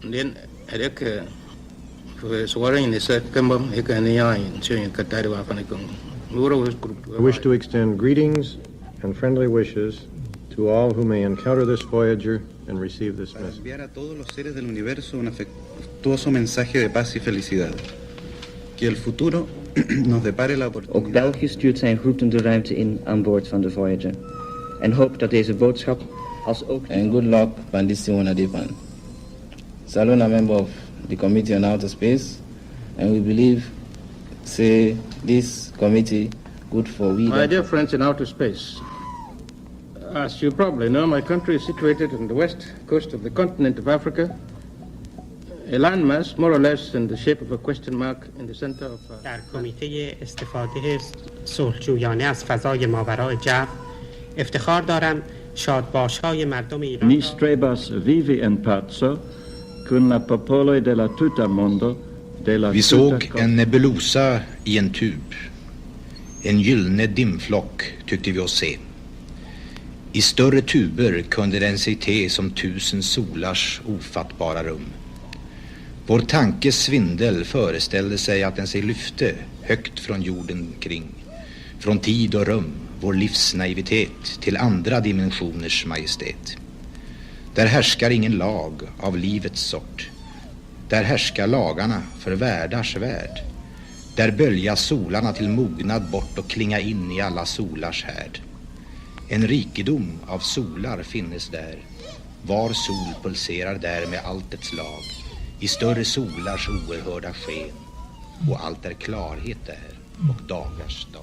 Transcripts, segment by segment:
Then I wish to extend greetings and friendly wishes to all who may encounter this Voyager and receive this message. Enviar a todos los seres del universo un afectuoso mensaje de paz y felicidad. Que el futuro nos depare la oportunidad. Ook België stuurt zijn groeten de ruimte in aan boord van de Voyager. En hoopt dat deze boodschap als ook... And good luck, Pandisi Wanadipan. Salon, a member of the Committee on Outer Space, and we believe, say, this committee good for we... My dear friends in outer space, as you probably know, my country is situated on the west coast of the continent of Africa, a landmass more or less in the shape of a question mark in the center of... در کمیته استفاده صلحجویانه از فضای ماورای جو افتخار دارم شادباش‌های مردم ایران. Ni strebas vivi en pace con la popolo della tutta mondo della Vi såg en nebulosa i en tub. En gyllene dimflock tyckte vi oss se. I större tuber kunde den sig te som 1000 solars ofattbara rum. Vår tankes svindel föreställde sig att den sig lyfte högt från jorden kring. Från tid och rum, vår livsnaivitet till andra dimensioners majestät. Där härskar ingen lag av livets sort. Där härskar lagarna för världars värld. Där bölja solarna till mognad bort och klinga in i alla solars härd. En rikedom av solar finnes där. Var sol pulserar där med allt dess lag. I större solars oerhörda sken. Och allt är klarhet där och dagars dag.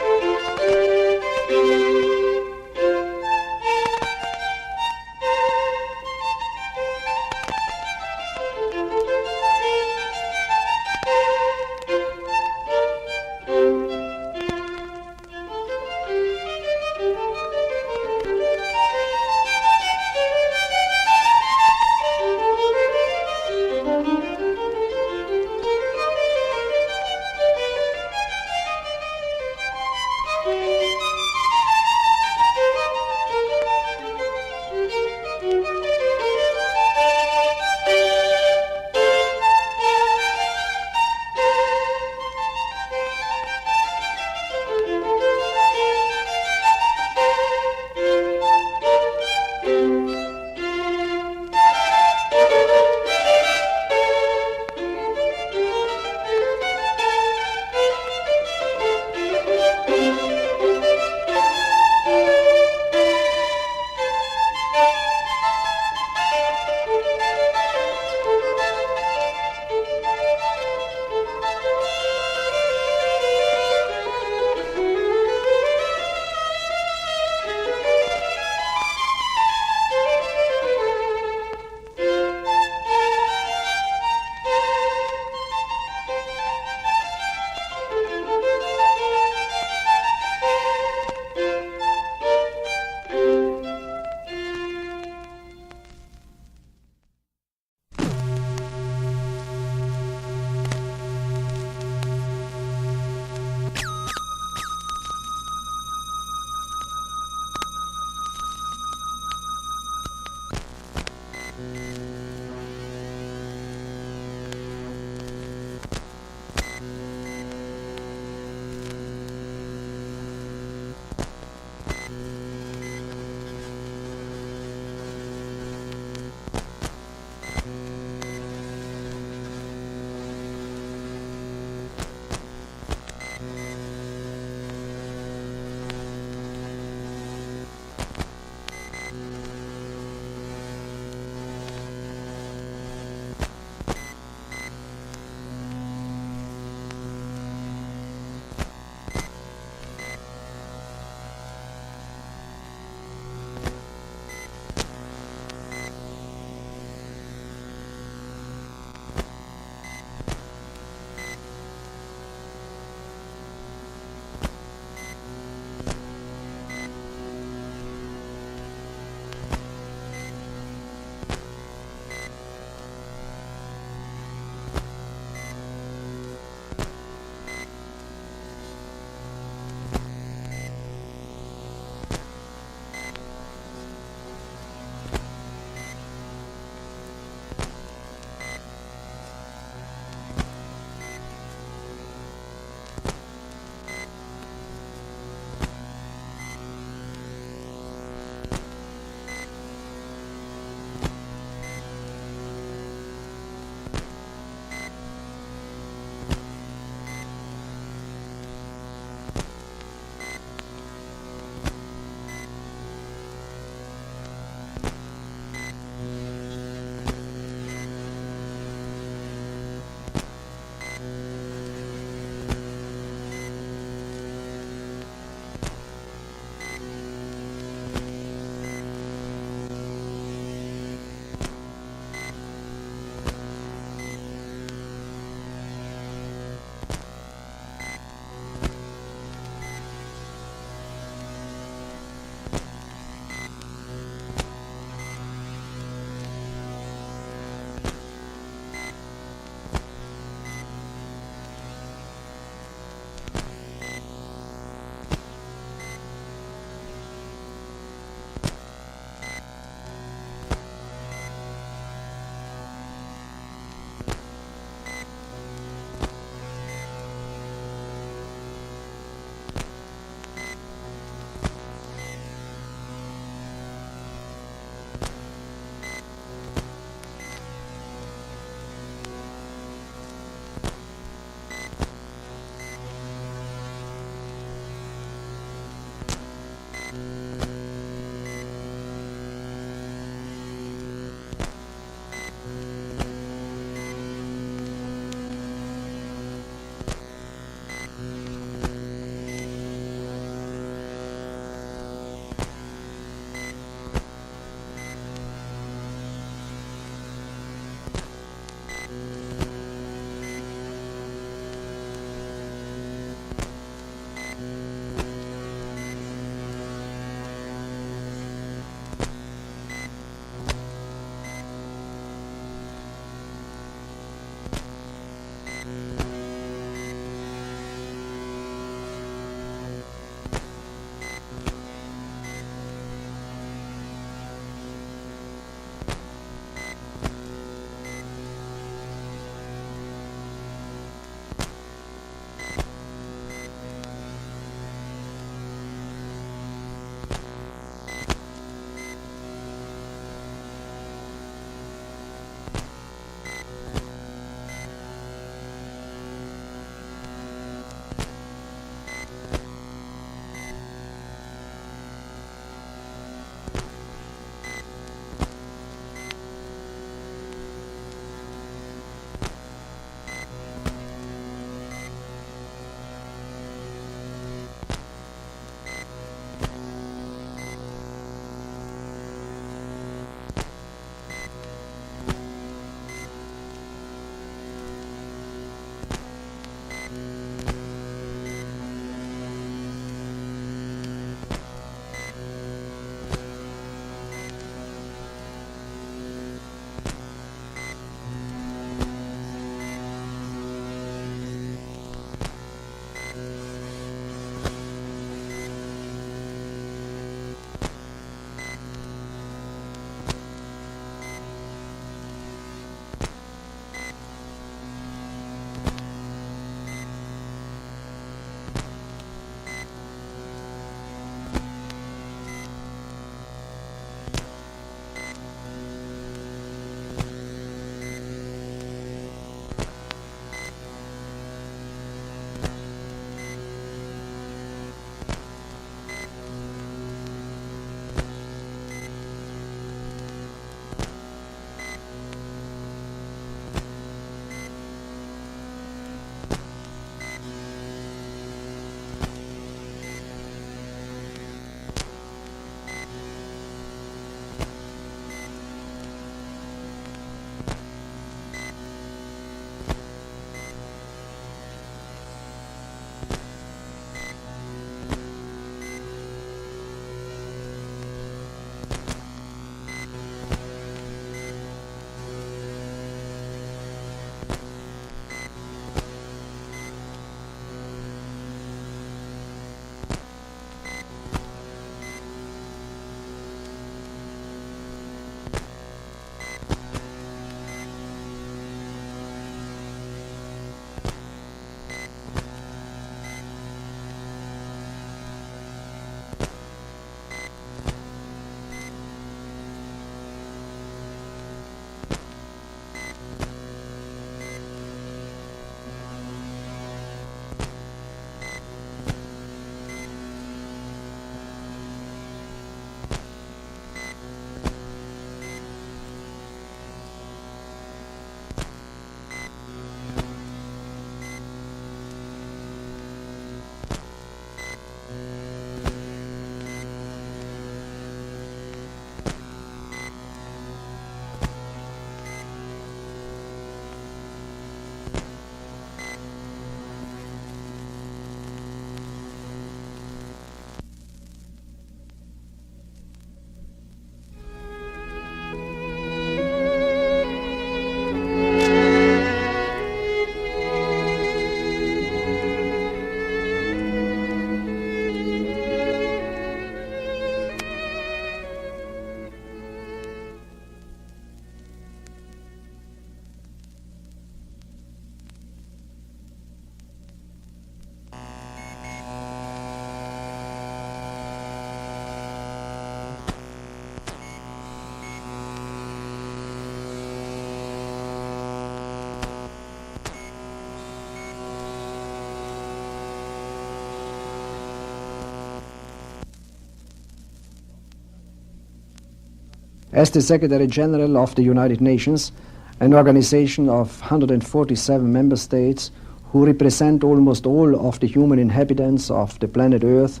As the Secretary General of the United Nations, an organization of 147 member states who represent almost all of the human inhabitants of the planet Earth,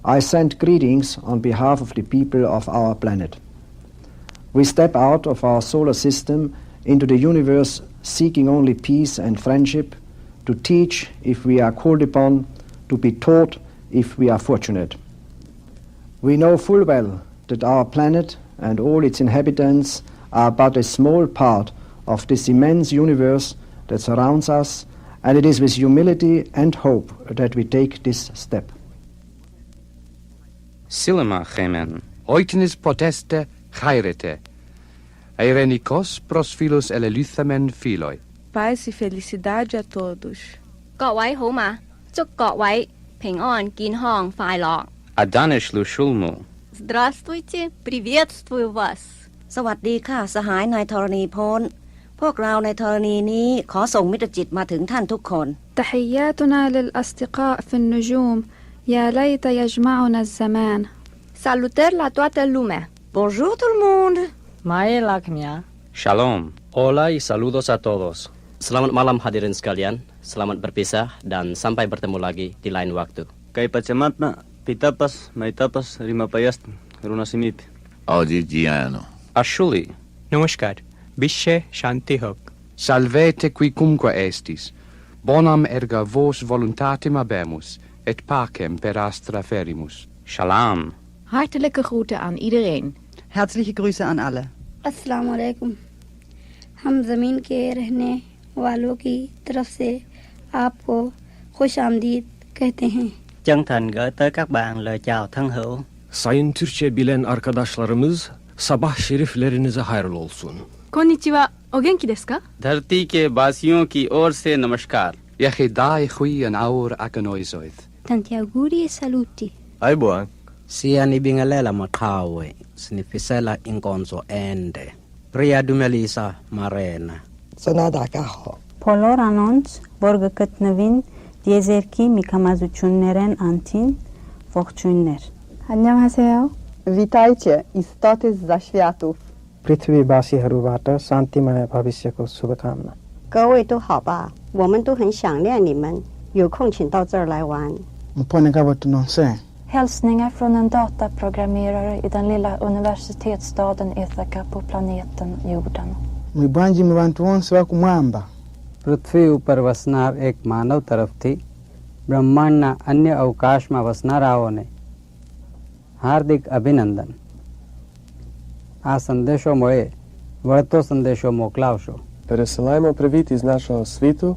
I send greetings on behalf of the people of our planet. We step out of our solar system into the universe seeking only peace and friendship, to teach if we are called upon, to be taught if we are fortunate. We know full well that our planet and all its inhabitants are but a small part of this immense universe that surrounds us, and it is with humility and hope that we take this step. Silema gemen, oitenis proteste chairete, eirenikos pros philos eleluthamen philoi. Paz e felicidade a todos. 各位好嘛，祝各位平安健康快乐。 Adanish lushulmu. Здравствуйте, приветствую вас. สวัสดีค่ะสหายในธรณีพ้นพวกเราในธรณีนี้ขอส่งมิตรจิตมาถึงท่านทุกคน تحياتنا للأصدقاء في النجوم يا ليت يجمعنا الزمان. Salutări la toată lumea. Bonjour tout le monde. Mai lakmia. Shalom. Hola y saludos a todos. Selamat malam hadirin sekalian. Selamat berpisah dan sampai bertemu lagi di lain waktu. Kay pachamatna, pitapas, maitapas, rimapayast, runasimit. Audigiano. Ashuli. Namaskar. Bishe Shanti Hok. Salvete quicumque estis. Bonam erga vos voluntatem habemus, et pacem per astra ferimus. Shalom. Hartelijke groeten aan iedereen. Herzliche Grüße an alle. अस्सलाम वालेकुम हम ज़मीन के रहने वालों की तरफ से आपको खुश आमदीद कहते हैं. Chân thành gửi tới các bạn lời chào thân hữu. Sayın Türkçe bilen arkadaşlarımız, sabah şeriflerinize hayırlı olsun. Konnichiwa, o genki desu ka? धरती के वासियों की ओर से नमस्कार. Yechidai chui an aur aganoizoid. Tanti auguri e saluti. Aibuan. Sian ibingalela makawe, snifisela inkonzo ende. Pria dumelisa marena. Sonada kaho. Բոլոր անոնց, որ գտնվին դիեզերքի միքամազություններեն անտին, ողջույններ. 안녕하세요. Witajcie, istoty z zaświatów. पृथ्वीवासीहरूबाट शान्तिमय भविष्यको शुभकामना. 各位都好吧，我们都很想念你们，有空请到这儿来玩。 Hälsningar från en dataprogrammerare i den lilla universitetsstaden Ithaca på planeten jorden. Mwibanji mwantu wonse wa kumwamba. પૃથ્વી ઉપર વસનાર એક માનવ તરફથી બ્રહ્માંડના અન્ય અવકાશમાં વસનારાઓને હાર્દિક અભિનંદન. આ સંદેશો મળે વળતો સંદેશો મોકલાવશો. Пересилаємо привіт із нашого світу,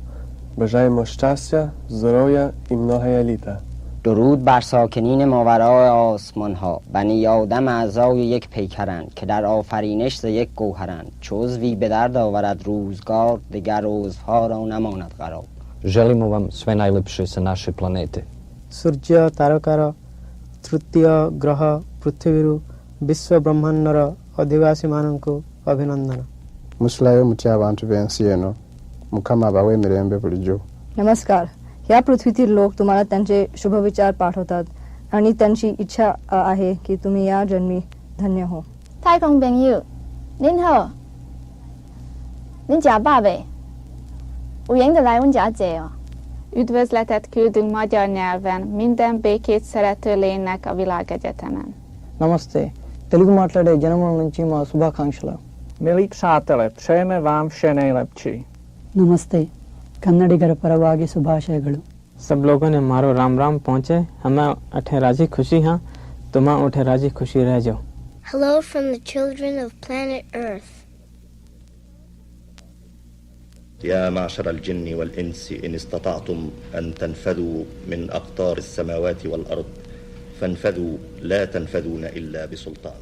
бажаємо щастя, здоров'я і многоя літа. درود بر ساکنین ماورای آسمان ها. بنی آدم اعضای یک پیکرند که در آفرینش ز یک گوهرند. چو عضوی به درد آورد روزگار، دگر عضوها را نماند قرار. Želimo vam sve najlepše sa naše planete. ସୂର୍ଯ୍ୟ ତାରକାର ତୃତୀୟ ଗ୍ରହ ପୃଥିବୀରୁ ବିଶ୍ୱ ବ୍ରହ୍ମାଣ୍ଡର ଅଧିବାସୀମାନଙ୍କୁ ଅଭିନନ୍ଦନ. Muslayo mutia abantu bensi eno mukama bawe mirembe bulijjo. नमस्कार. या पृथ्वीतील लोक तुम्हाला त्यांचे शुभ विचार पाठवतात आणि त्यांची इच्छा आहे की तुम्ही या जन्मी धन्य हो. 太空朋友，您好，您家爸爸，有缘的来阮家坐哦. Üdvözletet küldünk magyar nyelven minden békét szerető lénynek a világegyetemen. Namaste. Telugu మాట్లాడే జనముల నుంచి మా శుభాకాంక్షలు. Milí přátelé, přejeme vám vše nejlepší. नमस्ते. कन्नडिगर परवागी शुभाशयಗಳು. सब लोगों ने मारो राम राम पहुँचे. हमें अठे राजी खुशी हाँ, तुम्हें उठे राजी खुशी रह जाओ. Hello from the children of planet Earth. يا معشر الجن والإنس إن استطعتم أن تنفذوا من أقطار السماوات والأرض فانفذوا لا تنفذون إلا بسلطان.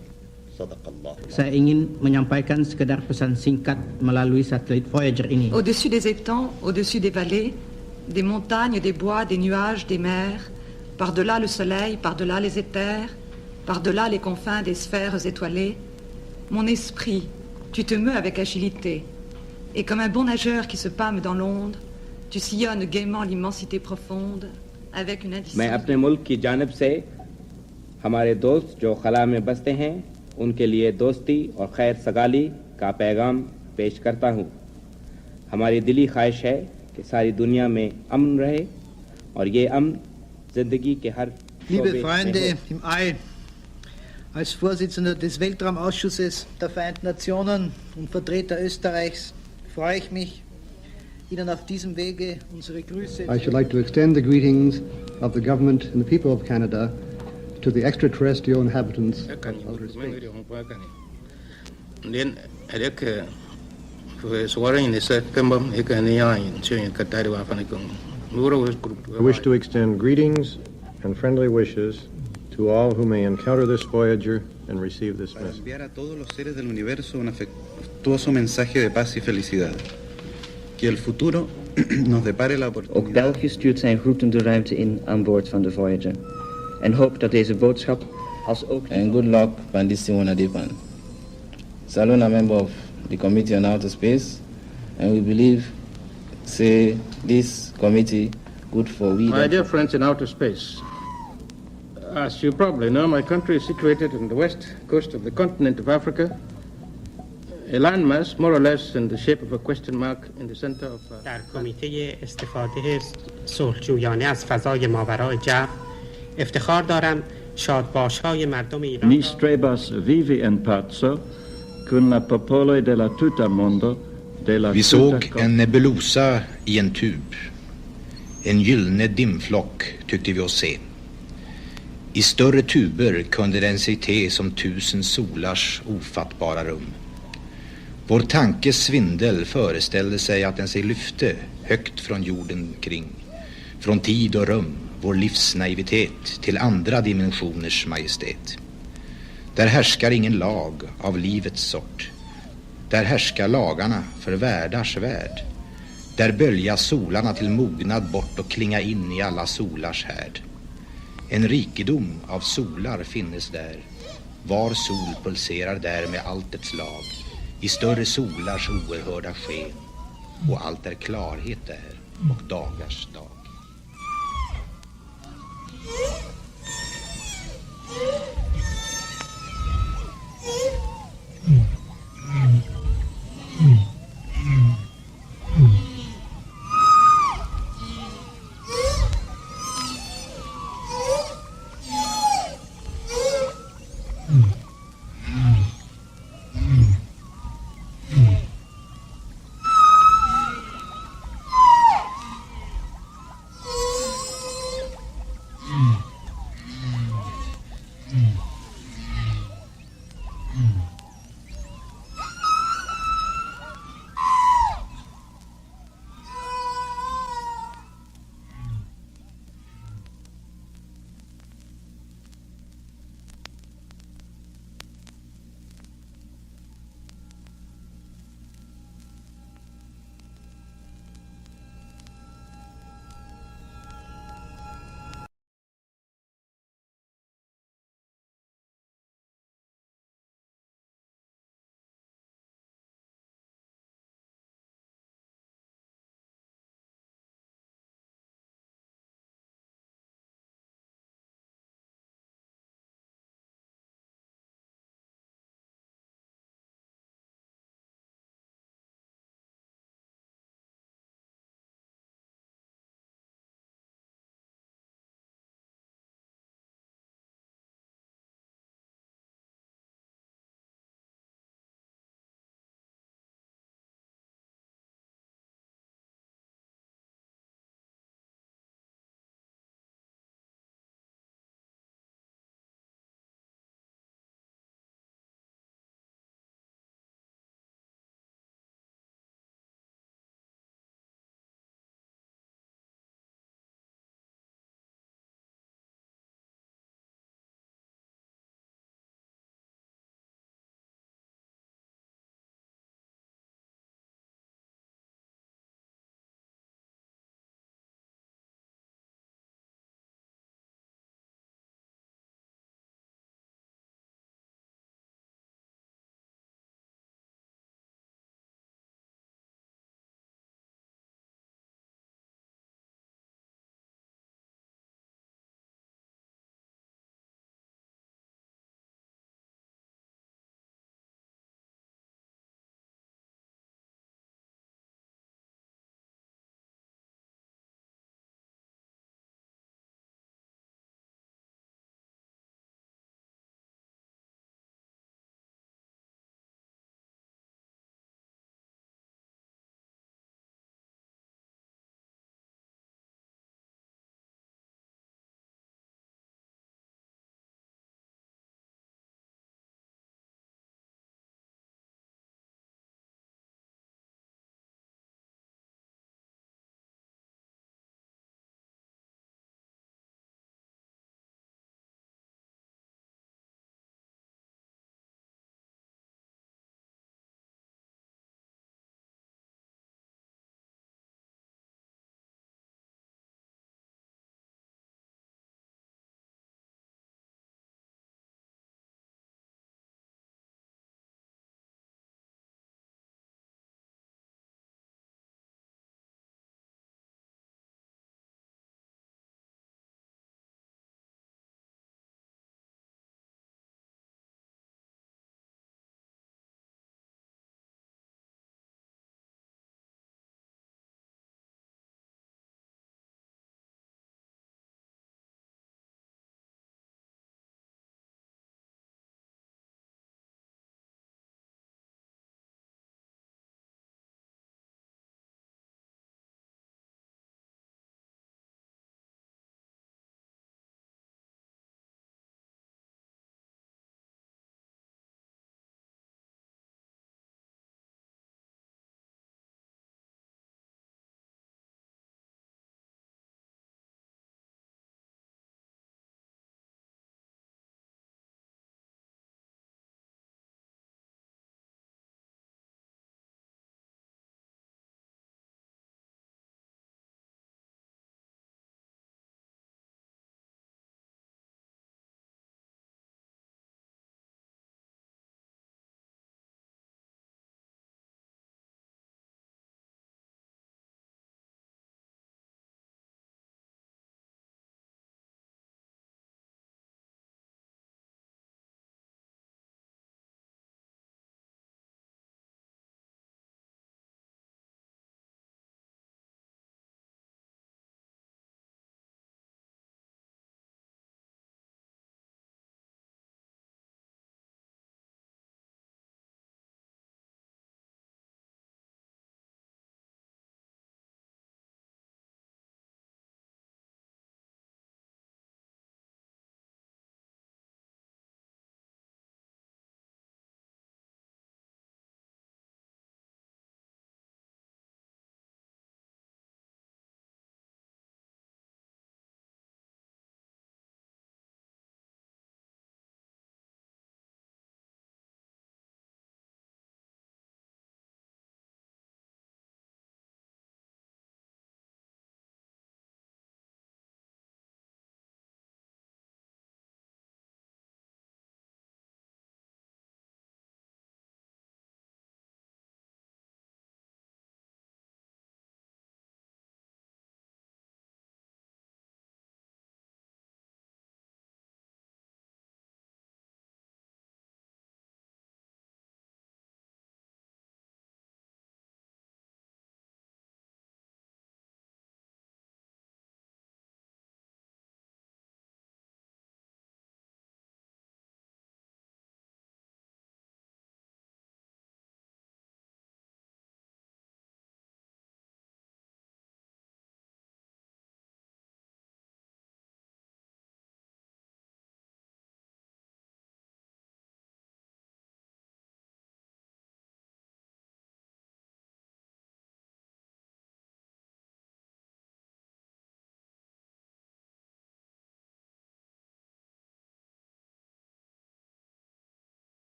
صدق الله. Saya ingin menyampaikan sekedar pesan singkat melalui satelit Voyager ini. Au-dessus des étangs, au-dessus des vallées, des montagnes, des bois, des nuages, des mers, par-delà le soleil, par-delà les éthers, par-delà les confins des sphères étoilées, mon esprit, tu te meus avec agilité, et comme un bon nageur qui se pâme dans l'onde, tu sillonnes gaiement l'immensité profonde, avec une indicible... मैं अपने मुल्क की जानिब से हमारे दोस्त जो खला में बसते हैं उनके लिए दोस्ती और खैर सगाली का पैगाम पेश करता हूँ। हमारी दिली ख्वाहिश है कि सारी दुनिया में अमन रहे और ये अमन जिंदगी के हर Liebe Freunde im All, als Vorsitzender des Weltraumausschusses der Vereinten Nationen und Vertreter Österreichs freue ich mich, Ihnen auf diesem Wege unsere Grüße. I should like to extend the greetings of the government and the people of Canada to the extraterrestrial inhabitants of outer space. I wish to extend greetings and friendly wishes to all who may encounter this Voyager and receive this message. Enviar a todos los seres del universo un afectuoso mensaje de paz y felicidad. Que el futuro nos depare la oportunidad. Ook België stuurt zijn groeten de ruimte in aan boord van de Voyager. En hoopt dat deze boodschap als ook... And good luck, Pandisi Wanadepan. Salon, a member of the Committee on Outer Space, and we believe, say, this committee good for we... My dear friends in outer space, as you probably know, my country is situated on the west coast of the continent of Africa, a landmass more or less in the shape of a question mark in the center of... در کمیته استفاده صلحجویانه از فضای ماورای جو افتخار دارم شادباش‌های مردم ایران. Mis trebas vivi en pace con la popolo della tuta mondo della Vi såg en nebulosa i en tub. En gyllene dimflock tyckte vi oss se. I större tuber kunde den sig te som 1000 solars ofattbara rum. Vår tankes svindel föreställde sig att den sig lyfte högt från jorden kring. Från tid och rum, vår livsnaivitet till andra dimensioners majestät. Där härskar ingen lag av livets sort. Där härskar lagarna för världars värld. Där bölja solarna till mognad bort och klinga in i alla solars härd. En rikedom av solar finnes där. Var sol pulserar där med allt ett slag. I större solars oerhörda sken. Och allt är klarhet där och dagars dag.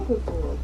overboard.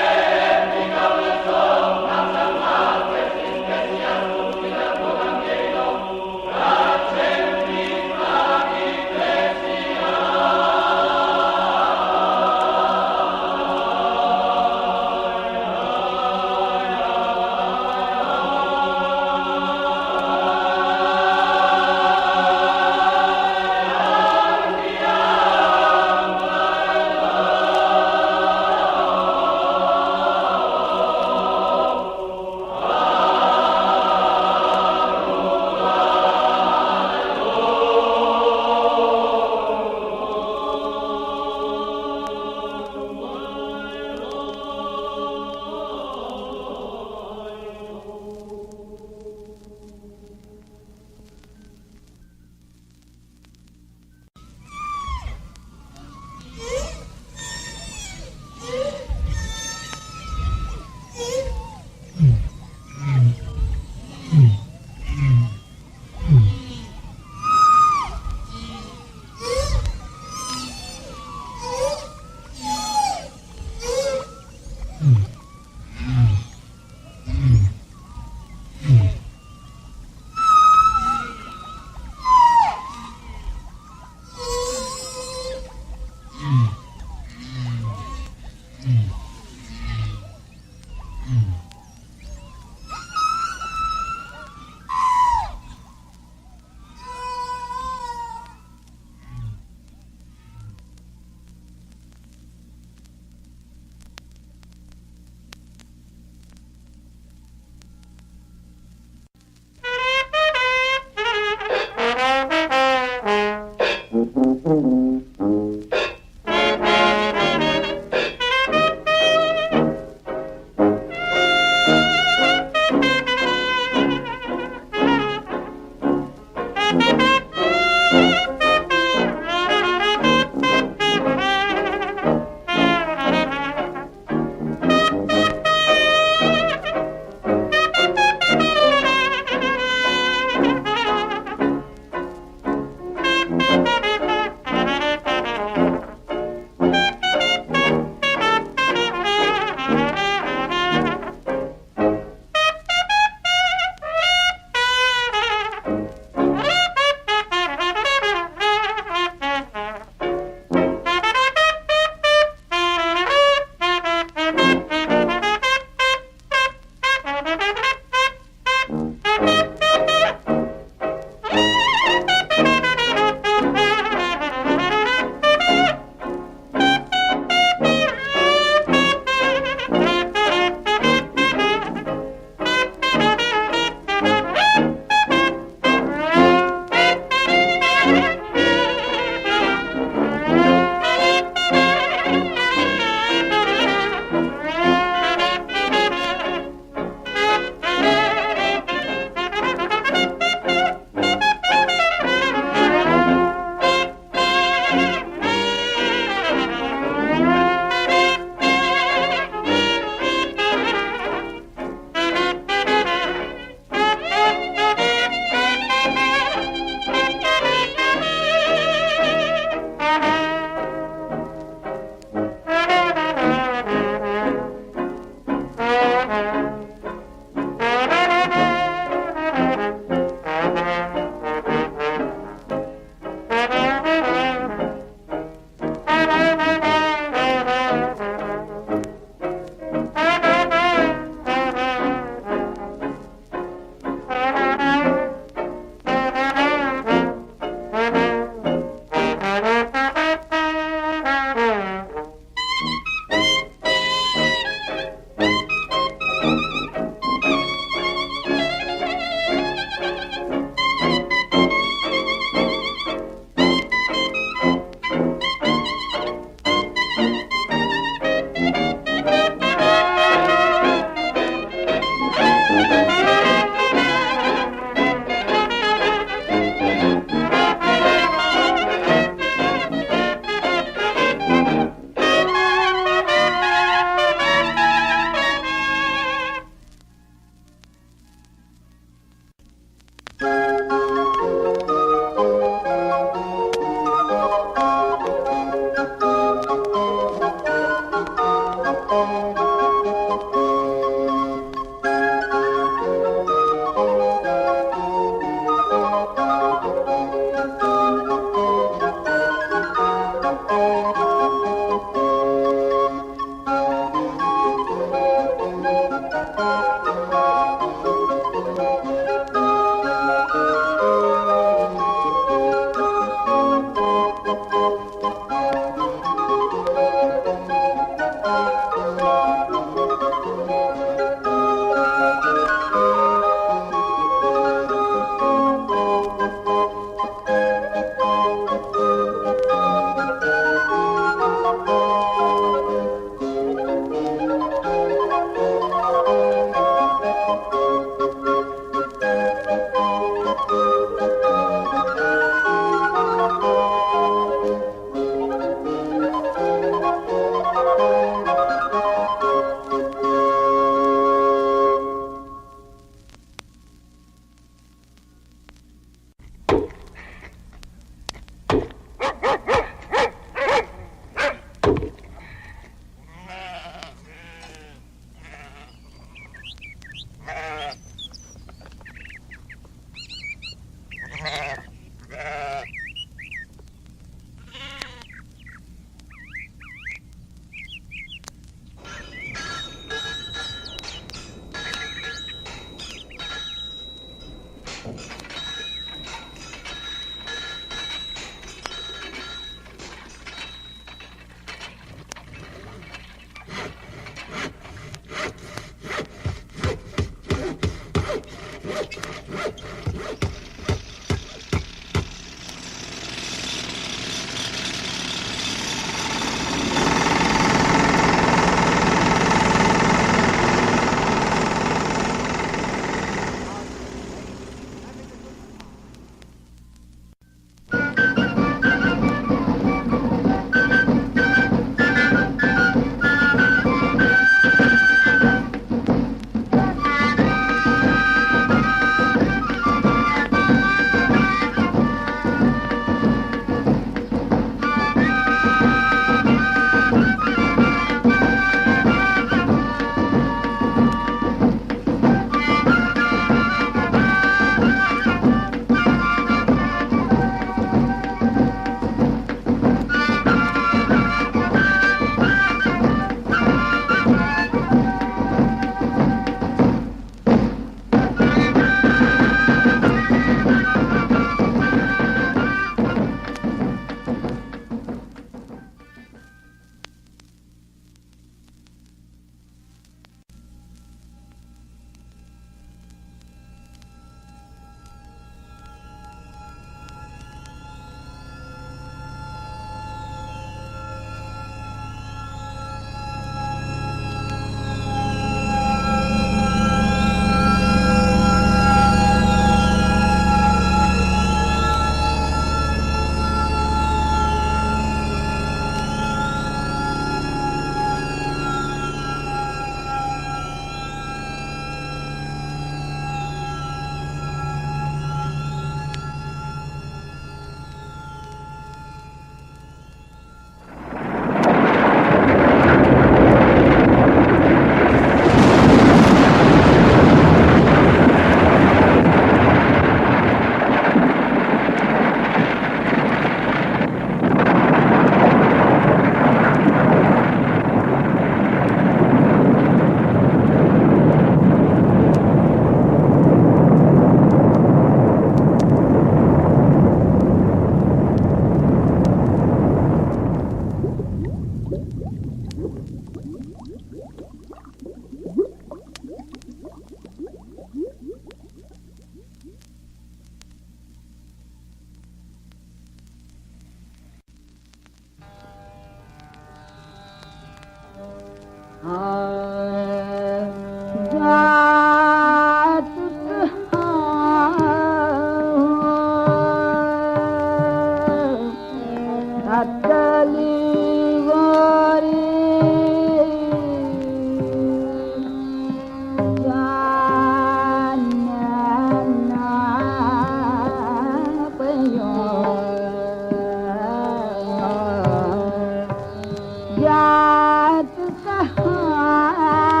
जात कहाँ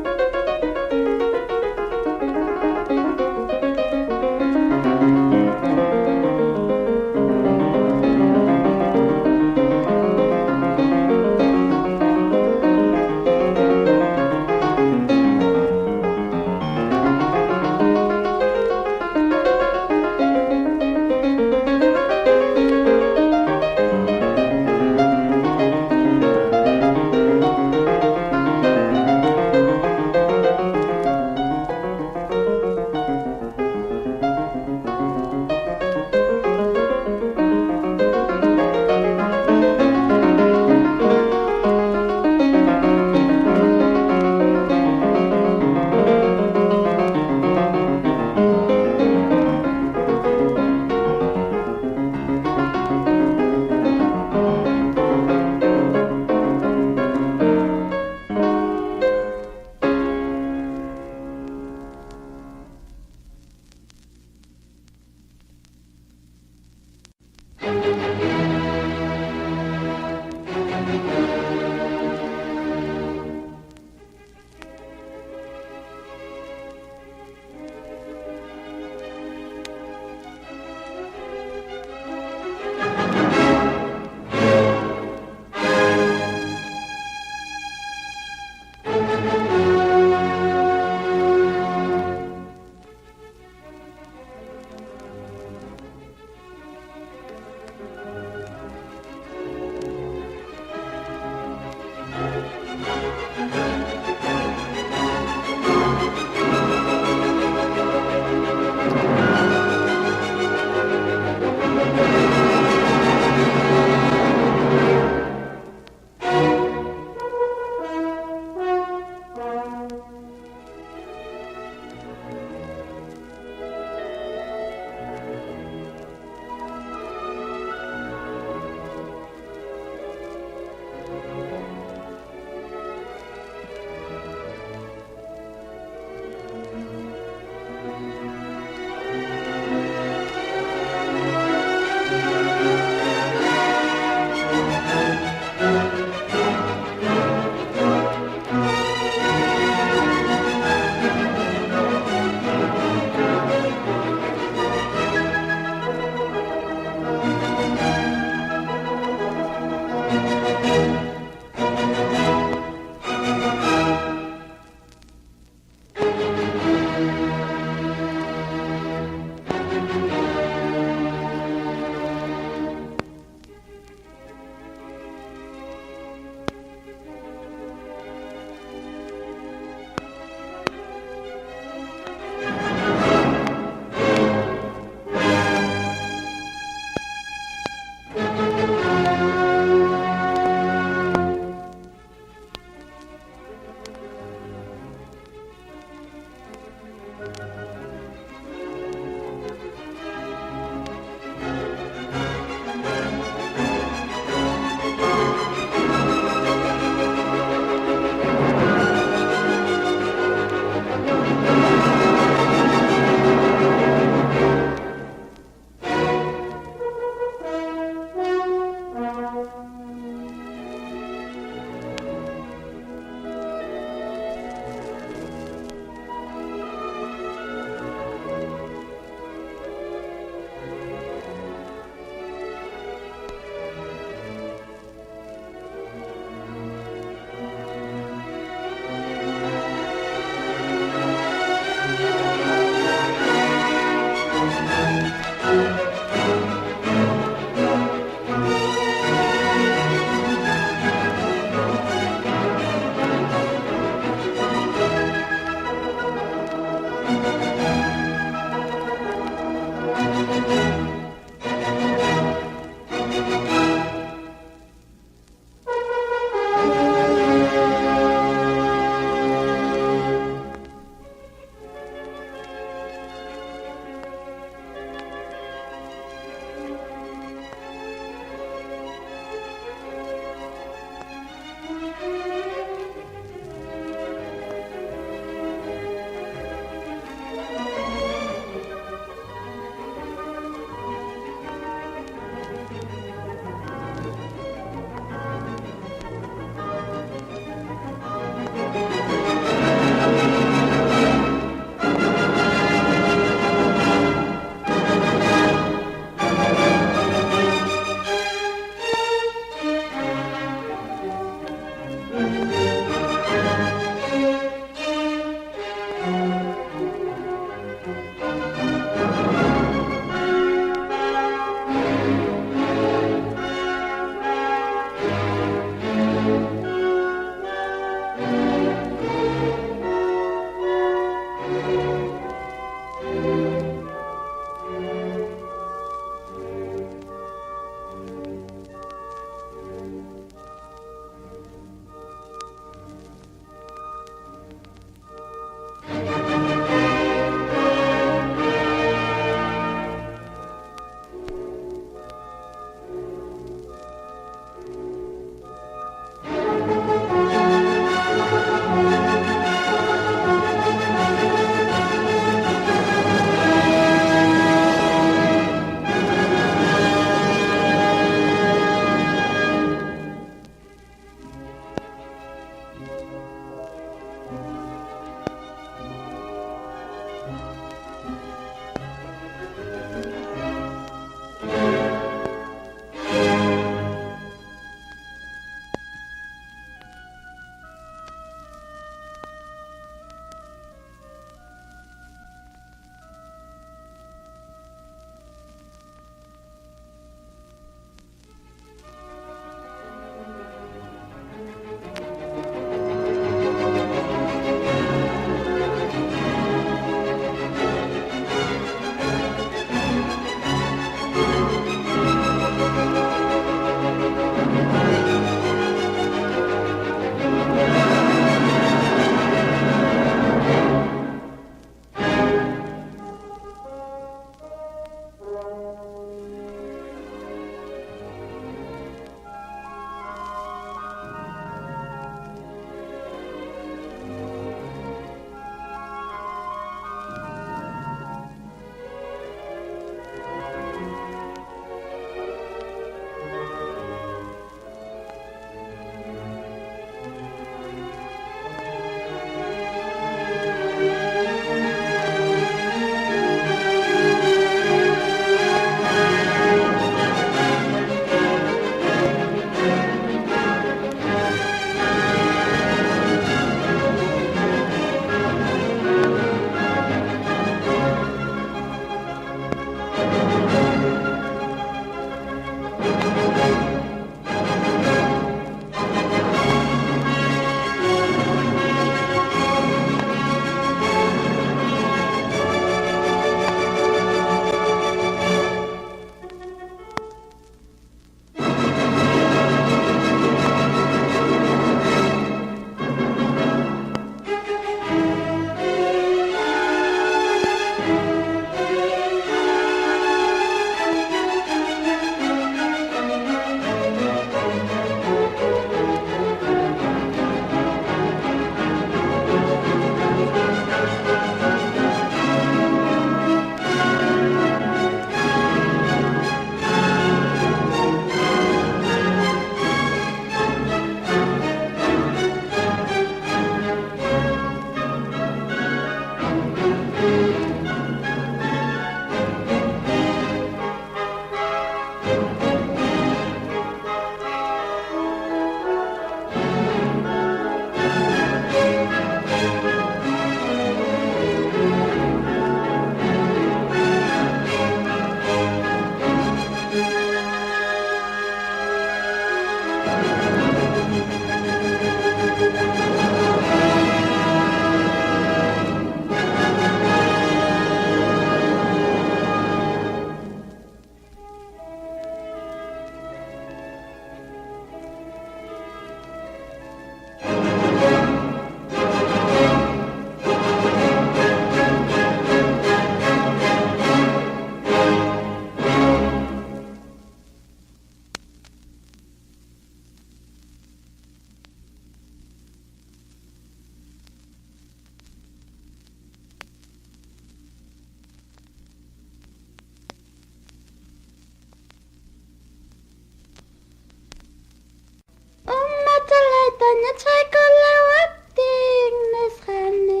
jana cycle wapting nesrane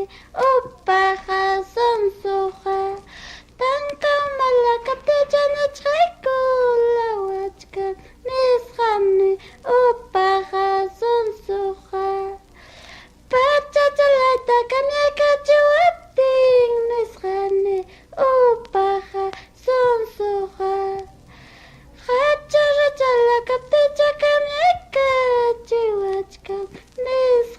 upaha sonsoha tanka malakate jana cycle wachka nesrane upaha sonsoha pacha jalata kanyaka wapting nesrane upaha sonsoha Hacha jala kapte chakam eka chiwachka nes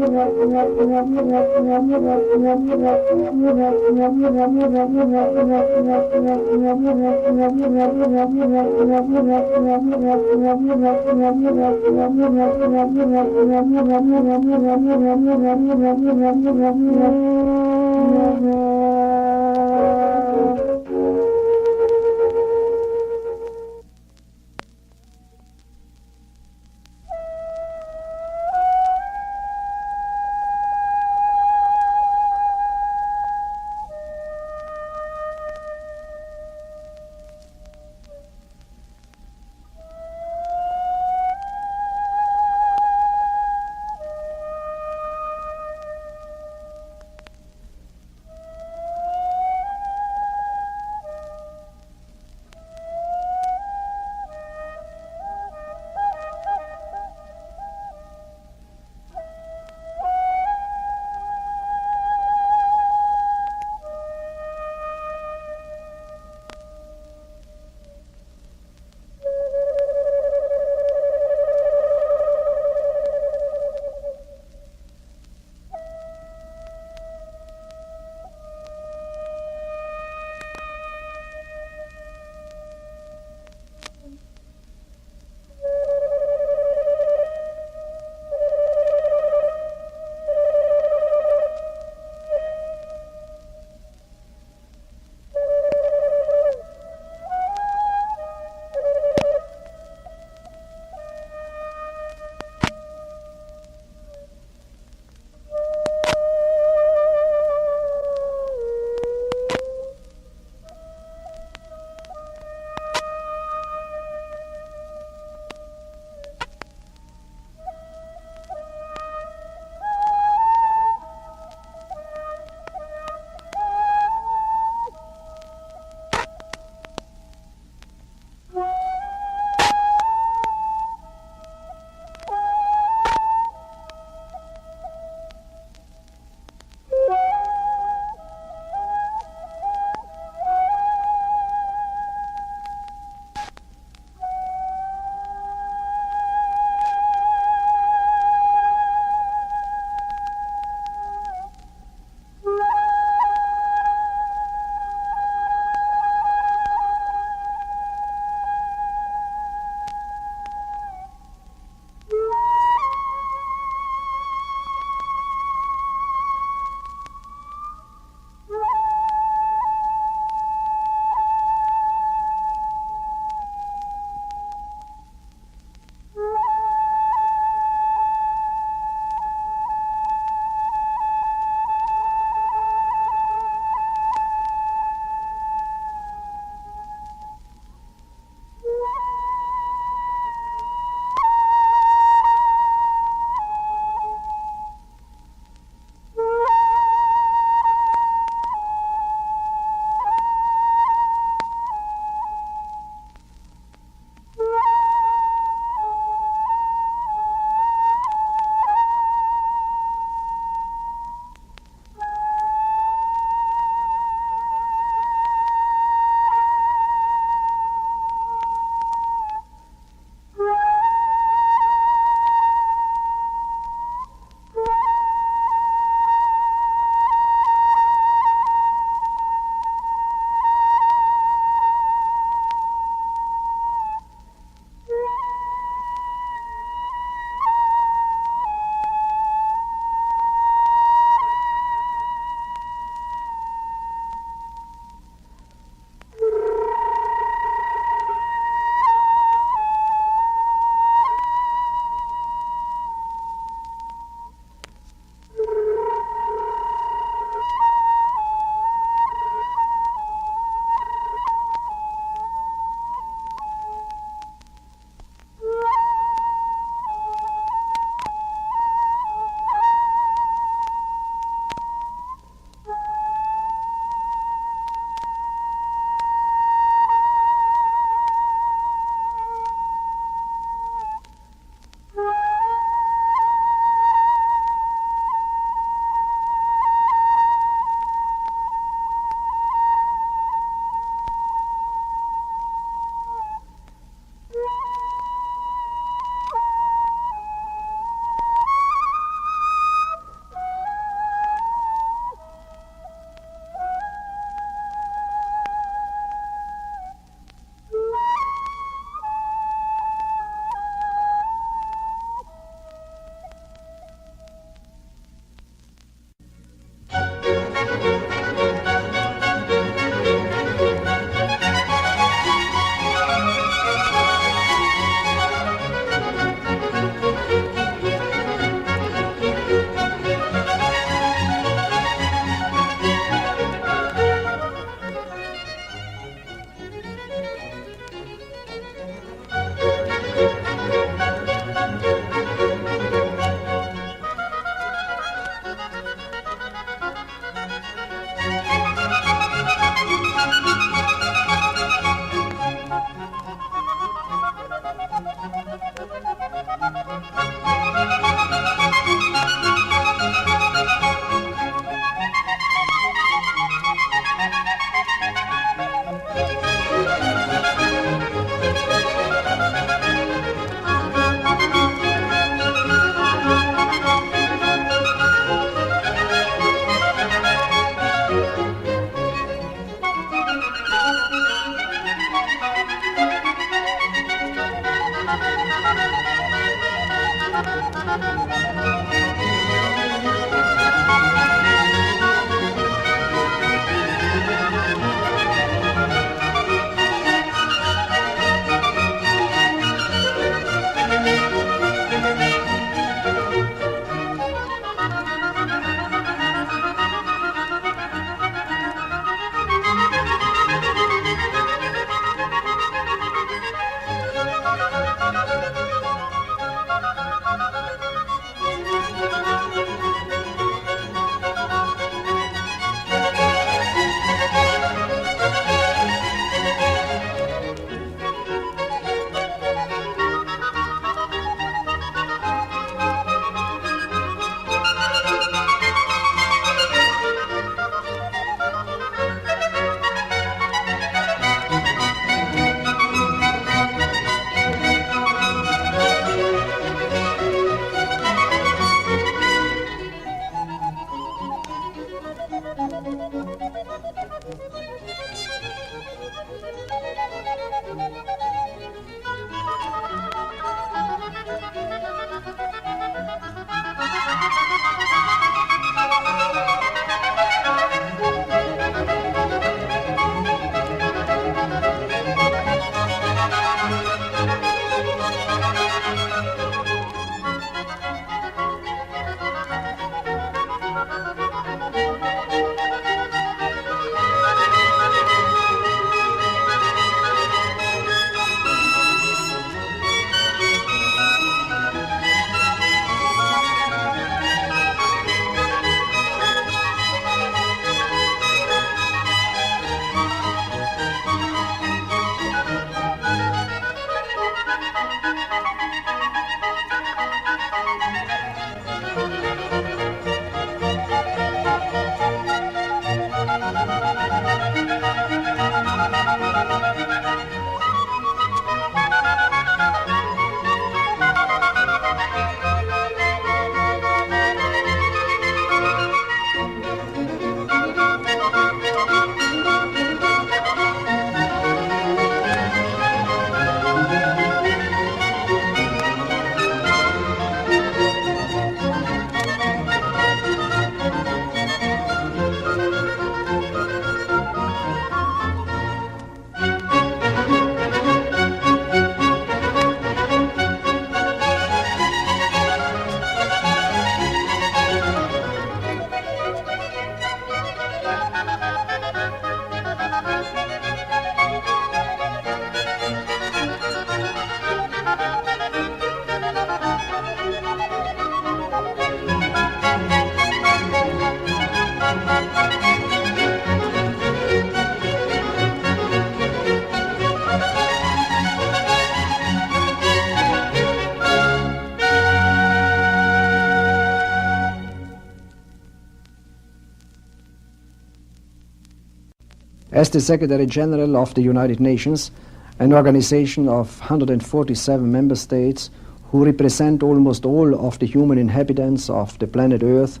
As the Secretary General of the United Nations, an organization of 147 member states who represent almost all of the human inhabitants of the planet Earth,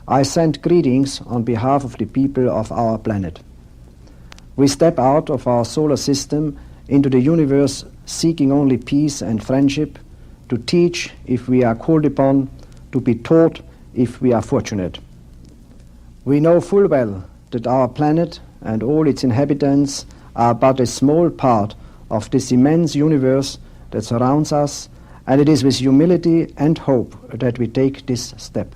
I send greetings on behalf of the people of our planet. We step out of our solar system into the universe seeking only peace and friendship, to teach if we are called upon, to be taught if we are fortunate. We know full well that our planet and all its inhabitants are but a small part of this immense universe that surrounds us, and it is with humility and hope that we take this step.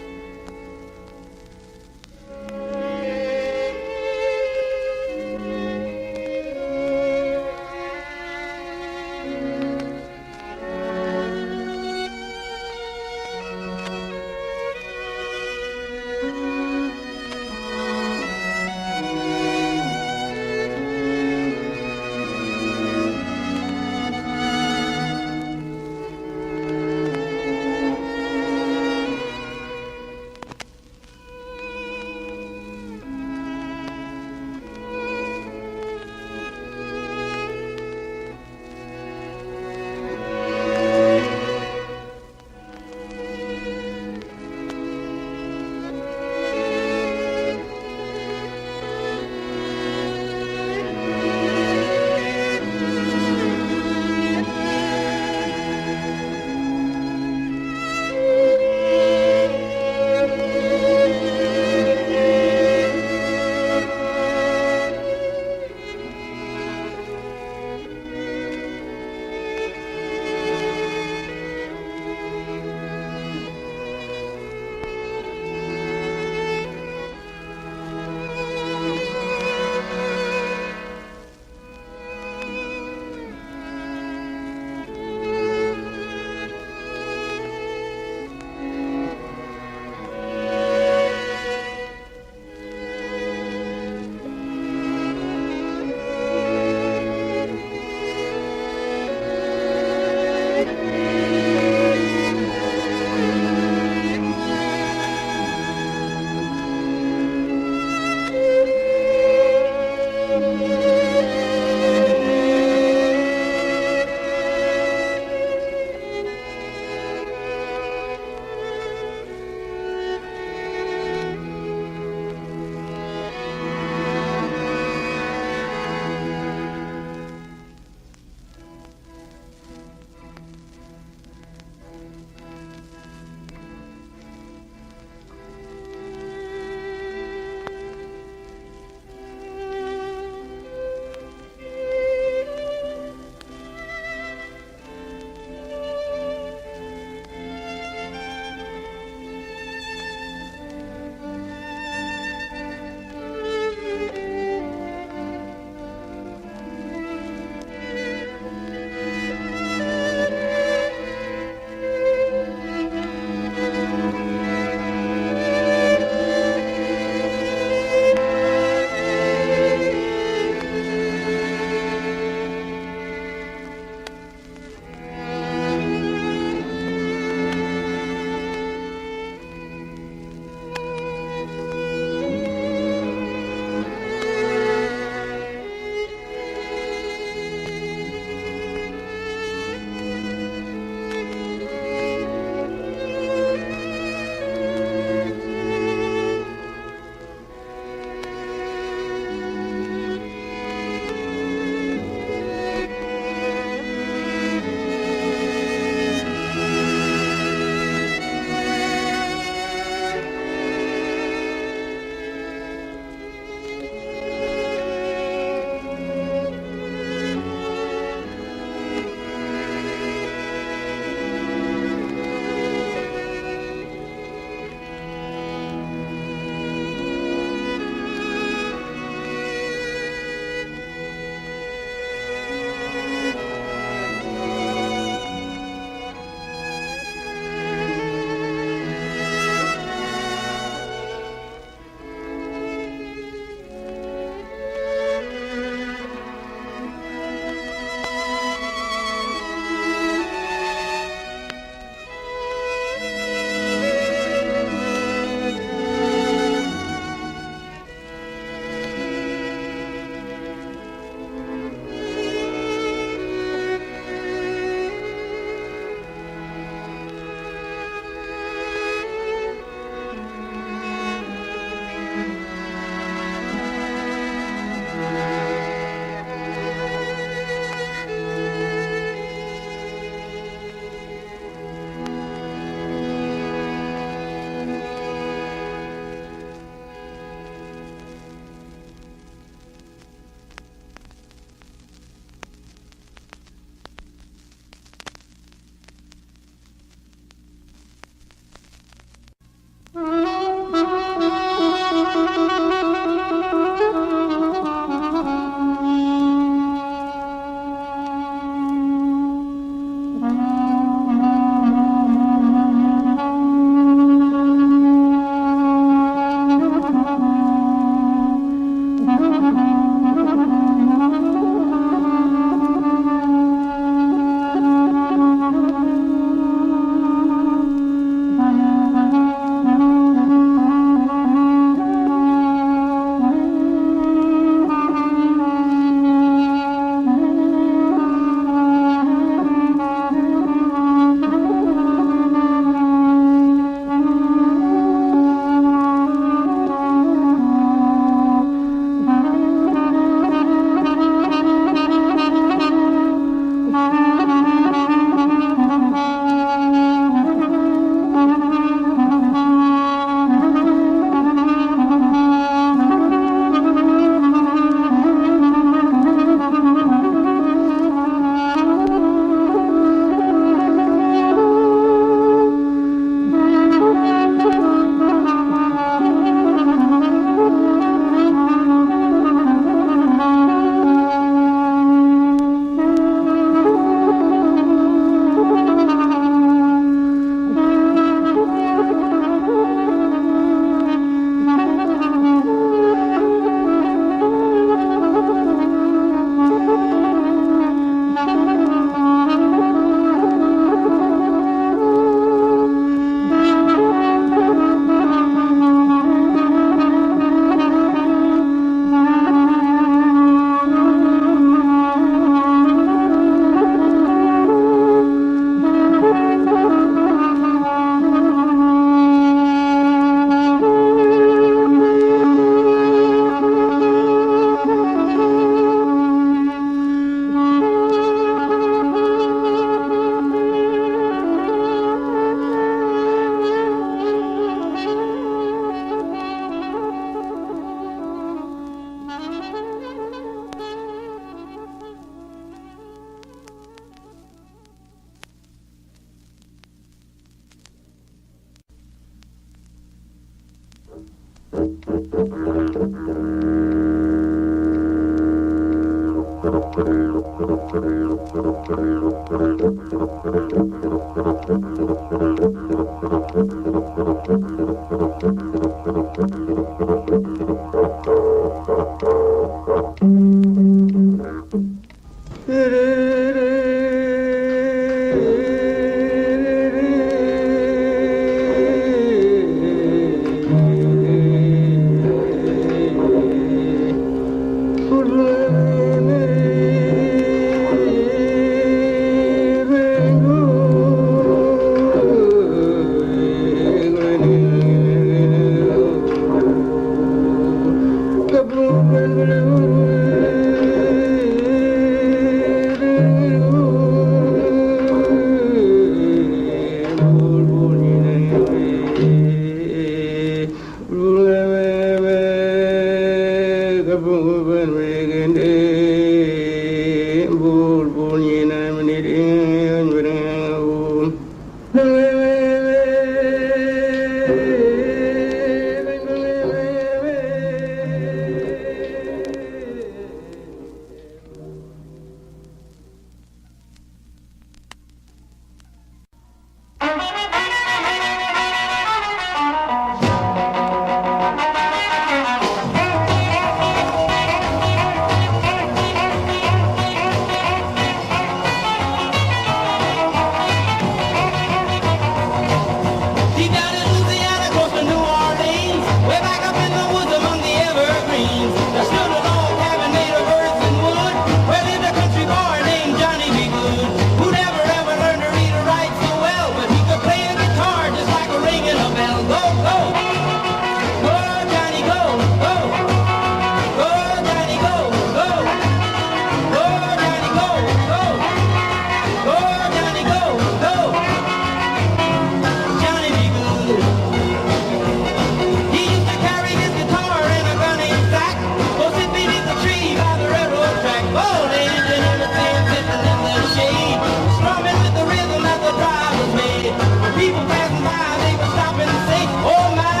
People passing by, they would stop and say, oh my.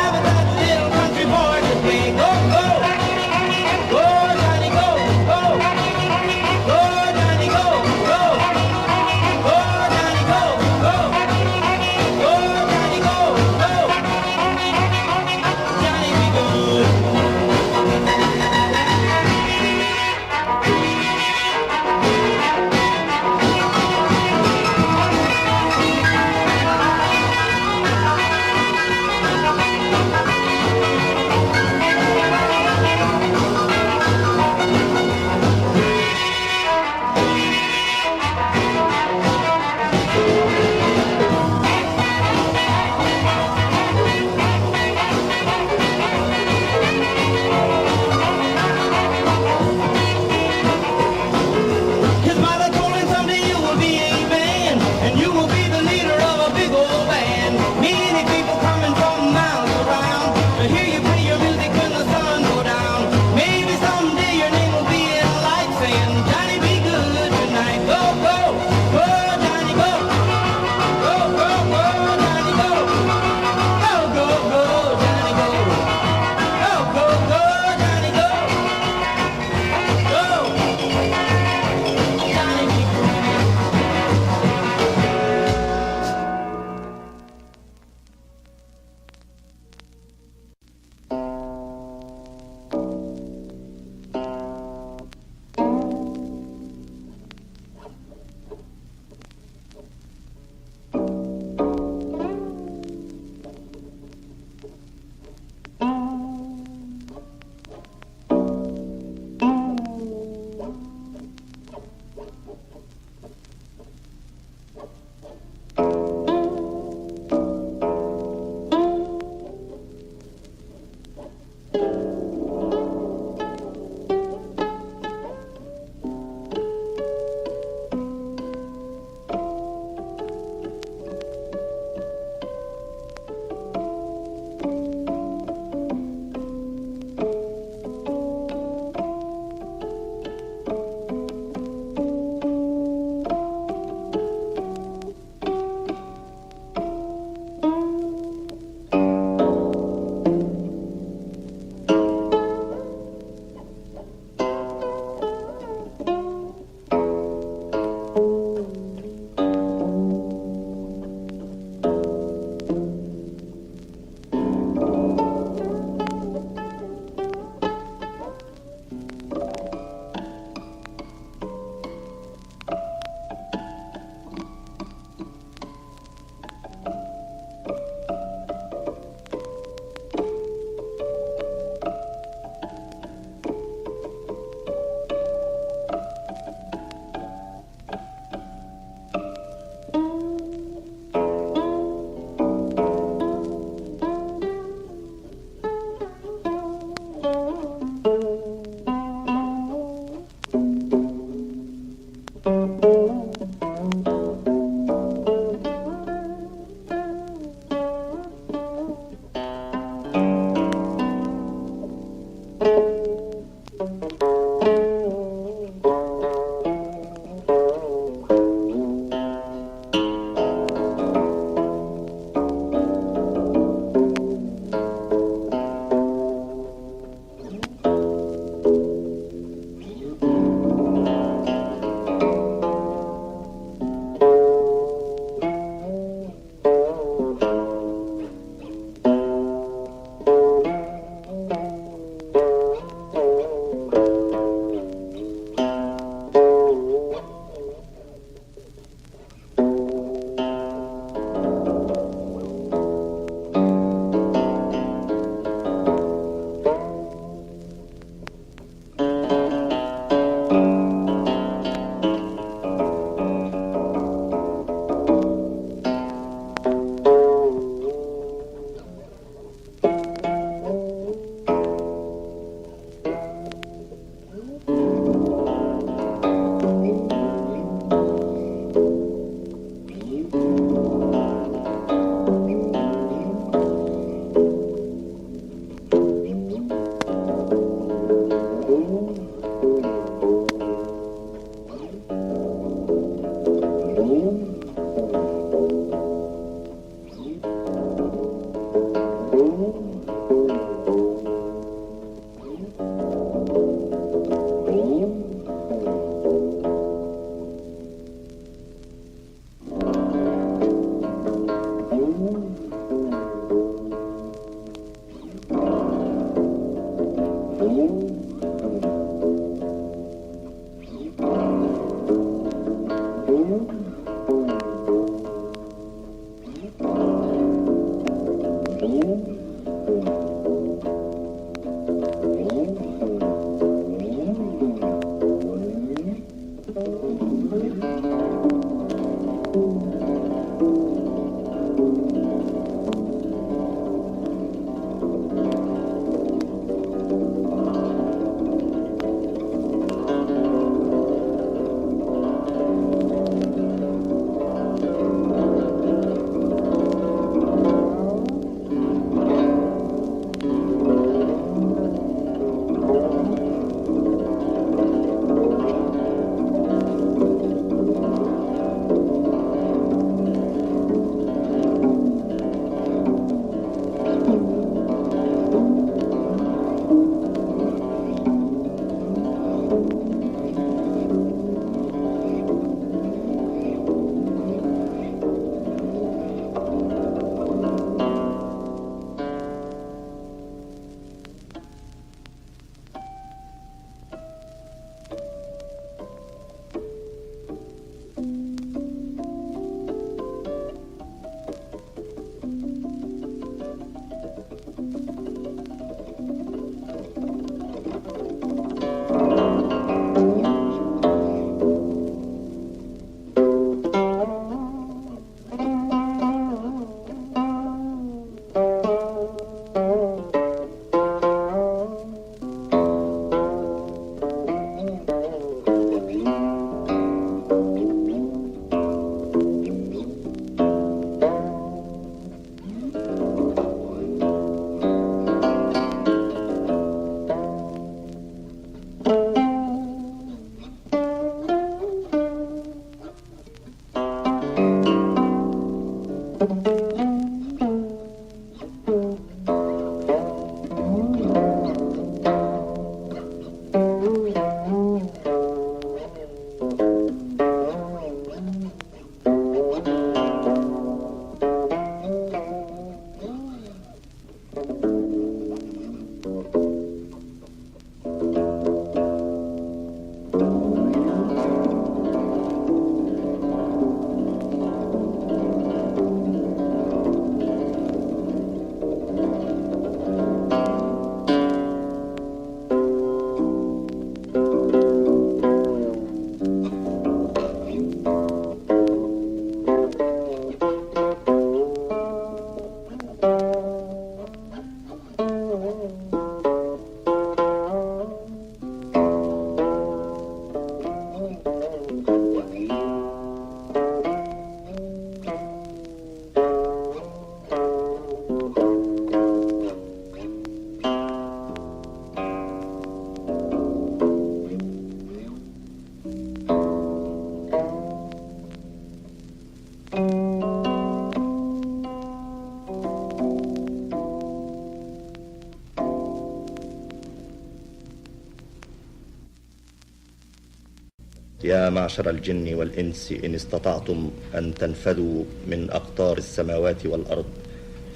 يا معشر الجن والإنس إن استطعتم أن تنفذوا من أقطار السماوات والأرض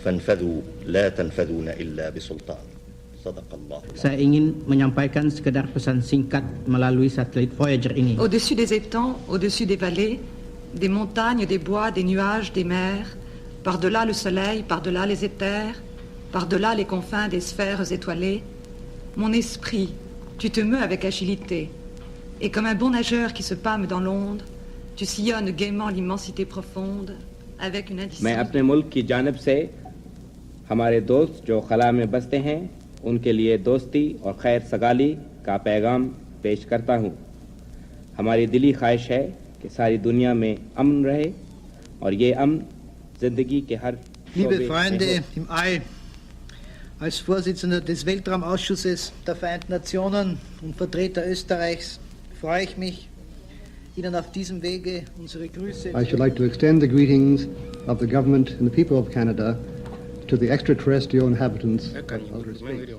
فانفذوا لا تنفذون إلا بسلطان. صدق الله. Saya ingin menyampaikan sekedar pesan singkat melalui satelit Voyager ini. Au-dessus des étangs, au-dessus des vallées, des montagnes, des bois, des nuages, des mers, par-delà le soleil, par-delà les éthers, par-delà les confins des sphères étoilées, mon esprit, tu te meus avec agilité, et comme un bon nageur qui se pâme dans l'onde, tu sillonnes gaiement l'immensité profonde avec une indistinction. मैं अपने मुल्क की जानिब से हमारे दोस्त जो खला में बसते हैं उनके लिए दोस्ती और खैर सगाली का पैगाम पेश करता हूँ। हमारी दिली ख्वाहिश है कि सारी दुनिया में अमन रहे और ये अमन जिंदगी के हर Liebe Freunde im All, als Vorsitzender des Weltraumausschusses der Vereinten Nationen und Vertreter Österreichs freue ich mich, Ihnen auf diesem Wege unsere Grüße. I should like to extend the greetings of the government and the people of Canada to the extraterrestrial inhabitants of outer space.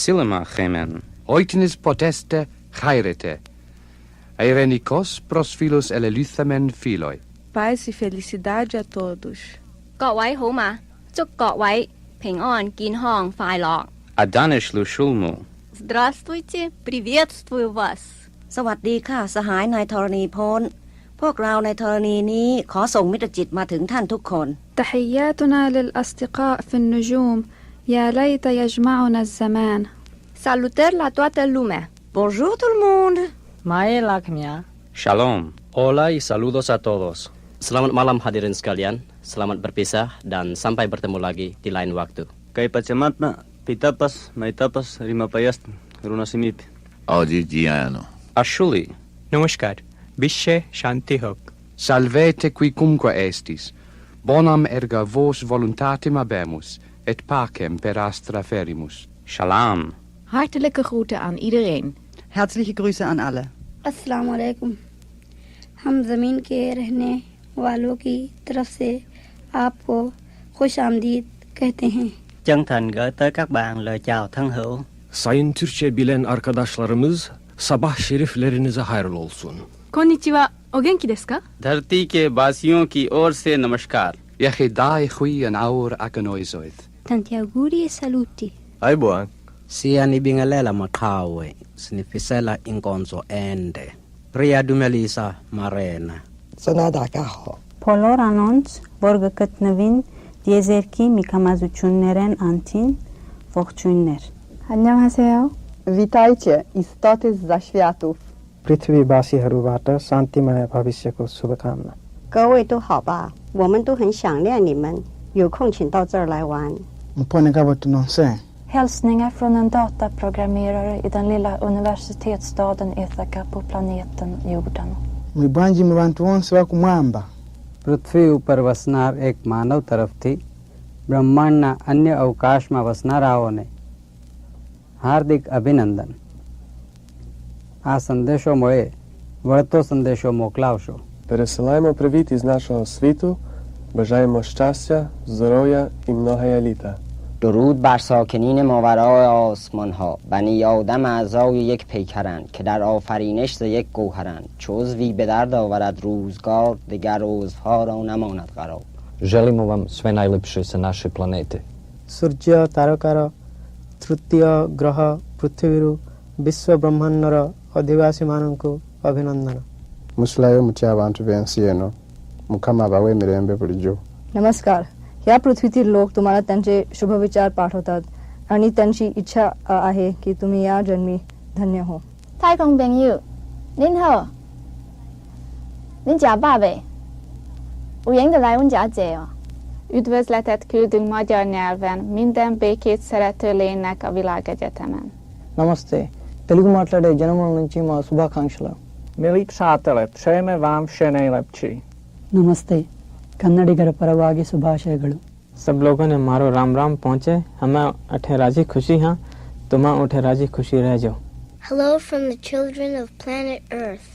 silema gemen. Oitenis poteste chairete. Eirenikos pros philos eleluthamen philoi. Paz e felicidade a todos. 各位好嗎？祝各位平安、健康、快樂。 Adanish lushulmu. Здравствуйте, приветствую вас. สวัสดีค่ะสหายนายธรณีพลพวกเราในธรณีนี้ขอส่งมิตรจิตมาถึงท่านทุกคน تحياتنا للأصدقاء في النجوم يا ليت يجمعنا الزمان. Salutări la toată lumea. Bonjour tout le monde. Mae lakmia. Shalom. Hola y saludos a todos. Selamat malam hadirin sekalian. Selamat berpisah dan sampai bertemu lagi di lain waktu. Kay pachamatna, pitapas, maitapas, rimapayast, runasimip. Audigiano. Ashuli. Namaskar. Bishe shanti hoc. Salvete qui cumque estis. Bonam erga vos voluntatem habemus, et pacem per astra ferimus. Shalom. Hartelijke groeten aan iedereen. Herzliche Grüße an alle. अस्सलाम वालेकुम हम ज़मीन के रहने वालों की तरफ से आपको खुश आमदीद कहते हैं. Chân thành gửi tới các bạn lời chào thân hữu. Sayın Türkçe bilen arkadaşlarımız, sabah şeriflerinize hayırlı olsun. Konnichiwa, o genki desu ka? धरती के वासियों की ओर से नमस्कार. Yechidai chui an aur aganoisoid. Tanti auguri e saluti. Aibuan. Siyanibingelela maqhawe, sinifisela inkonzo ende. Priyadumelisa Marena. Sonadakaho. Բոլոր անոնց, որ գտնվին դիեզերքի միկամազություններեն անտին, ողջույններ. 안녕하세요. Witajcie, istoty z zaświatów. पृथ्वीवासीहरूबाट शान्तिमय भविष्यको शुभकामना. 各位都好吧，我们都很想念你们，有空请到这儿来玩。 Hälsningar från en dataprogrammerare i den lilla universitetsstaden Ithaka på planeten jorden. Mwibanji mwantu wonse wa kumwamba. પૃથ્વી ઉપર વસનાર એક માનવ તરફથી બ્રહ્માંડના અન્ય અવકાશમાં વસનારાઓને હાર્દિક અભિનંદન. આ સંદેશો મળે વળતો સંદેશો મોકલાવશો. Пересилаємо привіт із нашого світу, бажаємо щастя, здоров'я і многоя літа. درود بر ساکنین ماورای آسمان ها. بنی آدم اعضای یک پیکرند که در آفرینش ز یک گوهرند. چو عضوی به درد آورد روزگار، دگر عضوها را نماند قرار. Želimo vam sve najlepše sa naše planete. ସୂର୍ଯ୍ୟ ତାରକାର ତୃତୀୟ ଗ୍ରହ ପୃଥିବୀରୁ ବିଶ୍ୱ ବ୍ରହ୍ମାଣ୍ଡର ଅଧିବାସୀମାନଙ୍କୁ ଅଭିନନ୍ଦନ. Muslayo muchabantu bensieno mukama bawe mirembe bulijo. नमस्कार. या पृथ्वीतील लोक तुम्हाला त्यांचे शुभविचार पाठवतात आणि त्यांची इच्छा आहे की तुम्ही या जन्मी धन्य हो. 太空朋友，您好，您家爸爸，有人来阮家坐哦. Üdvözletet küldünk magyar nyelven minden békét szerető lénynek a világegyetemen. Namaste. Telugu మాట్లాడే జనముల నుంచి మా శుభాకాంక్షలు. Milí přátelé, přejeme vám vše nejlepší. नमस्ते. कन्नडिगर परवागी शुभाशयಗಳು. सब लोगों ने मारो राम राम पहुँचे. हमें अठे राजी खुशी हाँ, तुम्हें उठे राजी खुशी रह जाओ. Hello from the children of planet Earth.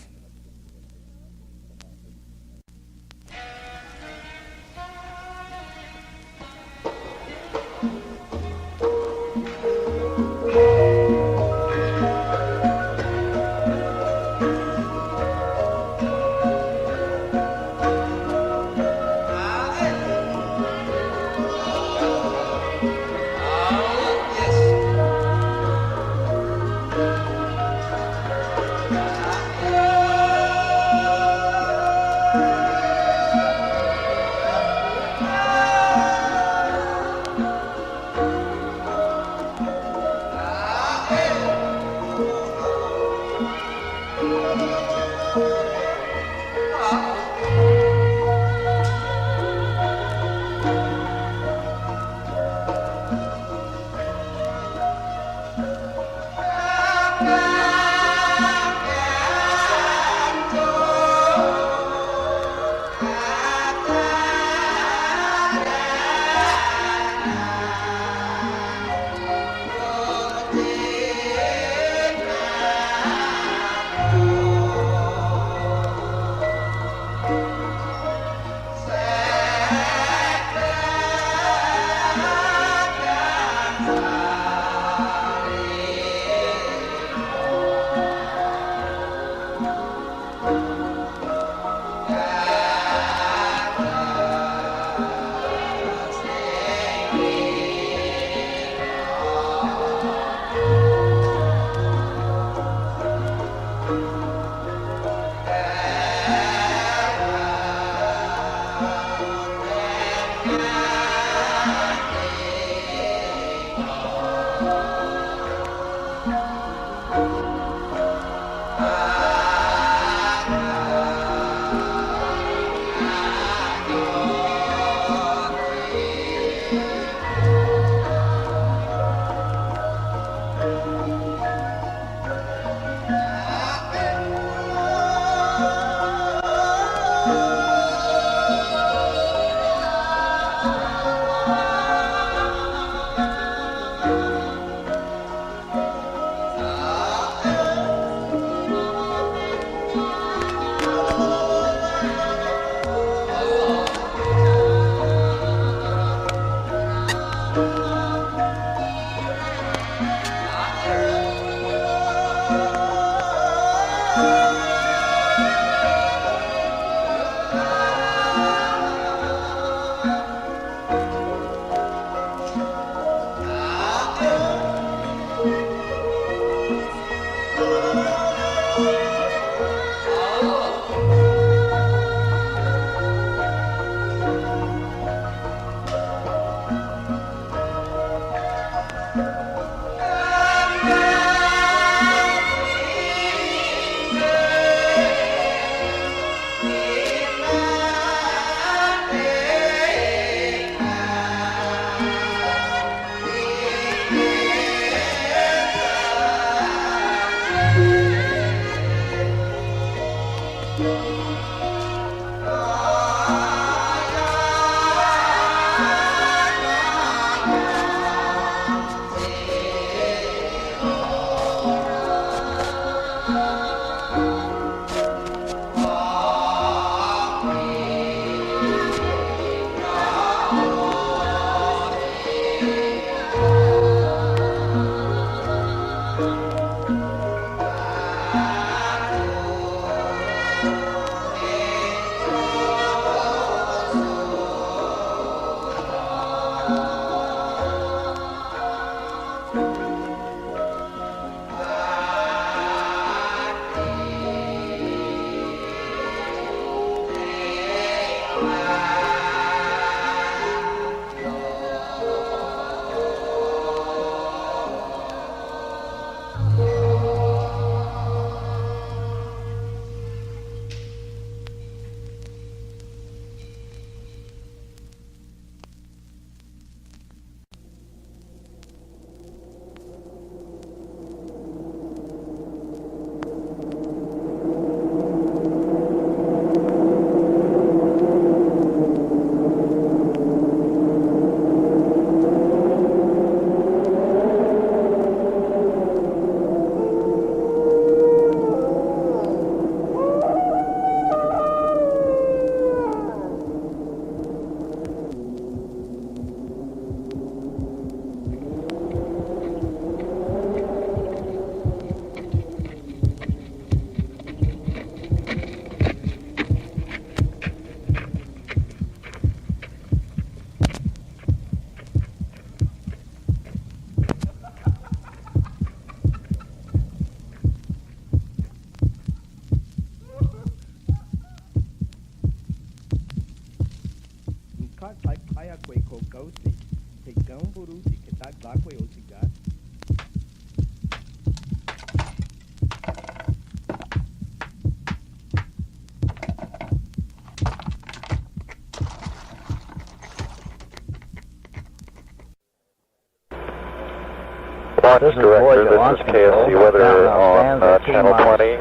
This is Voyager launch control. KSC weather on channel 20.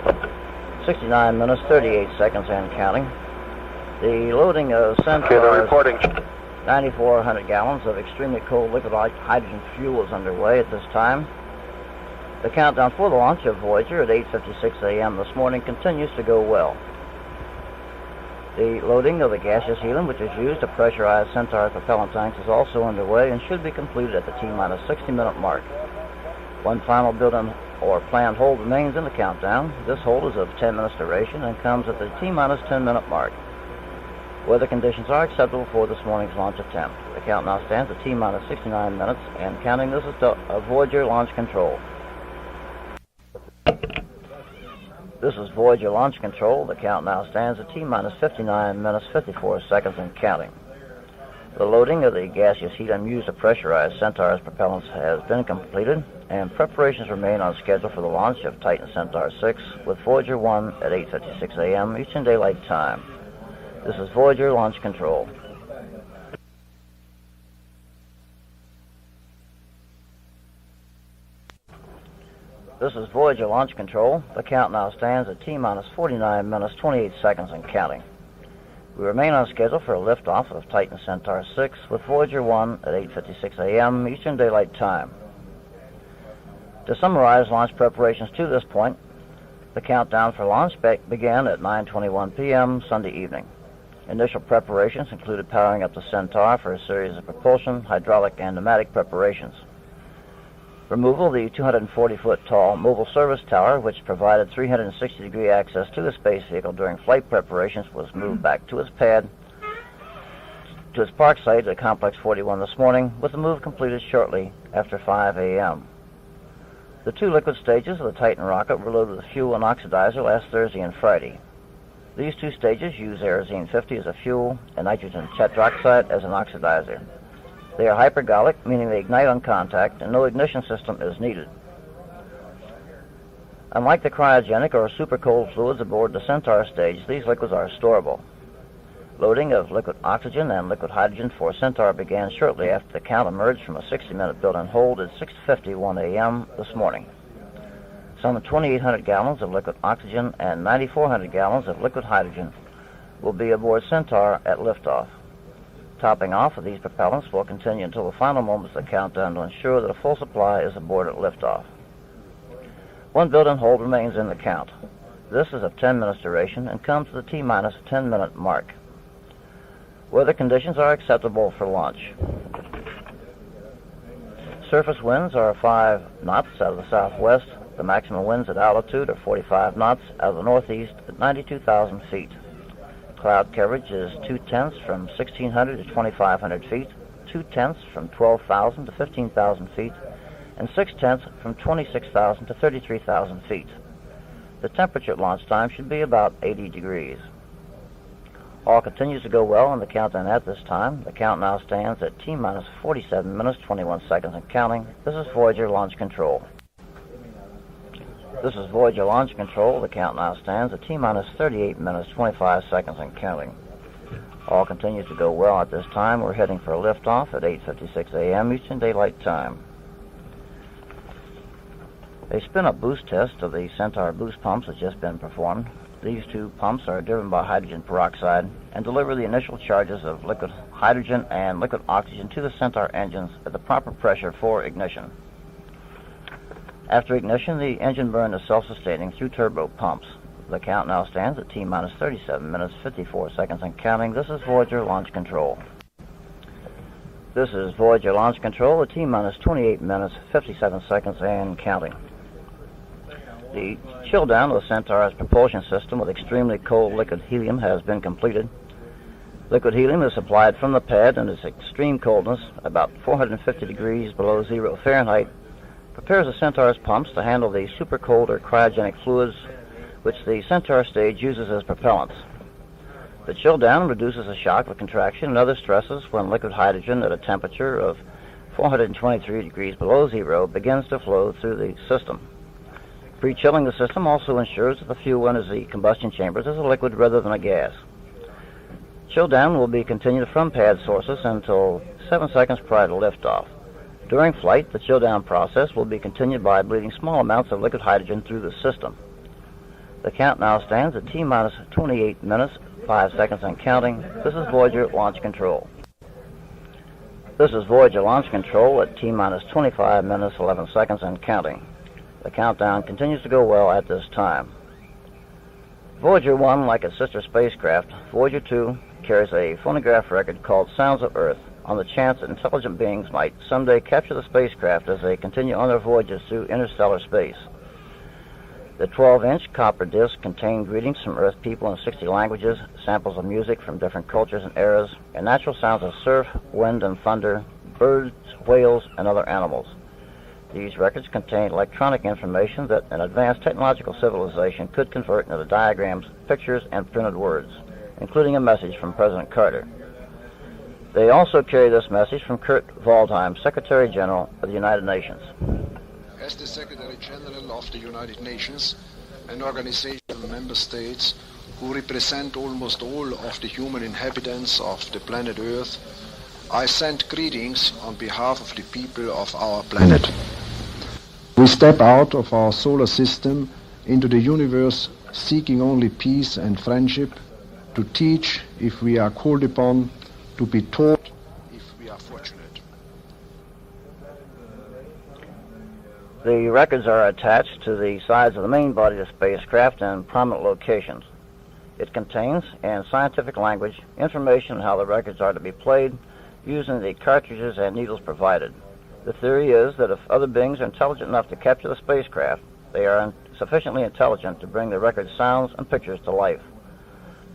69 minutes, 38 seconds and counting. The loading of Centaur's 9,400 gallons of extremely cold liquid hydrogen fuel is underway at this time. The countdown for the launch of Voyager at 8:56 a.m. this morning continues to go well. The loading of the gaseous helium, which is used to pressurize Centaur's propellant tanks, is also underway and should be completed at the T-minus 60-minute mark. One final built-in or planned hold remains in the countdown. This hold is of 10 minutes duration and comes at the T-minus 10-minute mark. Weather conditions are acceptable for this morning's launch attempt. The count now stands at T-minus 69 minutes and counting. This is Voyager launch control. This is Voyager launch control. The count now stands at T-minus 59 minutes, 54 seconds and counting. The loading of the gaseous helium used to pressurize Centaur's propellants has been completed, and preparations remain on schedule for the launch of Titan Centaur 6 with Voyager 1 at 8:56 a.m. Eastern Daylight Time. This is Voyager Launch Control. This is Voyager Launch Control. The count now stands at T-minus 49 minutes, 28 seconds and counting. We remain on schedule for a liftoff of Titan Centaur 6 with Voyager 1 at 8:56 a.m. Eastern Daylight Time. To summarize launch preparations to this point, the countdown for launch began at 9:21 p.m. Sunday evening. Initial preparations included powering up the Centaur for a series of propulsion, hydraulic, and pneumatic preparations. Removal of the 240-foot-tall mobile service tower, which provided 360-degree access to the space vehicle during flight preparations, was moved back to its pad, to its park site at Complex 41 this morning, with the move completed shortly after 5 a.m. The two liquid stages of the Titan rocket were loaded with fuel and oxidizer last Thursday and Friday. These two stages use Aerozine 50 as a fuel and nitrogen tetroxide as an oxidizer. They are hypergolic, meaning they ignite on contact, and no ignition system is needed. Unlike the cryogenic or super cold fluids aboard the Centaur stage, these liquids are storable. Loading of liquid oxygen and liquid hydrogen for Centaur began shortly after the count emerged from a 60-minute built-in hold at 6:51 a.m. this morning. Some 2,800 gallons of liquid oxygen and 9,400 gallons of liquid hydrogen will be aboard Centaur at liftoff. Topping off of these propellants will continue until the final moments of the countdown to ensure that a full supply is aboard at liftoff. One built-in hold remains in the count. This is of 10 minutes duration and comes to the T-minus 10-minute mark. Weather conditions are acceptable for launch. Surface winds are 5 knots out of the southwest. The maximum winds at altitude are 45 knots out of the northeast at 92,000 feet. Cloud coverage is 2/10 from 1,600 to 2,500 feet, 2/10 from 12,000 to 15,000 feet, and 6/10 from 26,000 to 33,000 feet. The temperature at launch time should be about 80 degrees. All continues to go well on the countdown at this time. The count now stands at T-minus 47 minutes, 21 seconds and counting. This is Voyager Launch Control. This is Voyager Launch Control. The count now stands at T-minus 38 minutes, 25 seconds and counting. All continues to go well at this time. We're heading for a liftoff at 8:56 a.m. Eastern Daylight Time. A spin-up boost test of the Centaur boost pumps has just been performed. These two pumps are driven by hydrogen peroxide and deliver the initial charges of liquid hydrogen and liquid oxygen to the Centaur engines at the proper pressure for ignition. After ignition, the engine burn is self-sustaining through turbo pumps. The count now stands at T-minus 37 minutes, 54 seconds and counting. This is Voyager Launch Control. This is Voyager Launch Control at T-minus 28 minutes, 57 seconds and counting. The chill down of the Centaur's propulsion system with extremely cold liquid helium has been completed. Liquid helium is supplied from the pad, and its extreme coldness, about 450 degrees below 0 Fahrenheit, prepares the Centaur's pumps to handle the super cold or cryogenic fluids which the Centaur stage uses as propellants. The chill down reduces the shock of contraction and other stresses when liquid hydrogen at a temperature of 423 degrees below 0 begins to flow through the system. Pre-chilling the system also ensures that the fuel enters the combustion chambers as a liquid rather than a gas. Chill down will be continued from pad sources until 7 seconds prior to liftoff. During flight, the chill-down process will be continued by bleeding small amounts of liquid hydrogen through the system. The count now stands at T-minus 28 minutes, 5 seconds and counting. This is Voyager Launch Control. This is Voyager Launch Control at T-minus 25 minutes, 11 seconds and counting. The countdown continues to go well at this time. Voyager 1, like its sister spacecraft, Voyager 2, carries a phonograph record called Sounds of Earth, on the chance that intelligent beings might someday capture the spacecraft as they continue on their voyages through interstellar space. The 12-inch copper disc contained greetings from Earth people in 60 languages, samples of music from different cultures and eras, and natural sounds of surf, wind, and thunder, birds, whales, and other animals. These records contain electronic information that an advanced technological civilization could convert into diagrams, pictures, and printed words, including a message from President Carter. They also carry this message from Kurt Waldheim, Secretary General of the United Nations. As the Secretary General of the United Nations, an organization of member states who represent almost all of the human inhabitants of the planet Earth, I send greetings on behalf of the people of our planet. We step out of our solar system into the universe seeking only peace and friendship, to teach if we are called upon, to be taught if we are fortunate. The records are attached to the sides of the main body of the spacecraft in prominent locations. It contains, in scientific language, information on how the records are to be played using the cartridges and needles provided. The theory is that if other beings are intelligent enough to capture the spacecraft, they are sufficiently intelligent to bring the record sounds and pictures to life.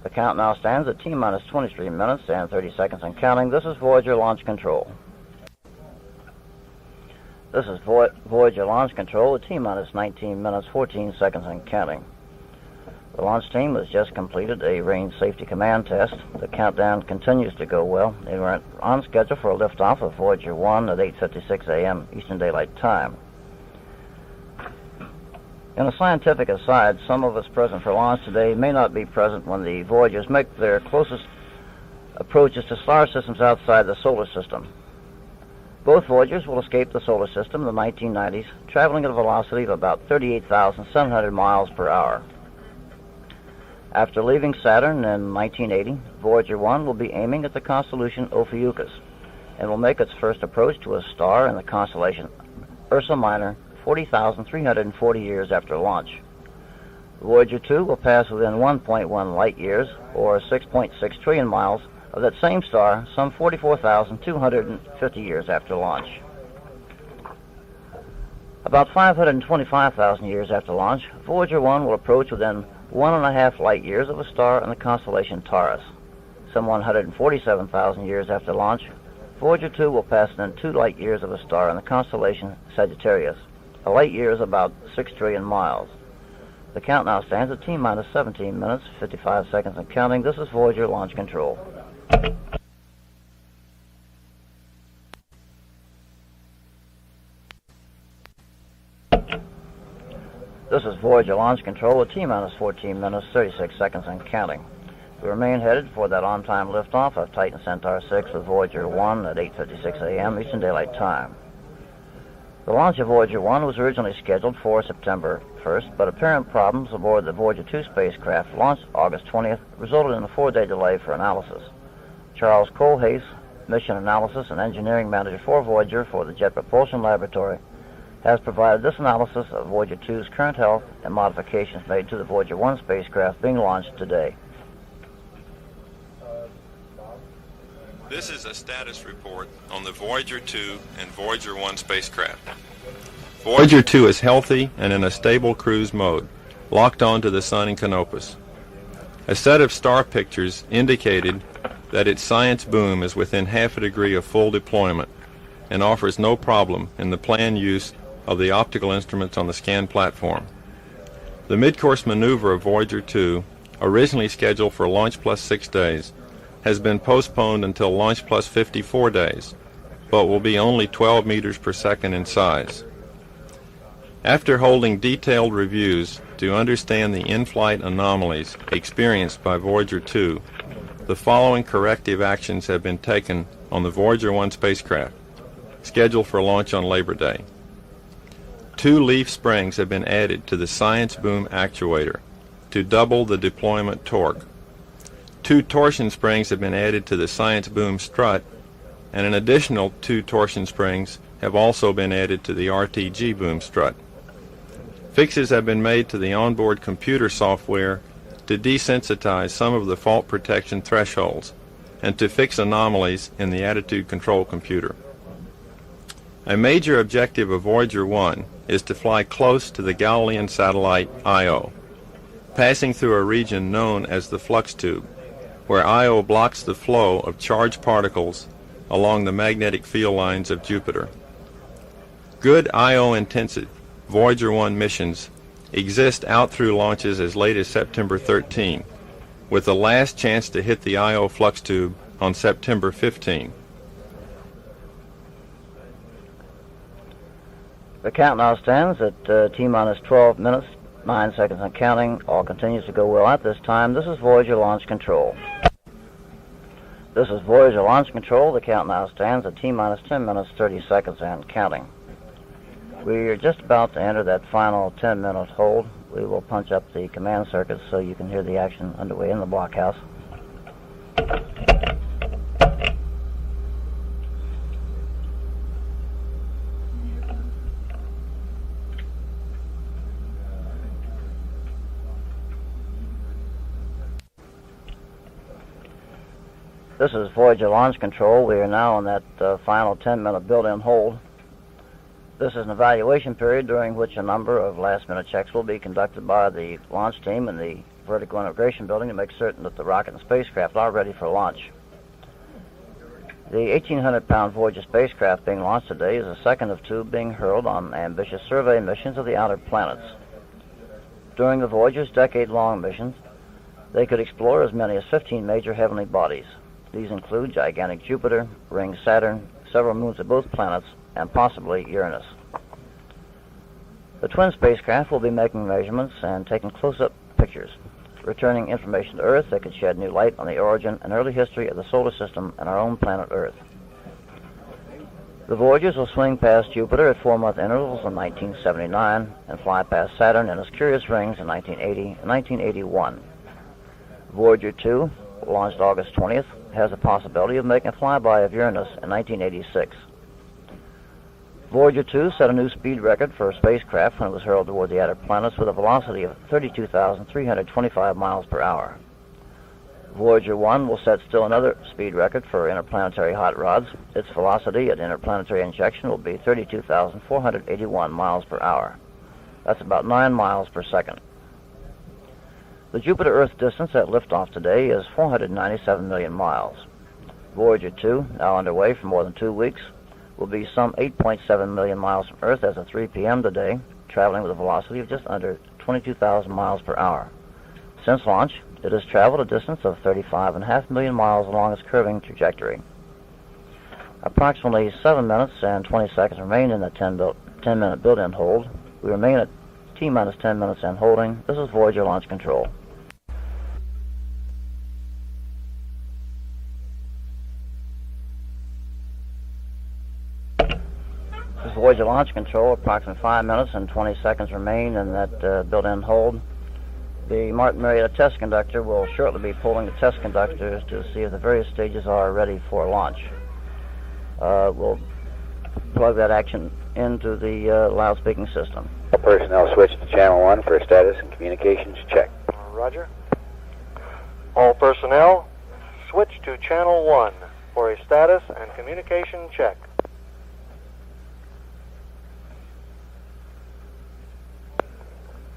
The count now stands at T-minus 23 minutes and 30 seconds and counting. This is Voyager Launch Control. This is Voyager Launch Control at T-minus 19 minutes 14 seconds and counting. The launch team has just completed a range safety command test. The countdown continues to go well. They were on schedule for a liftoff of Voyager 1 at 8:56 a.m. Eastern Daylight Time. In a scientific aside, some of us present for launch today may not be present when the Voyagers make their closest approaches to star systems outside the solar system. Both Voyagers will escape the solar system in the 1990s, traveling at a velocity of about 38,700 miles per hour. After leaving Saturn in 1980, Voyager 1 will be aiming at the constellation Ophiuchus and will make its first approach to a star in the constellation Ursa Minor 40,340 years after launch. Voyager 2 will pass within 1.1 light years, or 6.6 trillion miles, of that same star some 44,250 years after launch. About 525,000 years after launch, Voyager 1 will approach within 1.5 light years of a star in the constellation Taurus. Some 147,000 years after launch, Voyager 2 will pass within 2 light years of a star in the constellation Sagittarius. A light year is about 6 trillion miles. The count now stands at T-minus 17 minutes, 55 seconds and counting. This is Voyager Launch Control. This is Voyager Launch Control at T-minus 14 minutes, 36 seconds and counting. We remain headed for that on-time liftoff of Titan Centaur 6 with Voyager 1 at 8:56 a.m. Eastern Daylight Time. The launch of Voyager 1 was originally scheduled for September 1st, but apparent problems aboard the Voyager 2 spacecraft launched August 20th resulted in a 4-day delay for analysis. Charles Colhase, Mission Analysis and Engineering Manager for Voyager for the Jet Propulsion Laboratory, has provided this analysis of Voyager 2's current health and modifications made to the Voyager 1 spacecraft being launched today. This is a status report on the Voyager 2 and Voyager 1 spacecraft. Voyager 2 is healthy and in a stable cruise mode, locked onto the Sun in Canopus. A set of star pictures indicated that its science boom is within half a degree of full deployment and offers no problem in the planned use of the optical instruments on the scan platform. The mid-course maneuver of Voyager 2, originally scheduled for launch plus 6 days, has been postponed until launch plus 54 days, but will be only 12 meters per second in size. After holding detailed reviews to understand the in-flight anomalies experienced by Voyager 2, the following corrective actions have been taken on the Voyager 1 spacecraft, scheduled for launch on Labor Day. 2 leaf springs have been added to the science boom actuator to double the deployment torque. 2 torsion springs have been added to the science boom strut, and an additional 2 torsion springs have also been added to the RTG boom strut. Fixes have been made to the onboard computer software to desensitize some of the fault protection thresholds and to fix anomalies in the attitude control computer. A major objective of Voyager 1 is to fly close to the Galilean satellite Io, passing through a region known as the flux tube, where Io blocks the flow of charged particles along the magnetic field lines of Jupiter. Good Io-intensive Voyager 1 missions exist out through launches as late as September 13, with the last chance to hit the Io flux tube on September 15. The count now stands at T-minus 12 minutes, 9 seconds and counting. All continues to go well at this time. This is Voyager Launch Control. This is Voyager Launch Control. The count now stands at T-minus 10 minutes, 30 seconds and counting. We are just about to enter that final 10-minute hold. We will punch up the command circuits so you can hear the action underway in the blockhouse. This is Voyager Launch Control. We are now on that final 10-minute built-in hold. This is an evaluation period during which a number of last-minute checks will be conducted by the launch team in the vertical integration building to make certain that the rocket and spacecraft are ready for launch. The 1,800-pound Voyager spacecraft being launched today is the second of two being hurled on ambitious survey missions of the outer planets. During the Voyager's decade-long missions, they could explore as many as 15 major heavenly bodies. These include gigantic Jupiter, ring Saturn, several moons of both planets, and possibly Uranus. The twin spacecraft will be making measurements and taking close-up pictures, returning information to Earth that could shed new light on the origin and early history of the solar system and our own planet Earth. The Voyagers will swing past Jupiter at 4-month intervals in 1979 and fly past Saturn and its curious rings in 1980 and 1981. Voyager 2, launched August 20th, has the possibility of making a flyby of Uranus in 1986. Voyager 2 set a new speed record for a spacecraft when it was hurled toward the outer planets with a velocity of 32,325 miles per hour. Voyager 1 will set still another speed record for interplanetary hot rods. Its velocity at interplanetary injection will be 32,481 miles per hour. That's about 9 miles per second. The Jupiter-Earth distance at liftoff today is 497 million miles. Voyager 2, now underway for more than 2 weeks, will be some 8.7 million miles from Earth as of 3 p.m. today, traveling with a velocity of just under 22,000 miles per hour. Since launch, it has traveled a distance of 35.5 million miles along its curving trajectory. Approximately 7 minutes and 20 seconds remain in the 10-minute built-in hold. We remain at T-minus 10 minutes and holding. This is Voyager Launch Control. This is Voyager Launch Control. Approximately 5 minutes and 20 seconds remain in that built-in hold. The Martin Marietta test conductor will shortly be pulling the test conductors to see if the various stages are ready for launch. We'll plug that action into the loudspeaking system. Personnel switch to channel 1 for status and communications check. Roger. All personnel switch to channel 1 for a status and communication check.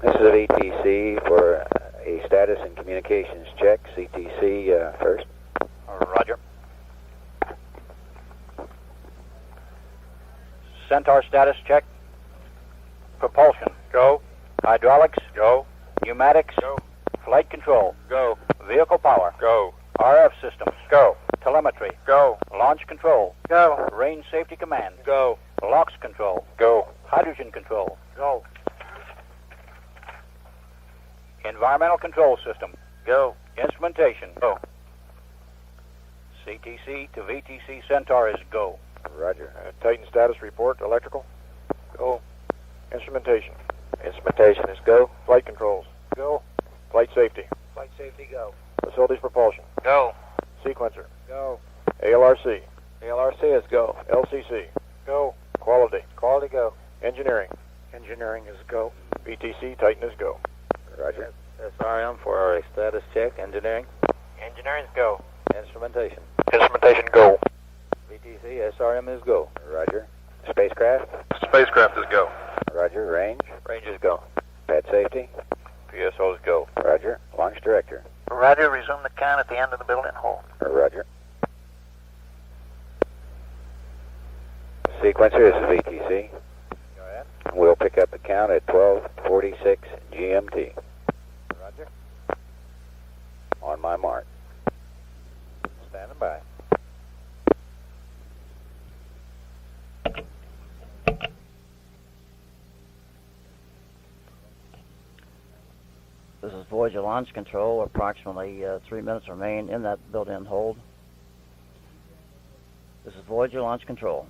This is a VTC for a status and communications check. CTC first. Roger. Centaur status check. Propulsion. Go. Hydraulics. Go. Pneumatics. Go. Flight control. Go. Vehicle power. Go. RF systems. Go. Telemetry. Go. Launch control. Go. Range safety command. Go. LOX control. Go. Hydrogen control. Go. Environmental control system. Go. Instrumentation. Go. CTC to VTC Centaur is go. Roger. Titan status report. Electrical. Go. Instrumentation. Instrumentation is go. Flight controls. Go. Flight safety. Flight safety go. Facilities propulsion. Go. Sequencer. Go. ALRC. ALRC is go. LCC. Go. Quality. Quality go. Engineering. Engineering is go. VTC Titan is go. Roger. SRM for our status check. Engineering. Engineering is go. Instrumentation. Instrumentation go. VTC SRM is go. Roger. Spacecraft. Spacecraft is go. Roger. Range. Range is go. Pad safety. PSO is go. Roger. Launch director. Roger. Resume the count at the end of the built-in hold. Roger. Sequencer, this is VTC. Go ahead. We'll pick up the count at 12:46 GMT. Roger. On my mark. Standing by. This is Voyager launch control. Approximately 3 minutes remain in that built-in hold. This is Voyager launch control.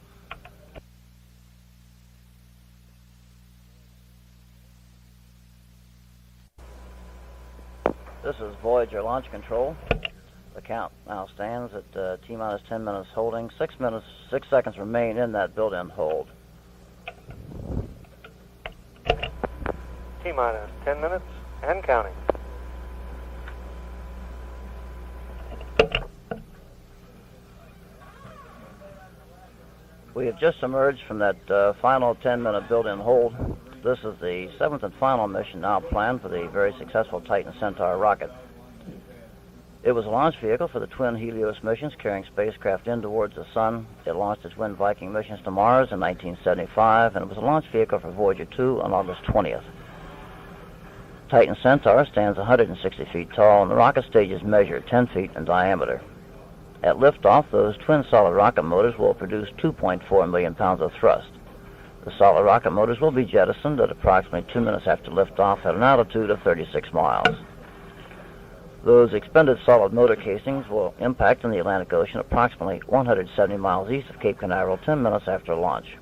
This is Voyager launch control. The count now stands at T-minus 10 minutes holding. 6 minutes, 6 seconds remain in that built-in hold. T-minus 10 minutes and counting. We have just emerged from that final 10-minute built-in hold. This is the 7th and final mission now planned for the very successful Titan Centaur rocket. It was a launch vehicle for the twin Helios missions carrying spacecraft in towards the Sun. It launched its twin Viking missions to Mars in 1975, and it was a launch vehicle for Voyager 2 on August 20th. Titan Centaur stands 160 feet tall, and the rocket stages measure 10 feet in diameter. At liftoff, those twin solid rocket motors will produce 2.4 million pounds of thrust. The solid rocket motors will be jettisoned at approximately 2 minutes after liftoff at an altitude of 36 miles. Those expended solid motor casings will impact in the Atlantic Ocean approximately 170 miles east of Cape Canaveral 10 minutes after launch.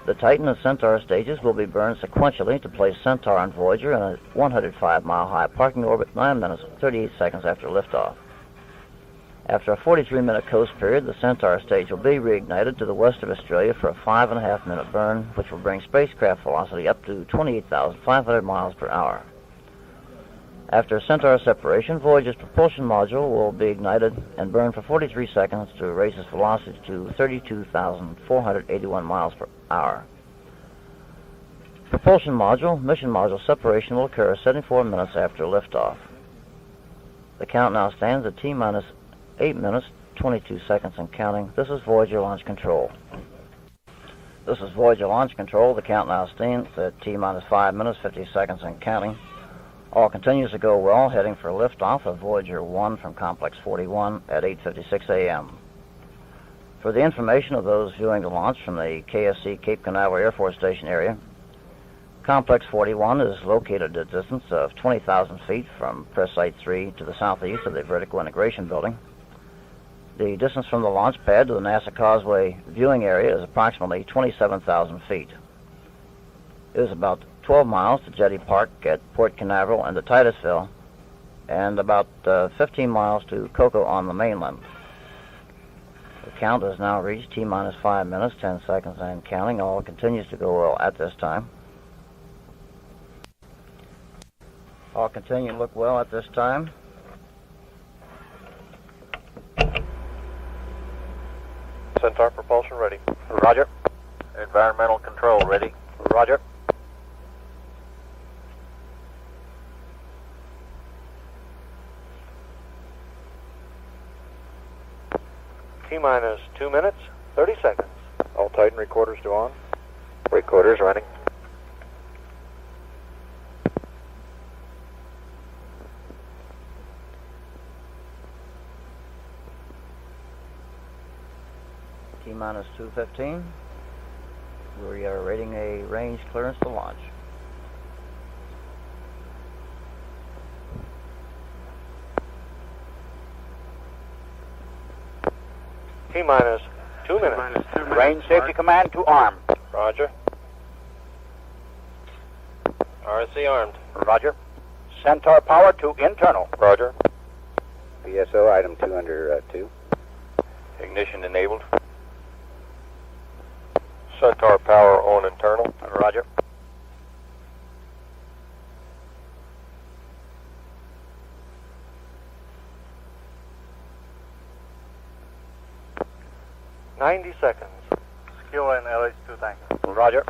The Titan and Centaur stages will be burned sequentially to place Centaur and Voyager in a 105-mile-high parking orbit 9 minutes and 38 seconds after liftoff. After a 43-minute coast period, the Centaur stage will be reignited to the west of Australia for a 5.5-minute burn, which will bring spacecraft velocity up to 28,500 miles per hour. After Centaur separation, Voyager's propulsion module will be ignited and burn for 43 seconds to raise its velocity to 32,481 miles per hour. Propulsion module, mission module separation will occur 74 minutes after liftoff. The count now stands at T-minus 8 minutes, 22 seconds and counting. This is Voyager launch control. This is Voyager launch control. The count now stands at T-minus 5 minutes, 50 seconds and counting. All continues to go well, heading for liftoff of Voyager 1 from Complex 41 at 8:56 a.m. For the information of those viewing the launch from the KSC Cape Canaveral Air Force Station area, Complex 41 is located at a distance of 20,000 feet from Press Site 3 to the southeast of the Vertical Integration Building. The distance from the launch pad to the NASA Causeway viewing area is approximately 27,000 feet. It is about 12 miles to Jetty Park at Port Canaveral and to Titusville, and about 15 miles to Cocoa on the mainland. The count has now reached T-minus 5 minutes, 10 seconds and counting. All continues to go well at this time. All continue to look well at this time. Centaur propulsion ready. Roger. Environmental control ready. Roger. T-minus 2 minutes, 30 seconds. All Titan recorders to on. Recorders running. T-minus 2:15. We are rating a range clearance to launch. T-minus 2 minutes. Range safety command to arm. Roger. RSC armed. Roger. Centaur power to internal. Roger. PSO item 2 under 2. Ignition enabled. Centaur power on internal. Roger. $90 seconds. Secure and LH2 tanker. Roger.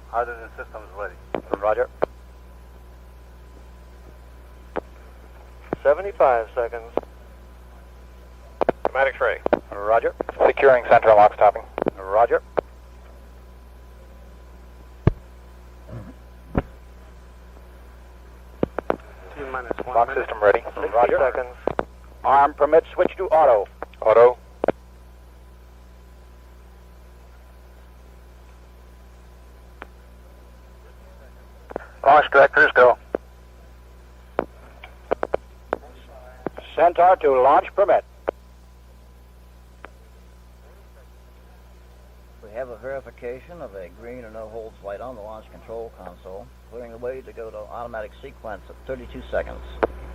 Hydrogen systems ready. Roger. 75 seconds. Pneumatic tray. Roger. Securing center lock stopping. Roger. Lock system ready. 60 Roger. seconds. Arm permit switch to auto. Auto. Launch directors, go. Centaur to launch permit. We have a verification of a green or no holds light on the launch control console, clearing the way to go to automatic sequence at 32 seconds.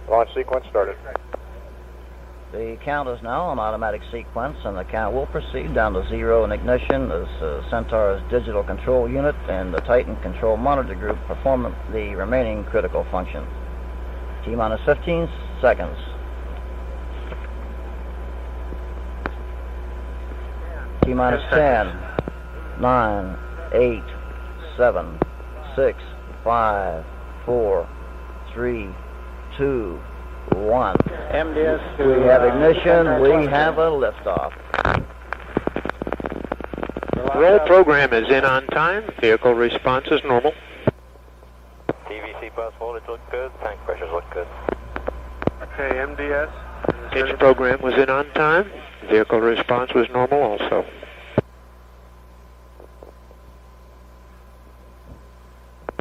Launch sequence started. The count is now on automatic sequence, and the count will proceed down to 0 in ignition as Centaur's digital control unit and the Titan control monitor group perform the remaining critical functions. T-minus 15 seconds. T-minus 10, 9, 8, 7, 6, 5, 4, 3, 2, 1. MDS. We have ignition. We have a liftoff. Roll program is in on time. Vehicle response is normal. TVC bus voltage look good. Tank pressures look good. Okay, MDS. Pitch program was in on time. Vehicle response was normal also.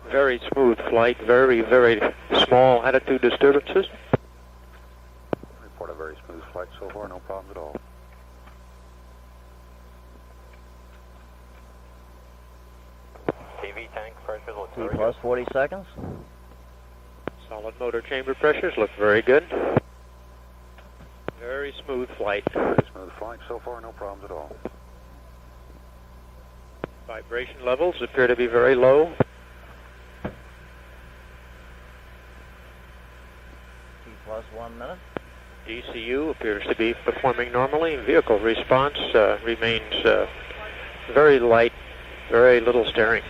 Very smooth flight. Very, very small attitude disturbances. Report a very smooth flight so far, no problems at all. TV tank pressures look T very plus good. 40 seconds. Solid motor chamber pressures look very good. Very smooth flight. Very smooth flight so far, no problems at all. Vibration levels appear to be very low. T plus 1 minute. DCU appears to be performing normally. Vehicle response remains very light, very little steering.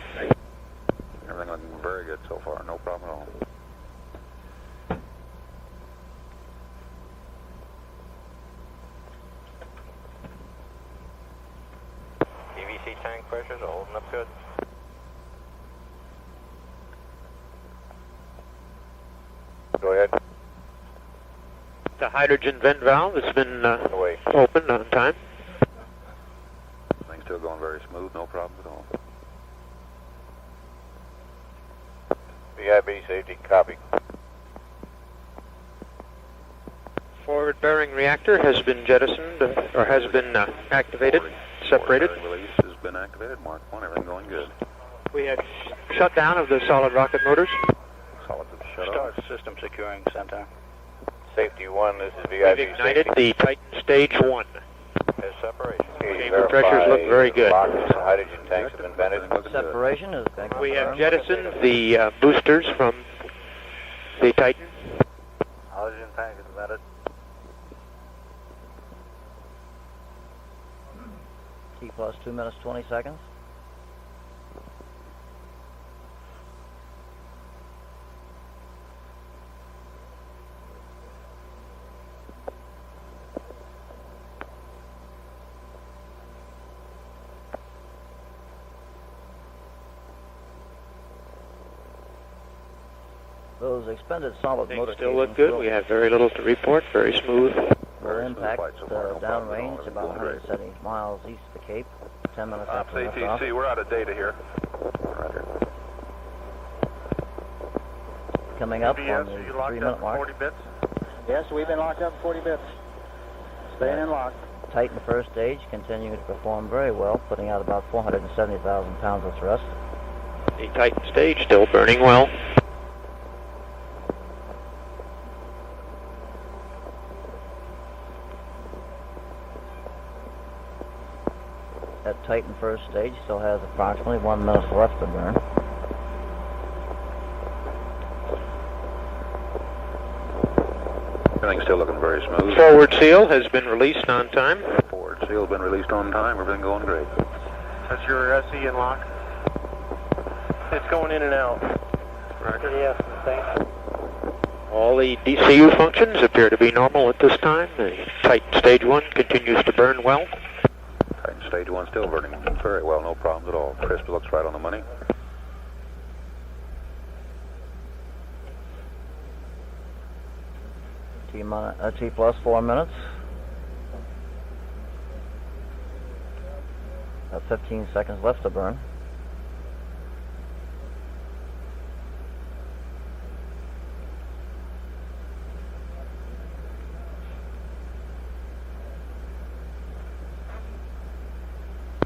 Everything looking very good so far, no problem at all. TVC tank pressures are holding up good. Go ahead. The hydrogen vent valve has been opened on time. Things still going very smooth, no problems at all. VIB safety, copy. Forward bearing reactor has been jettisoned, or has been activated, separated. Release has been activated, Mark 1, everything going good. We have shut down of the solid rocket motors. Solids have shut Start off. system securing center. Safety 1, this is We've VIB ignited safety. the Titan stage 1. There's separation. Chamber pressures look very good. Locks and hydrogen tanks have been vented. Separation is been We have confirmed. jettisoned the boosters from the Titan. Hydrogen tank is vented. T plus 2 minutes 20 seconds. Those expended solid Things motor still look casings good. will- We have very little to report. Very smooth. will impact flight so far, no problem at all. downrange about Going great. 170 miles east of the Cape, 10 minutes after Ops liftoff. ATC, we're out of data here. Roger. Coming up on the 3-minute mark. 40 bits? Yes, we've been locked up 40 bits. Staying in lock. Titan first stage continuing to perform very well, putting out about 470,000 pounds of thrust. The Titan stage still burning well. That Titan first stage still has approximately 1 minute left to burn. Everything's still looking very smooth. Forward seal has been released on time. Forward seal's been released on time, everything going great. That's your SE in lock. It's going in and out. Roger. Yes, thanks. All the DCU functions appear to be normal at this time. The Titan stage 1 continues to burn well. Titan stage 1 still burning very well, no problems at all. Crisp looks right on the money. T plus 4 minutes. About 15 seconds left to burn.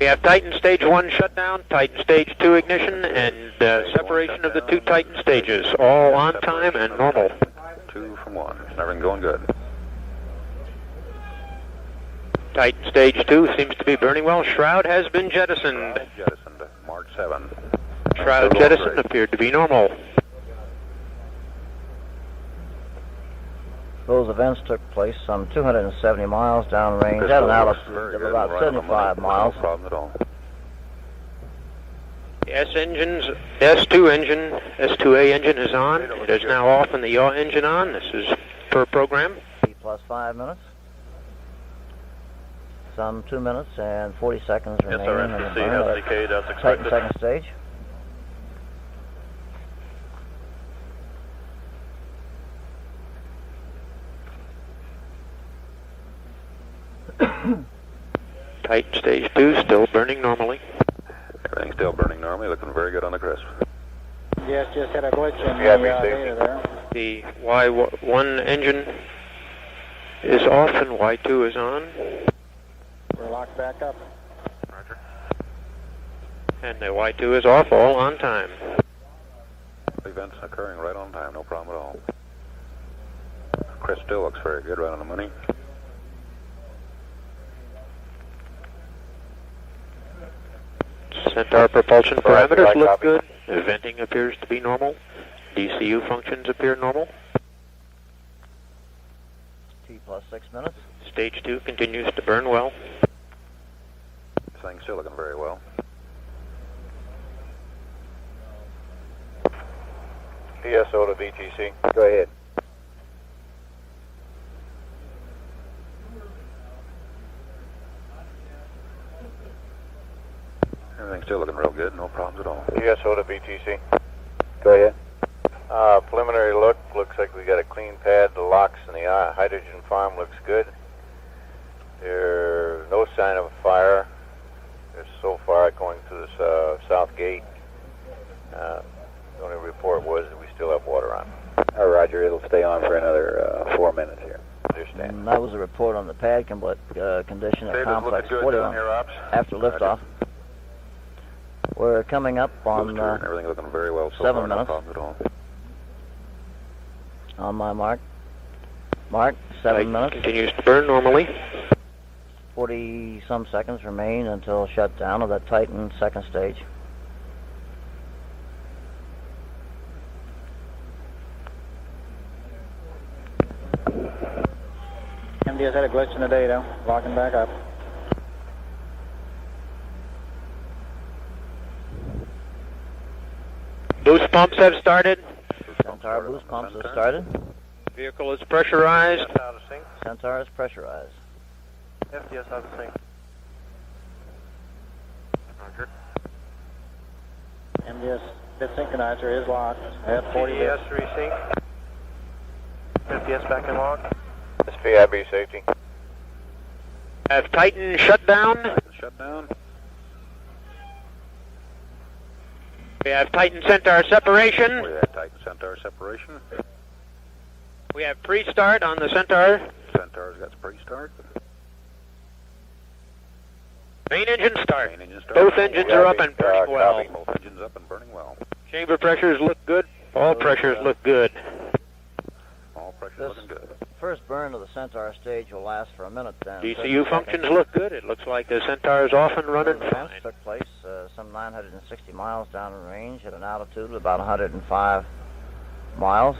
We have Titan Stage 1 shutdown, Titan Stage 2 ignition, and separation of the two Titan stages, all on time and normal. 2 from 1. Everything going good. Titan Stage 2 seems to be burning well. Shroud has been jettisoned. Mark 7. Shroud jettison appeared to be normal. Those events took place some 270 miles downrange at an altitude of about 75 miles. No problem at all. The S2A engine is on. It is now off and the yaw engine on. This is per program. Plus 5 minutes. Some 2 minutes and 40 seconds remaining in the burn. Titan second stage. Titan Stage 2 still burning normally. Everything's still burning normally, looking very good on the crisp. Yes, just had a glitch in the data there. The Y1 engine is off and Y2 is on. We're locked back up. Roger. And the Y2 is off, all on time. Events occurring right on time, no problem at all. Crisp still looks very good, right on the money. Centaur propulsion parameters look good. Venting appears to be normal. DCU functions appear normal. T plus 6 minutes. Stage 2 continues to burn well. This thing's still looking very well. PSO to VTC. Go ahead. Everything's still looking real good, no problems at all. PSO to VTC. Go ahead. Preliminary look, looks like we got a clean pad. The locks and the hydrogen farm looks good. There's no sign of a fire. There's so far going through this south gate. The only report was that we still have water on. Roger, it'll stay on for another 4 minutes here. Understand. And that was a report on the pad condition at Complex 41 after liftoff. We're coming up on everything looking very well so 7 far, minutes. No problems at all. On my mark. Mark, 7 minutes. Continues to burn normally. 40 some seconds remain until shutdown of that Titan second stage. MDS had a glitch in the data. Locking back up. Boost pumps have started. Centaur boost pumps have started. Vehicle is pressurized. Out of sync. Centaur is pressurized. FDS out of sync. Roger. MDS bit synchronizer is locked. At 40 bits. FDS resync. FDS back in lock. SPIB safety. Have Titan shut down. Shutdown. We have Titan Centaur separation. We have Titan Centaur separation. We have pre-start on the Centaur. Centaur's got pre-start. Main engine start. Both engines are up and burning well. Both engines up and burning well. Chamber pressures look good. All pressures look good. All pressures looking good. First burn of the Centaur stage will last for a minute then. DCU functions look good. It looks like the Centaur is off and running fine. Took place some 960 miles down range at an altitude of about 105 miles.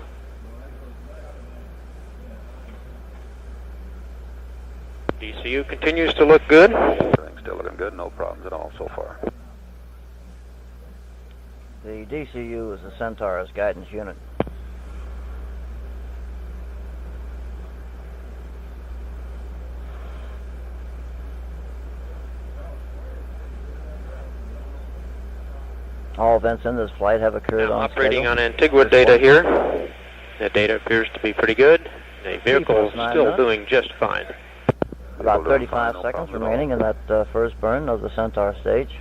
DCU continues to look good. Everything's still looking good, no problems at all so far. The DCU is the Centaur's guidance unit. All events in this flight have occurred Now on operating schedule. on Antigua data here. The data appears to be pretty good. The vehicle is still doing just fine. About 35 seconds remaining in that first burn of the Centaur stage.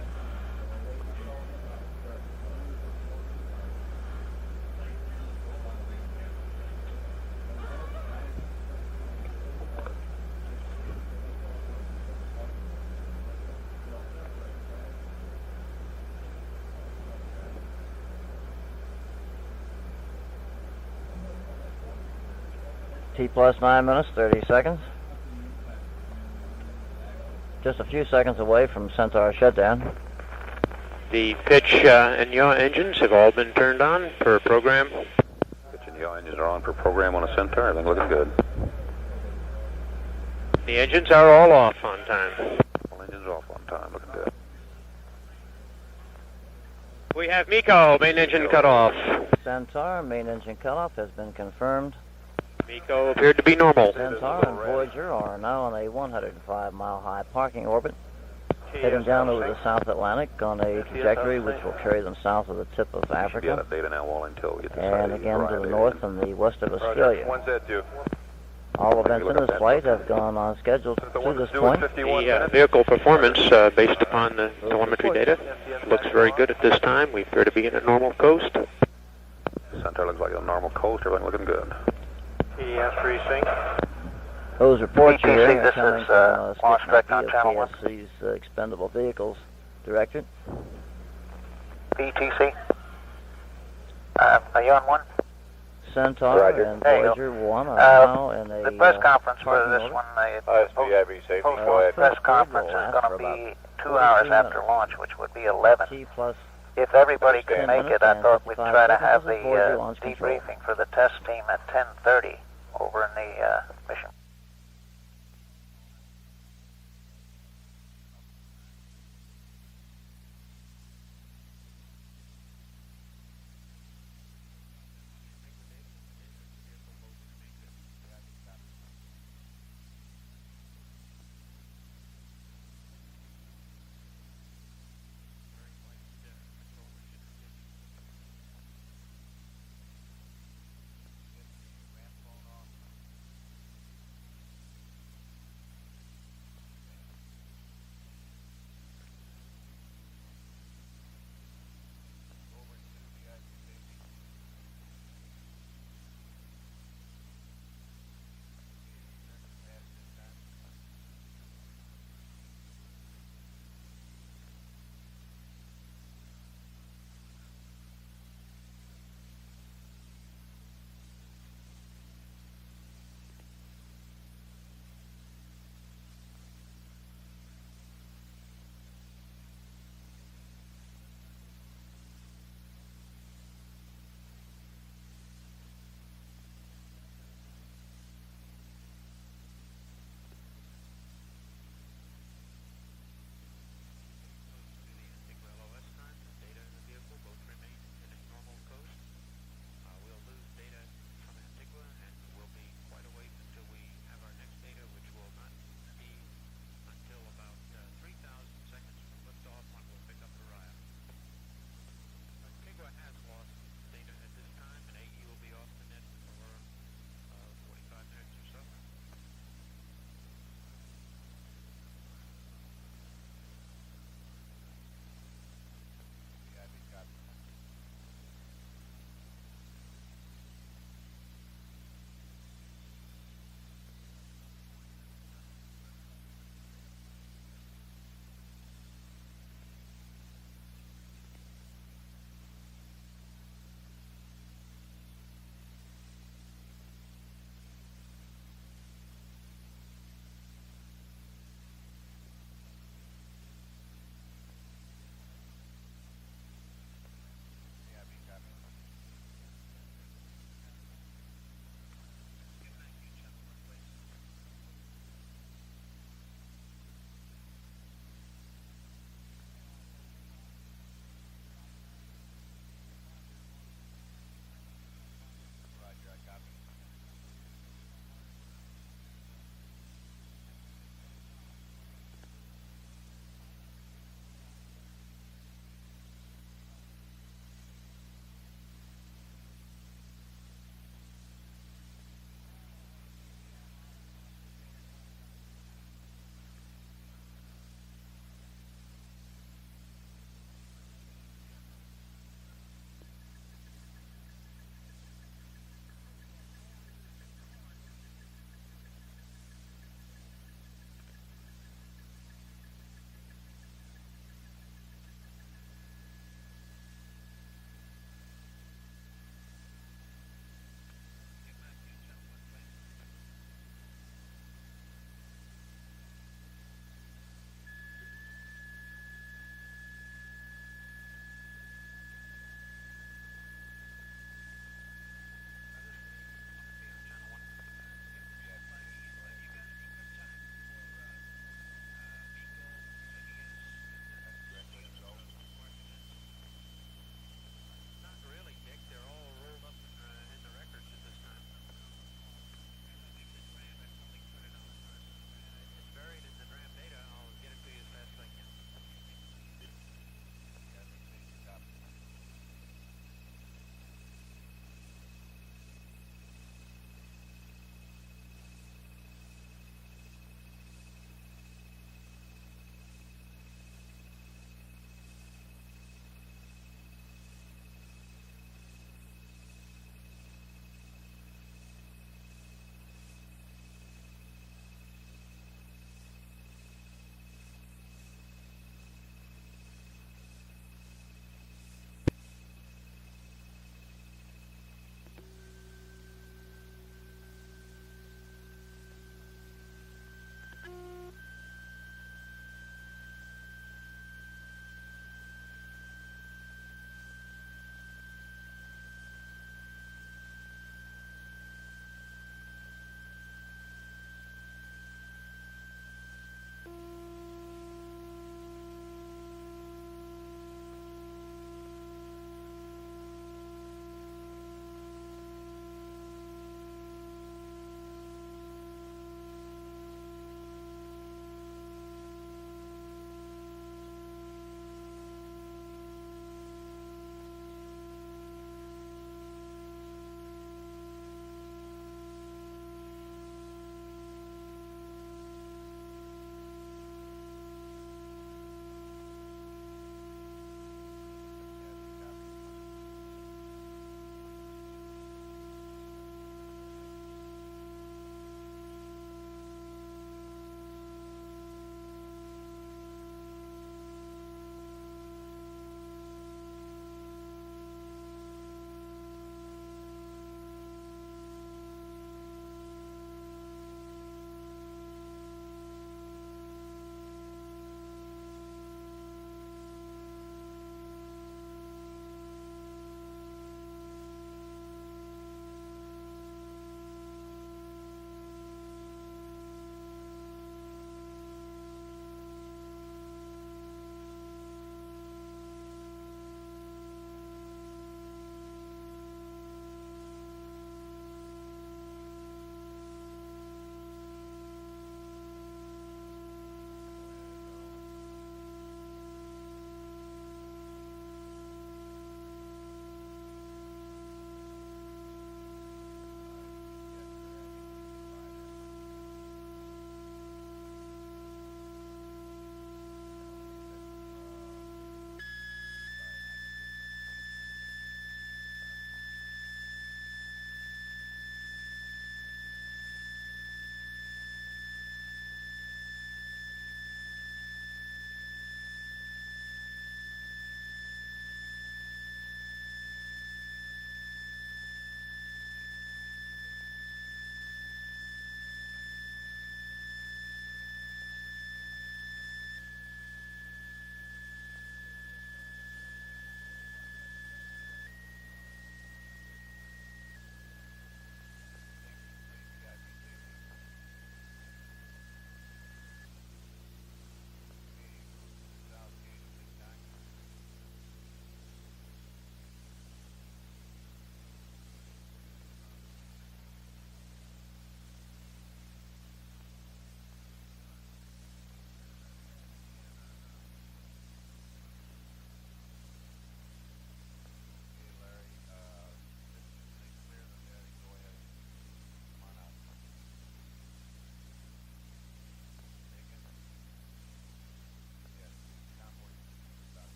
T plus 9 minutes, 30 seconds. Just a few seconds away from Centaur shutdown. The pitch and yaw engines have all been turned on per program. Pitch and yaw engines are on per program on a Centaur. Everything looking good. The engines are all off on time. All engines off on time. Looking good. We have MECO, main engine cut off. Centaur, main engine cutoff has been confirmed. MECO appeared to be normal. Centaur and Voyager are now on a 105-mile-high parking orbit, heading down over the South Atlantic on a trajectory which will carry them south of the tip of Africa, and again to the north and the west of Australia. All events in this flight have gone on schedule to this point. The vehicle performance, based upon the telemetry data, looks very good at this time. We appear to be in a normal coast. Centaur looks like a normal coast. Everything looking good. TS3 sync. Those reports you hear this are is coming from launch direct on channel 1. KSC's Expendable Vehicles Directorate. PTC. Are you on 1? Centaur and Voyager 1 are now in a the press conference for this order. one, safety, press conference is going to be 2 hours after launch, which would be 11. T plus If everybody could 10 make it, minutes I and thought we'd 55 try to seconds have as the Voyager launch control. debriefing for the test team at 10:30 over in the mission.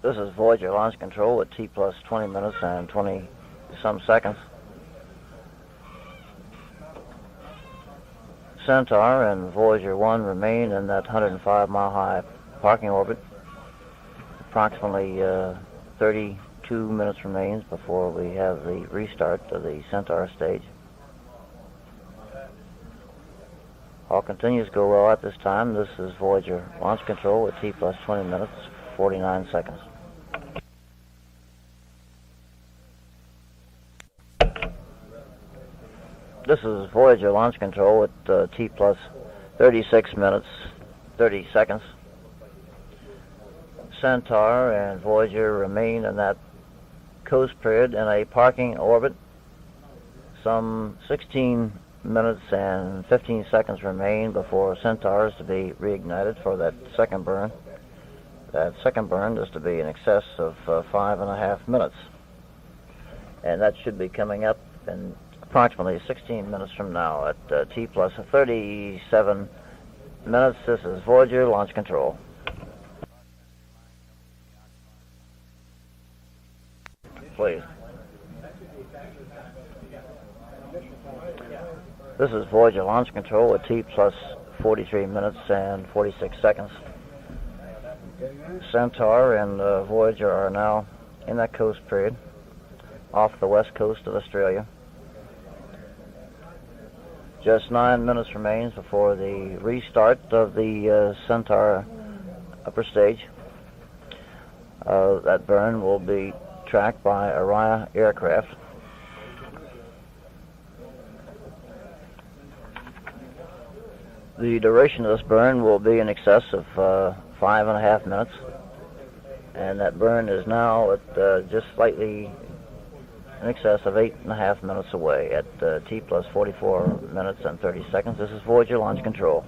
This is Voyager launch control at T plus 20 minutes and 20 some seconds. Centaur and Voyager 1 remain in that 105-mile-high parking orbit. Approximately 32 minutes remains before we have the restart of the Centaur stage. All continues to go well at this time. This is Voyager launch control at T plus 20 minutes, 49 seconds. This is Voyager launch control at T plus 36 minutes, 30 seconds. Centaur and Voyager remain in that coast period in a parking orbit. Some 16 minutes and 15 seconds remain before Centaur is to be reignited for that second burn. That second burn is to be in excess of 5.5 minutes. And that should be coming up in approximately 16 minutes from now at T plus 37 minutes. This is Voyager launch control. Please. This is Voyager launch control at T plus 43 minutes and 46 seconds. Centaur and Voyager are now in that coast period off the west coast of Australia. Just 9 minutes remains before the restart of the Centaur upper stage. That burn will be tracked by Araya aircraft. The duration of this burn will be in excess of 5.5 minutes, and that burn is now at just slightly in excess of 8.5 minutes away at T plus 44 minutes and 30 seconds. This is Voyager launch control.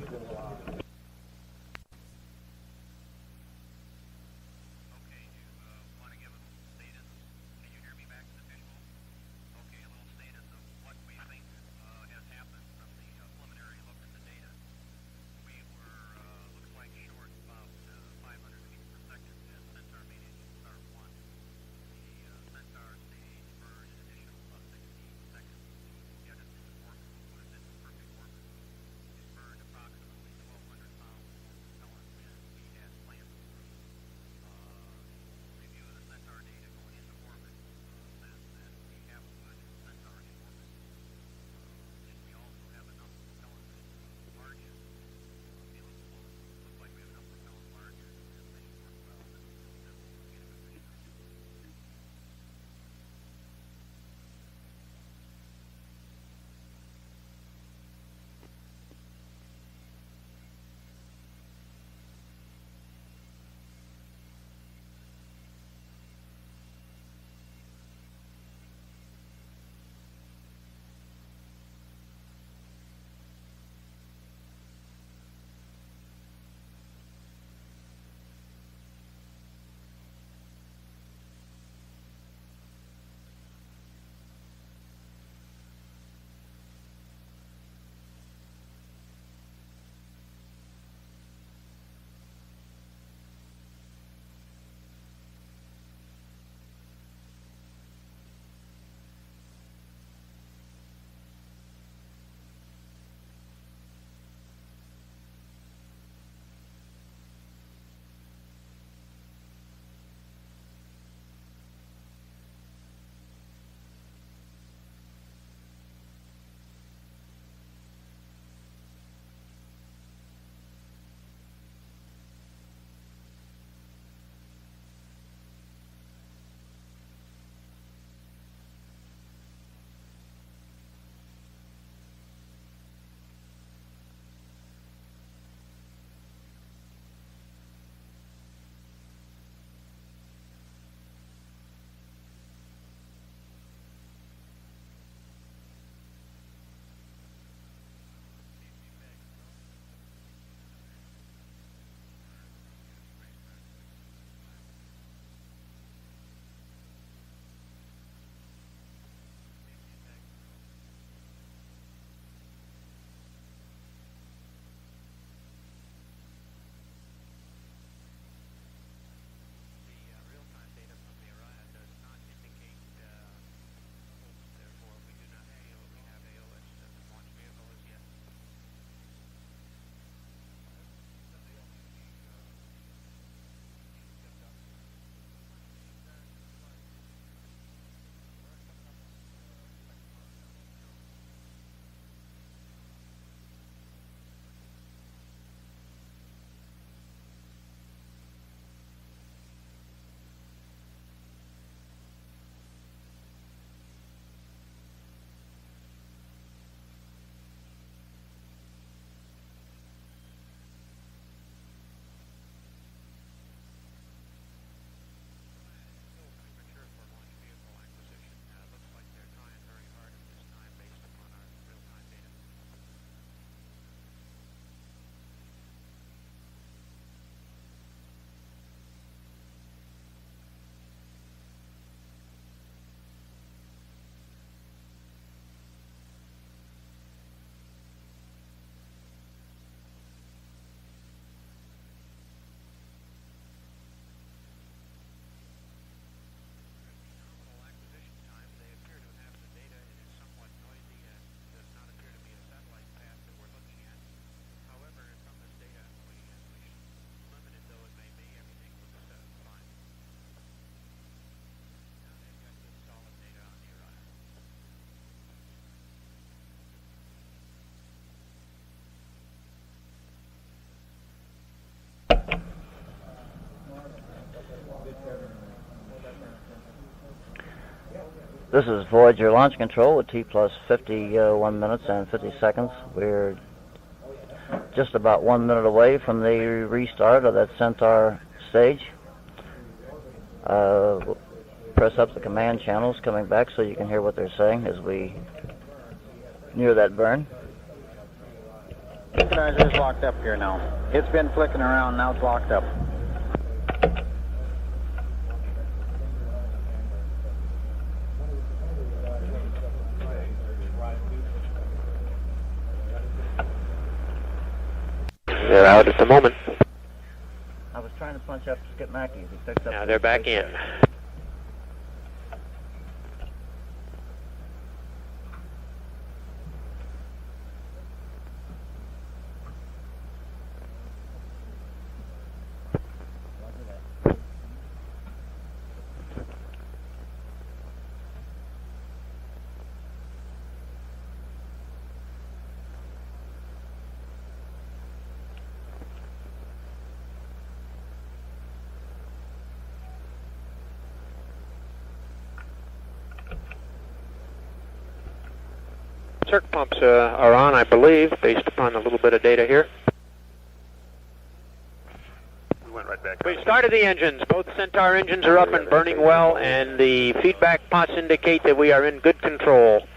This is Voyager Launch Control with T plus 51 minutes and 50 seconds. We're just about 1 minute away from the restart of that Centaur stage. We'll press up the command channels coming back so you can hear what they're saying as we near that burn. Synchronizer is locked up here now. It's been flicking around, now it's locked up. They're out at the moment. I was trying to punch up Skip Mackey. He picked up. Now they're back in. Circ pumps are on, I believe, based upon a little bit of data here. We went right back. We started the engines. Both Centaur engines are up and burning well, and the feedback pots indicate that we are in good control.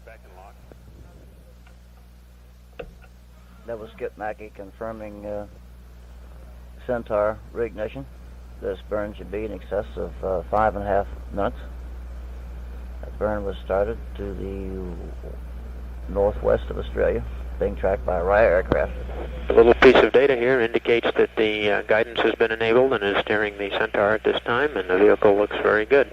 Back in lock. That was Skip Mackey confirming Centaur reignition. This burn should be in excess of 5.5 minutes. That burn was started to the northwest of Australia, being tracked by a Raya aircraft. A little piece of data here indicates that the guidance has been enabled and is steering the Centaur at this time, and the vehicle looks very good.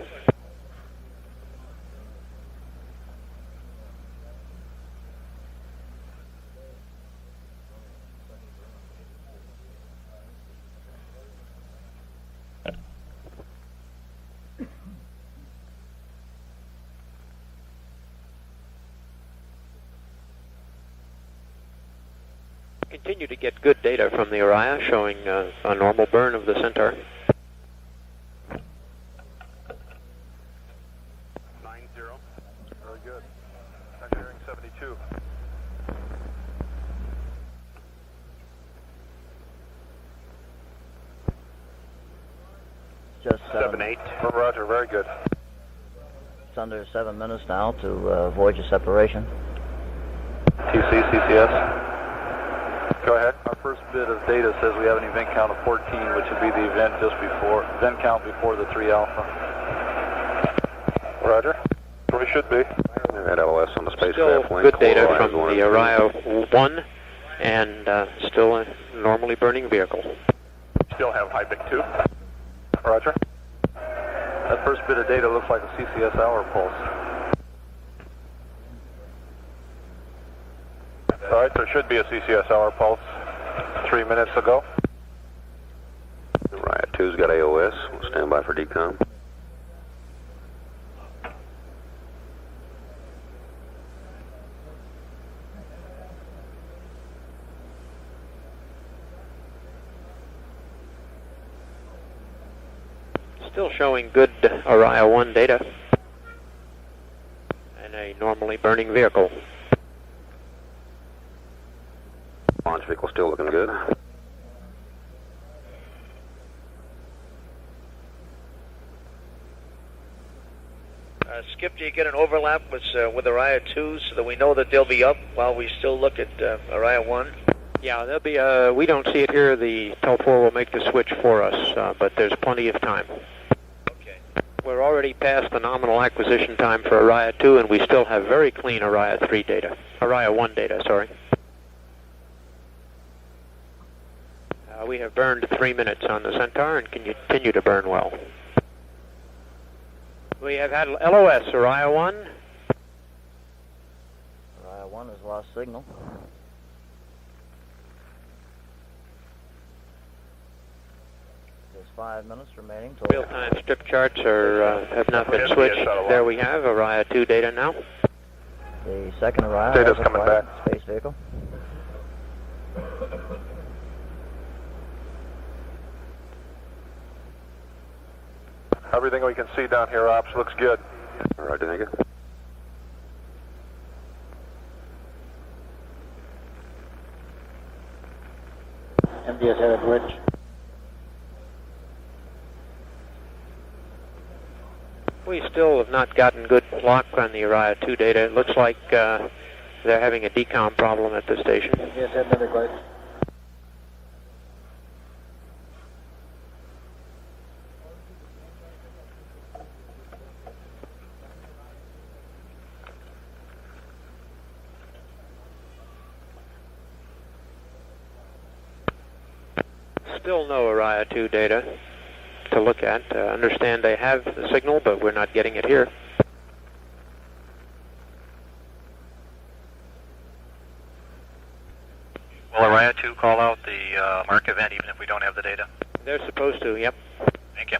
Continue to get good data from the Orion showing a normal burn of the Centaur. 90. Very good. Engineering 72. Just 7-8. Roger, very good. It's under 7 minutes now to Voyager separation. TC, CCS. Go ahead. Our first bit of data says we have an event count of 14, which would be the event count before the 3 alpha. Roger. Where we should be. At LS on the spacecraft still good data from the Orion 1 and still a normally burning vehicle. Still have high big 2. Roger. That first bit of data looks like a CCS hour pulse. All right, there should be a CCS hour pulse 3 minutes ago. Riot 2's got AOS. We'll stand by for decom. Still showing good Orion 1 data and a normally burning vehicle. Launch vehicle still looking good. Skip, do you get an overlap with Orion 2 so that we know that they'll be up while we still look at Orion 1? Yeah, there'll be we don't see it here. The Tel-4 will make the switch for us, but there's plenty of time. Okay. We're already past the nominal acquisition time for Orion 2, and we still have very clean Orion 3 data. Orion 1 data, sorry. We have burned 3 minutes on the Centaur and can continue to burn well. We have had LOS, Orion 1. Orion 1 has lost signal. There's 5 minutes remaining. Real-time strip charts have not been switched. There we have Orion 2 data now. The second Orion data's coming back. Space vehicle. Everything we can see down here, Ops, looks good. All right, thank you. MDS headed Which. We still have not gotten good lock on the Uriah 2 data. It looks like they're having a decom problem at the station. Yes, head number Which. Still no Uriah 2 data to look at. Understand they have the signal, but we're not getting it here. Will Uriah 2 call out the mark event even if we don't have the data? They're supposed to, yep. Thank you.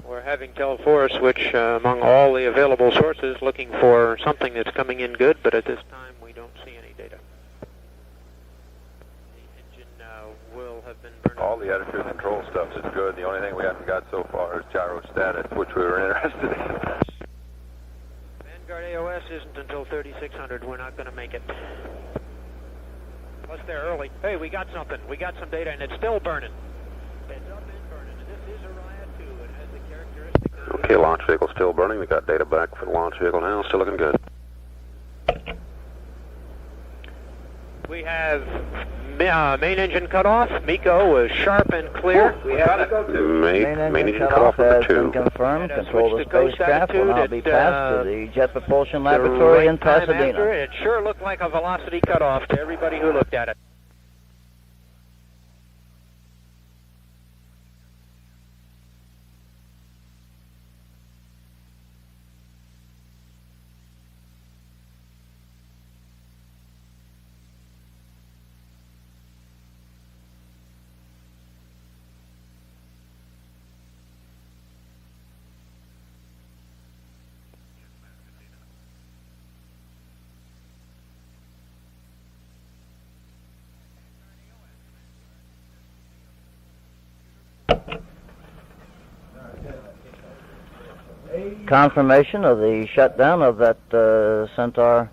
We're having Teleforce switch among all the available sources looking for something that's coming in good, but at this time we don't see any data. The engine will have been burning. All the attitude control stuff is good. The only thing we haven't got so far is gyro status, which we were interested in. Vanguard AOS isn't until 3600. We're not going to make it. Plus they're early. Hey, we got something. We got some data, and it's still burning. It's up and burning, and this is Uriah 2. It has the characteristics. Okay, launch vehicle still burning. We got data back for the launch vehicle now. Still looking good. We have main engine cut off. MECO was sharp and clear. We have main engine cut off has number 2. been confirmed. Control the spacecraft will now be passed to the Jet Propulsion Laboratory in Pasadena. It sure looked like a velocity cutoff to everybody who looked at it. Confirmation of the shutdown of that Centaur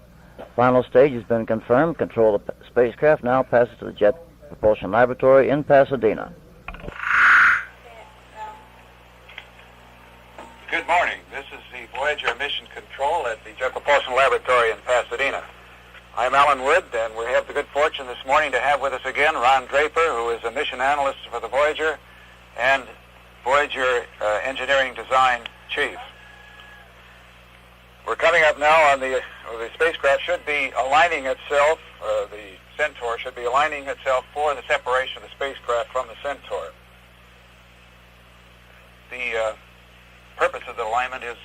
final stage has been confirmed. Control of the spacecraft now passes to the Jet Propulsion Laboratory in Pasadena. Good morning. This is the Voyager Mission Control at the Jet Propulsion Laboratory in Pasadena. I'm Alan Wood, and we have the good fortune this morning to have with us again Ron Draper, who is a mission analyst for the Voyager and Voyager Engineering Design Chief. We're coming up now on the spacecraft should be aligning itself, the Centaur should be aligning itself for the separation of the spacecraft from the Centaur. The purpose of the alignment is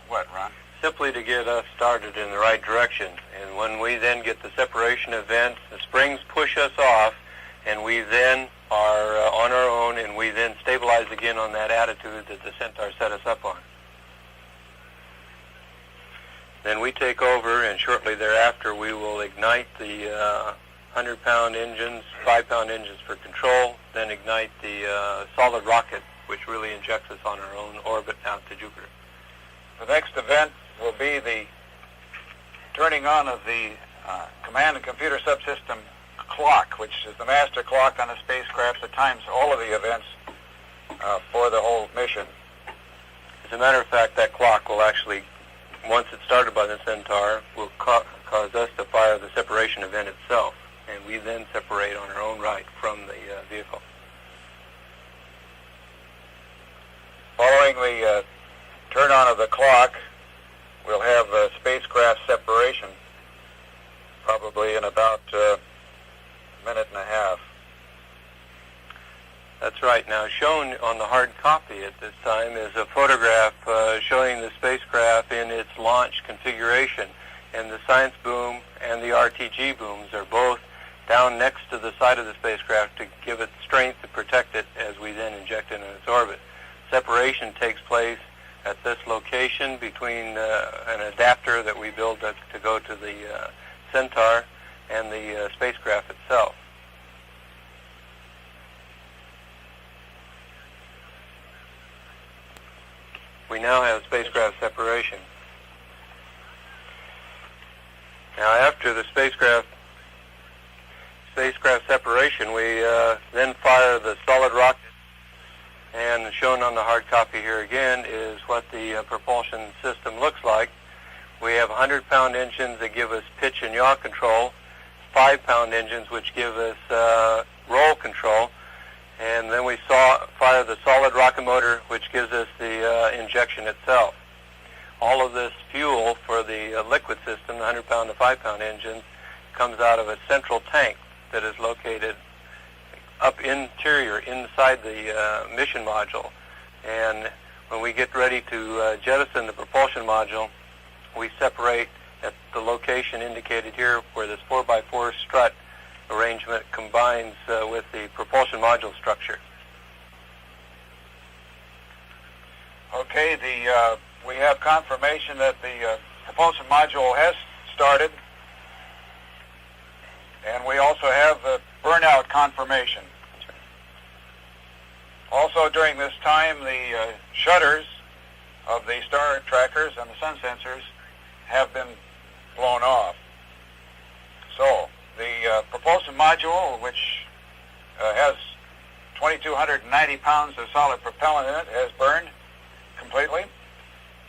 what, Ron? Simply to get us started in the right direction. And when we then get the separation event, the springs push us off, and we then are on our own, and we then stabilize again on that attitude that the Centaur set us up on. Then we take over, and shortly thereafter we will ignite the 100-pound engines, 5-pound engines for control, then ignite the solid rocket, which really injects us on our own orbit out to Jupiter. The next event will be the turning on of the command and computer subsystem clock, which is the master clock on the spacecraft that times all of the events for the whole mission. As a matter of fact, that clock will actually, once it's started by the Centaur, will cause us to fire the separation event itself, and we then separate on our own right from the vehicle. Following the turn on of the clock, we'll have spacecraft separation, probably in about a minute and a half. That's right. Now, shown on the hard copy at this time is a photograph showing the spacecraft in its launch configuration. And the science boom and the RTG booms are both down next to the side of the spacecraft to give it strength to protect it as we then inject it in its orbit. Separation takes place at this location between an adapter that we build to go to the Centaur and the spacecraft itself. We now have spacecraft separation. Now, after the spacecraft separation, we then fire the solid rocket, and shown on the hard copy here again is what the propulsion system looks like. We have 100-pound engines that give us pitch and yaw control, 5-pound engines which give us roll control, and then we fire the solid rocket motor which gives us the injection itself. All of this fuel for the liquid system, the 100-pound to 5-pound engines, comes out of a central tank that is located up interior inside the mission module. And when we get ready to jettison the propulsion module, we separate at the location indicated here where this 4x4 strut arrangement combines with the propulsion module structure. Okay, we have confirmation that the propulsion module has started, and we also have the burnout confirmation. Also during this time, the shutters of the star trackers and the sun sensors have been blown off. So the propulsion module, which has 2,290 pounds of solid propellant in it, has burned completely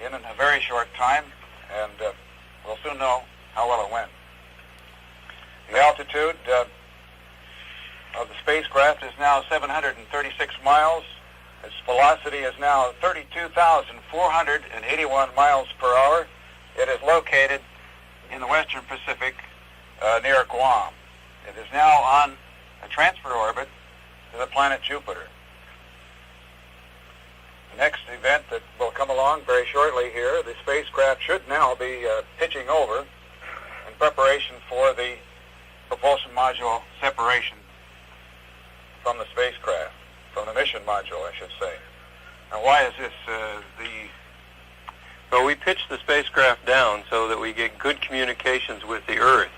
in a very short time, and we'll soon know how well it went. The altitude of the spacecraft is now 736 miles. Its velocity is now 32,481 miles per hour. It is located in the western Pacific near Guam. It is now on a transfer orbit to the planet Jupiter. The next event that will come along very shortly here, the spacecraft should now be pitching over in preparation for the propulsion module separation from the spacecraft, from the mission module, I should say. Now, why is this Well, we pitch the spacecraft down so that we get good communications with the Earth.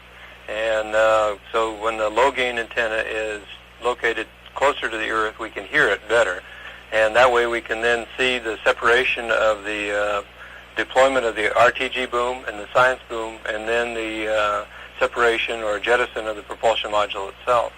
And so when the low-gain antenna is located closer to the Earth, we can hear it better. And that way we can then see the separation of the deployment of the RTG boom and the science boom, and then the separation or jettison of the propulsion module itself.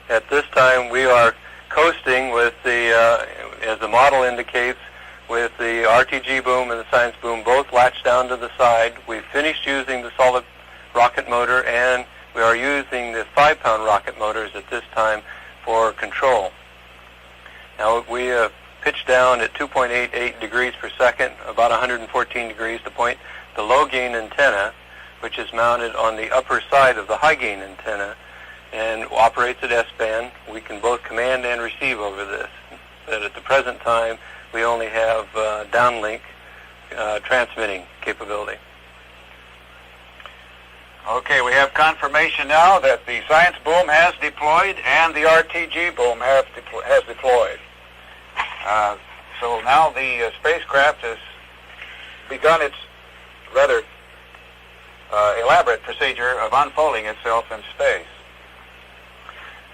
At this time, we are coasting with the, as the model indicates, with the RTG boom and the science boom both latched down to the side. We've finished using the solid rocket motor, and we are using the 5-pound rocket motors at this time for control. Now, we pitch down at 2.88 degrees per second, about 114 degrees to point the low-gain antenna, which is mounted on the upper side of the high-gain antenna and operates at S-band. We can both command and receive over this. But at the present time, we only have downlink transmitting capability. Okay, we have confirmation now that the science boom has deployed and the RTG boom has deployed. So now the spacecraft has begun its rather elaborate procedure of unfolding itself in space.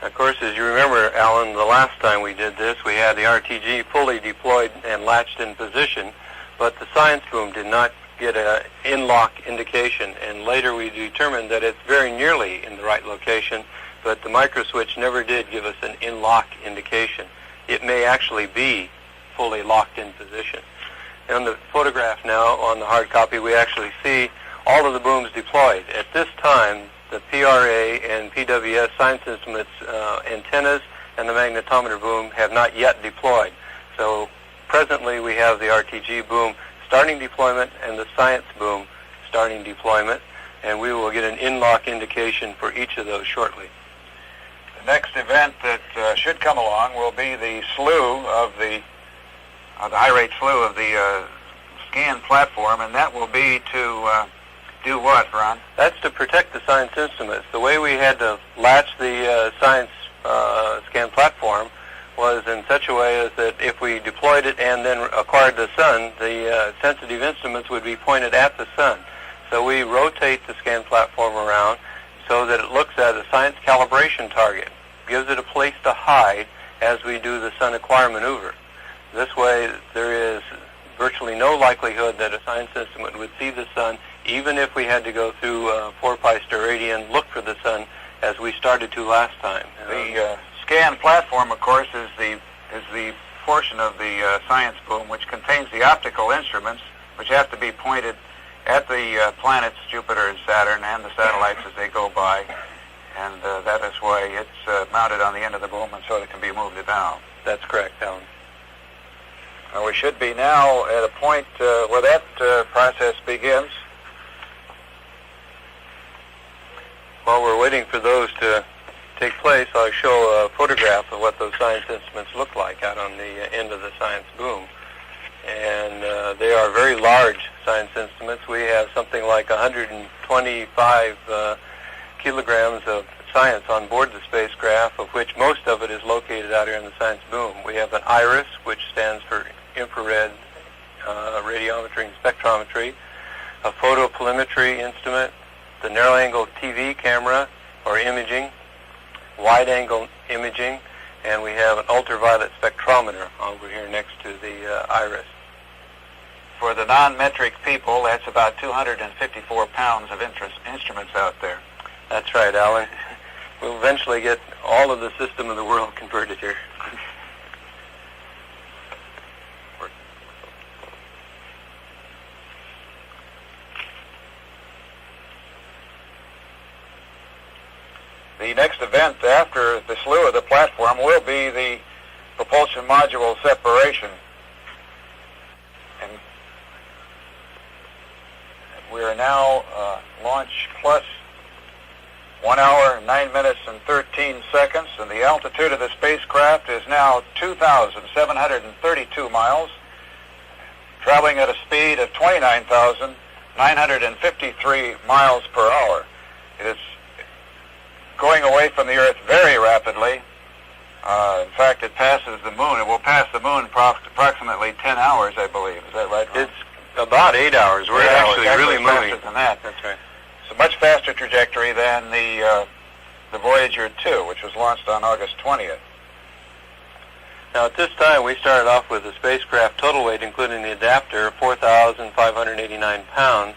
Of course, as you remember, Alan, the last time we did this, we had the RTG fully deployed and latched in position, but the science boom did not get an in-lock indication, and later we determined that it's very nearly in the right location, but the microswitch never did give us an in-lock indication. It may actually be fully locked in position. On the photograph now, on the hard copy, we actually see all of the booms deployed. At this time, the PRA and PWS science instruments antennas and the magnetometer boom have not yet deployed. So presently we have the RTG boom starting deployment and the science boom starting deployment, and we will get an in-lock indication for each of those shortly. The next event that should come along will be the slew of the high rate slew of the scan platform, and that will be to Do what, Ron? That's to protect the science instruments. The way we had to latch the science scan platform was in such a way as that if we deployed it and then acquired the sun, the sensitive instruments would be pointed at the sun. So we rotate the scan platform around so that it looks at a science calibration target, gives it a place to hide as we do the sun acquire maneuver. This way there is virtually no likelihood that a science instrument would see the sun, even if we had to go through 4-pi steradian, look for the sun as we started to last time. The scan platform, of course, is the portion of the science boom which contains the optical instruments, which have to be pointed at the planets Jupiter and Saturn and the satellites as they go by, and that is why it's mounted on the end of the boom and so it can be moved down. That's correct, Alan. We should be now at a point where that process begins. While we're waiting for those to take place, I'll show a photograph of what those science instruments look like out on the end of the science boom. And they are very large science instruments. We have something like 125 kilograms of science on board the spacecraft, of which most of it is located out here in the science boom. We have an IRIS, which stands for infrared radiometry and spectrometry, a photopolarimetry instrument, the narrow-angle TV camera or imaging, wide-angle imaging, and we have an ultraviolet spectrometer over here next to the IRIS. For the non-metric people, that's about 254 pounds of instruments out there. That's right, Alan. We'll eventually get all of the system of the world converted here. The next event after the slew of the platform will be the propulsion module separation. And we are now launch plus 1 hour, 9 minutes, and 13 seconds, and the altitude of the spacecraft is now 2,732 miles, traveling at a speed of 29,953 miles per hour. It is going away from the Earth very rapidly. In fact, it passes the moon. It will pass the moon approximately 10 hours, I believe. Is that right, Ron? It's about 8 hours. We're actually really moving. Faster than that. That's right. It's a much faster trajectory than the Voyager 2, which was launched on August 20th. Now, at this time, we started off with the spacecraft total weight, including the adapter, 4,589 pounds,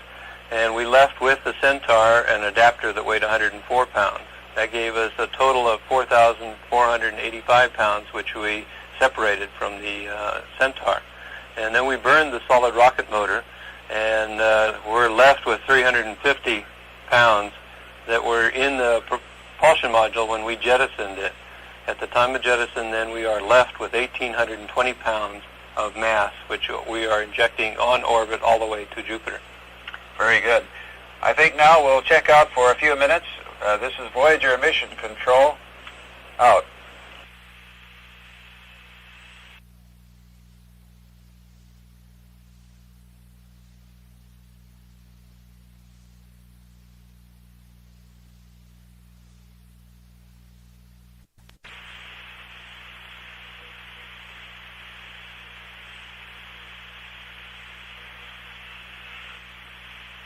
and we left with the Centaur an adapter that weighed 104 pounds. That gave us a total of 4,485 pounds, which we separated from the Centaur. And then we burned the solid rocket motor, and we're left with 350 pounds that were in the propulsion module when we jettisoned it. At the time of jettison, then, we are left with 1,820 pounds of mass, which we are injecting on orbit all the way to Jupiter. Very good. I think now we'll check out for a few minutes. This is Voyager Mission Control. Out.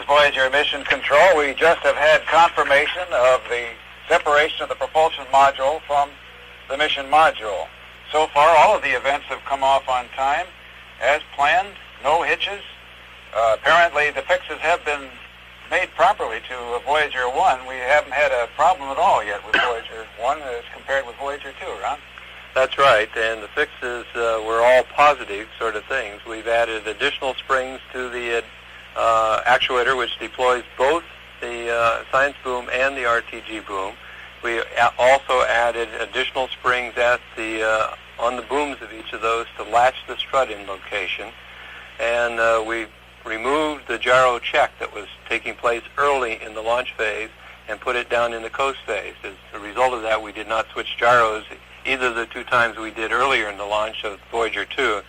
Voyager Mission Control. We just have had confirmation of the separation of the propulsion module from the mission module. So far, all of the events have come off on time, as planned, no hitches. Apparently, the fixes have been made properly to Voyager 1. We haven't had a problem at all yet with Voyager 1 as compared with Voyager 2, Ron. That's right, and the fixes were all positive sort of things. We've added additional springs to the actuator, which deploys both the science boom and the RTG boom. We also added additional springs at the on the booms of each of those to latch the strut in location, and we removed the gyro check that was taking place early in the launch phase and put it down in the coast phase. As a result of that, we did not switch gyros either of the two times we did earlier in the launch of Voyager 2.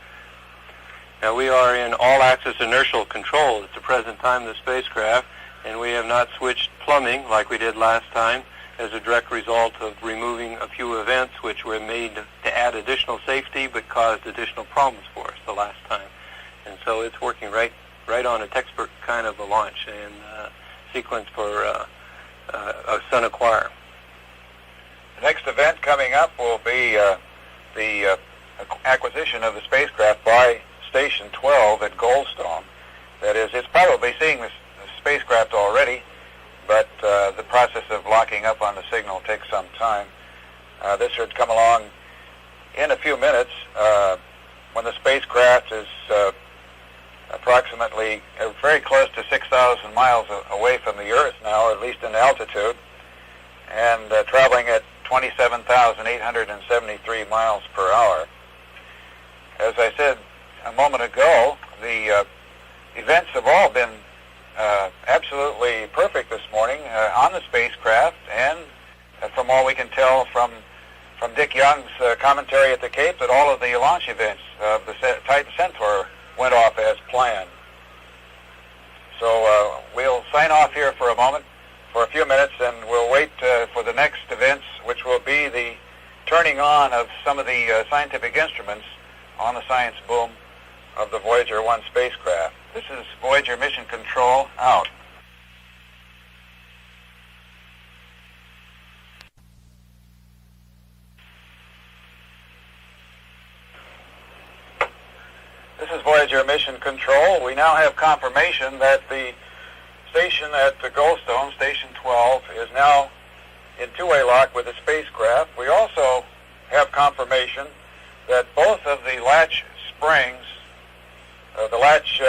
Now, we are in all-axis inertial control at the present time of the spacecraft, and we have not switched plumbing like we did last time as a direct result of removing a few events which were made to add additional safety but caused additional problems for us the last time. And so it's working right on a textbook kind of a launch and sequence for a Sun Acquire. The next event coming up will be the acquisition of the spacecraft by Station 12 at Goldstone. That is, it's probably seeing the spacecraft already, but the process of locking up on the signal takes some time. This should come along in a few minutes when the spacecraft is approximately very close to 6,000 miles away from the Earth now, at least in altitude, and traveling at 27,873 miles per hour. As I said a moment ago, the events have all been absolutely perfect this morning on the spacecraft, and from all we can tell from Dick Young's commentary at the Cape, that all of the launch events of the Titan Centaur went off as planned. So we'll sign off here for a moment, for a few minutes, and we'll wait for the next events, which will be the turning on of some of the scientific instruments on the science boom of the Voyager 1 spacecraft. This is Voyager Mission Control out. This is Voyager Mission Control. We now have confirmation that the station at the Goldstone, Station 12, is now in two-way lock with the spacecraft. We also have confirmation that both of the latch springs, the latch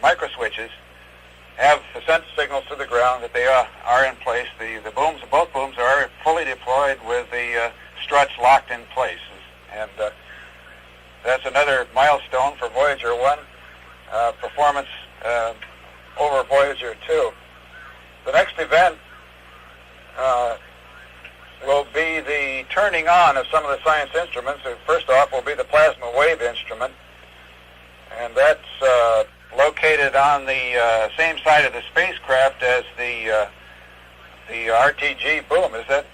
micro switches, have sent signals to the ground that they are in place. The booms, both booms, are fully deployed with the struts locked in place, and that's another milestone for Voyager 1 performance over Voyager 2. The next event will be the turning on of some of the science instruments. First off will be the plasma wave instrument, and that's located on the same side of the spacecraft as the RTG boom. Is that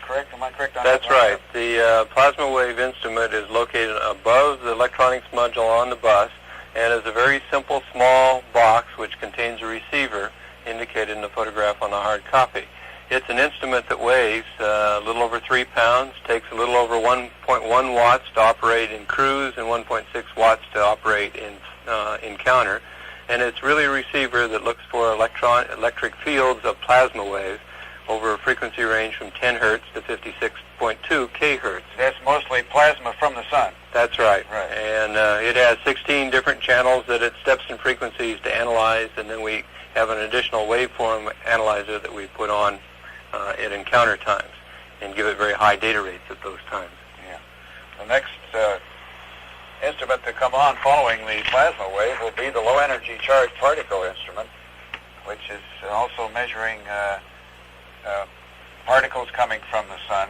correct? Am I correct on that? That's right. The plasma wave instrument is located above the electronics module on the bus, and is a very simple small box which contains a receiver indicated in the photograph on the hard copy. It's an instrument that weighs a little over 3 pounds, takes a little over 1.1 watts to operate in cruise and 1.6 watts to operate in counter. And it's really a receiver that looks for electric fields of plasma waves over a frequency range from 10 hertz to 56.2 kHz. That's mostly plasma from the sun. That's right. And it has 16 different channels that it steps in frequencies to analyze, and then we have an additional waveform analyzer that we put on at encounter times and give it very high data rates at those times. Yeah. The next instrument to come on following the plasma wave will be the low-energy charged particle instrument, which is also measuring particles coming from the sun.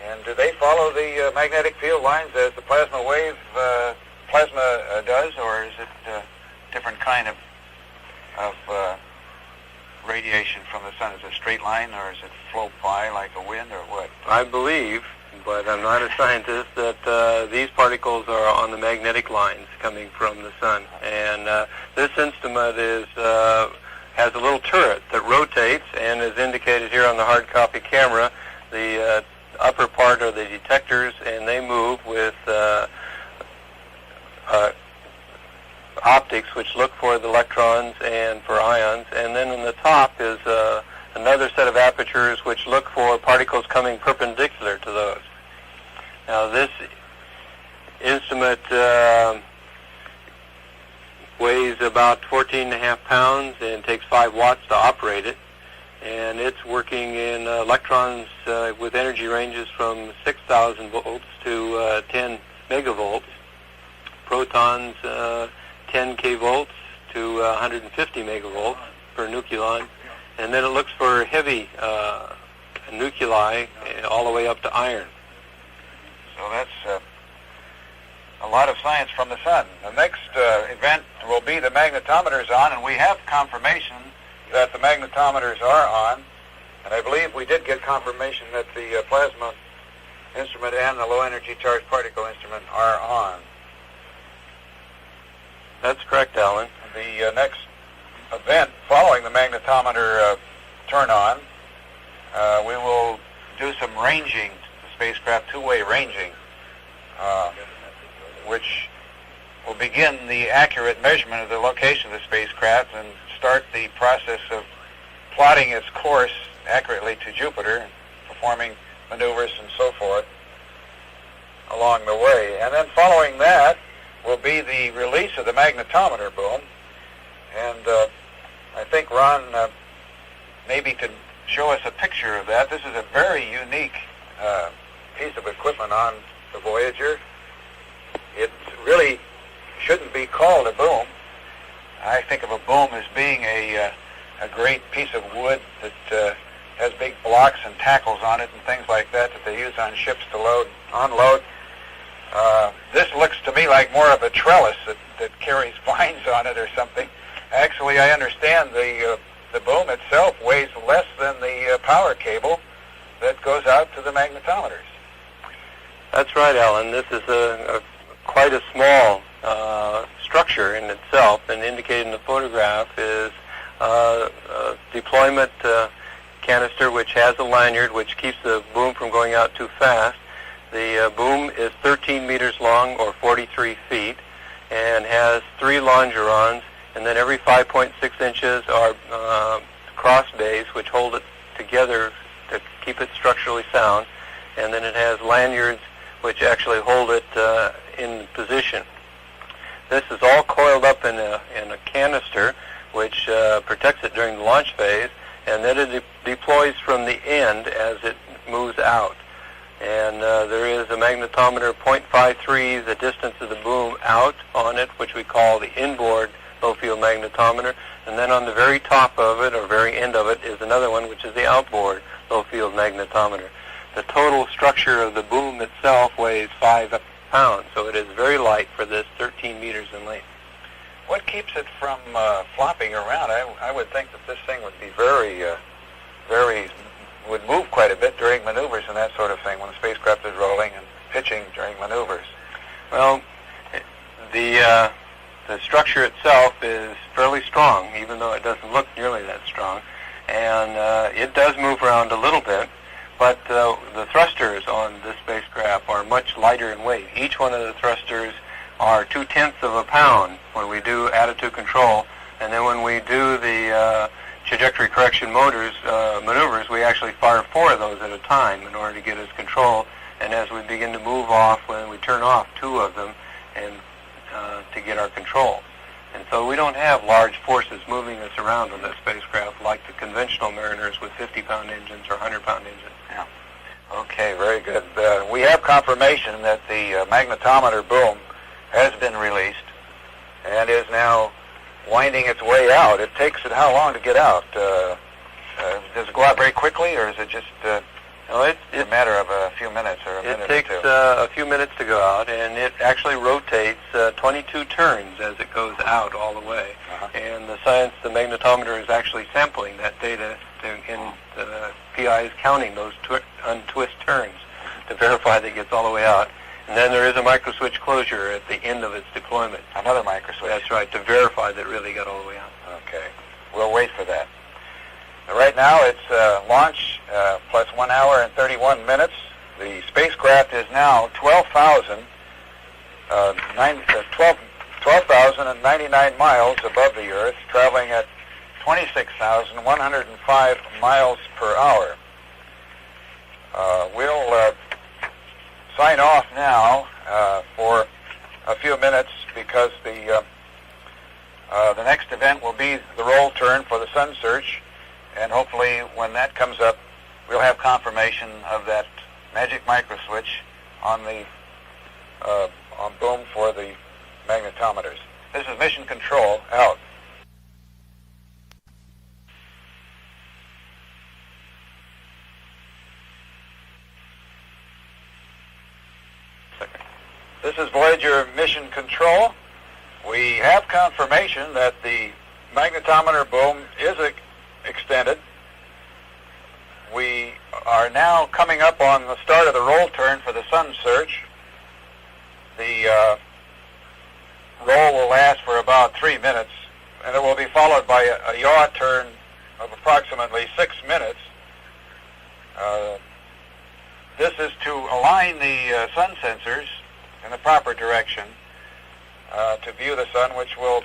And do they follow the magnetic field lines as the plasma wave does, or is it a different kind of radiation from the sun? Is it a straight line, or is it float by like a wind, or what? I believe, but I'm not a scientist, that these particles are on the magnetic lines coming from the sun. And this instrument has a little turret that rotates, and is indicated here on the hard copy camera. The upper part are the detectors, and they move with optics which look for the electrons and for ions, and then on the top is another set of apertures which look for particles coming perpendicular to those. Now this instrument weighs about 14.5 pounds and takes 5 watts to operate it, and it's working in electrons with energy ranges from 6,000 volts to 10 megavolts, protons 10 kvolts to 150 megavolts per nucleon, and then it looks for heavy nuclei all the way up to iron. So that's a lot of science from the sun. The next event will be the magnetometers on, and we have confirmation that the magnetometers are on, and I believe we did get confirmation that the plasma instrument and the low-energy charged particle instrument are on. That's correct, Alan. The next event following the magnetometer turn on, we will do some ranging, the spacecraft two-way ranging, which will begin the accurate measurement of the location of the spacecraft and start the process of plotting its course accurately to Jupiter, performing maneuvers and so forth along the way. And then following that will be the release of the magnetometer boom. And I think Ron maybe could show us a picture of that. This is a very unique piece of equipment on the Voyager. It really shouldn't be called a boom. I think of a boom as being a great piece of wood that has big blocks and tackles on it and things like that they use on ships to load, unload. This looks to me like more of a trellis that carries vines on it or something. Actually, I understand the boom itself weighs less than the power cable that goes out to the magnetometers. That's right, Alan. This is quite a small structure in itself, and indicated in the photograph is a deployment canister which has a lanyard which keeps the boom from going out too fast. The boom is 13 meters long, or 43 feet, and has 3 longerons, and then every 5.6 inches are cross bays which hold it together to keep it structurally sound, and then it has lanyards which actually hold it in position. This is all coiled up in a canister which protects it during the launch phase, and then it deploys from the end as it moves out. And there is a magnetometer 0.53, the distance of the boom out on it, which we call the inboard low-field magnetometer. And then on the very top of it, or very end of it, is another one, which is the outboard low-field magnetometer. The total structure of the boom itself weighs 5 pounds, so it is very light for this 13 meters in length. What keeps it from flopping around? I would think that this thing would be would move quite a bit during maneuvers and that sort of thing when the spacecraft is rolling and pitching during maneuvers. Well, the structure itself is fairly strong, even though it doesn't look nearly that strong, and it does move around a little bit, but the thrusters on this spacecraft are much lighter in weight. Each one of the thrusters are 0.2 of a pound when we do attitude control, and then when we do the trajectory correction maneuvers, we actually fire 4 of those at a time in order to get us control, and as we begin to move off, when we turn off 2 of them and to get our control. And so we don't have large forces moving us around on this spacecraft like the conventional mariners with 50-pound engines or 100-pound engines. Yeah. Okay, very good. We have confirmation that the magnetometer boom has been released and is now winding its way out. It takes it how long to get out? Does it go out very quickly, or is it just a matter of a few minutes or a minute or two? It takes a few minutes to go out, and it actually rotates 22 turns as it goes out all the way. And the magnetometer is actually sampling that data, and the PI is counting those untwist turns to verify that it gets all the way out. And then there is a microswitch closure at the end of its deployment. Another microswitch. That's right, to verify that it really got all the way out. Okay. We'll wait for that. Right now it's launch plus 1 hour and 31 minutes. The spacecraft is now 12,099 miles above the Earth, traveling at 26,105 miles per hour. We'll sign off now for a few minutes because the next event will be the roll turn for the sun search, and hopefully when that comes up we'll have confirmation of that magic microswitch on the on boom for the magnetometers. This is Mission Control, out. This is Voyager Mission Control. We have confirmation that the magnetometer boom is extended. We are now coming up on the start of the roll turn for the sun search. The roll will last for about 3 minutes, and it will be followed by a yaw turn of approximately 6 minutes. This is to align the sun sensors in the proper direction to view the sun, which will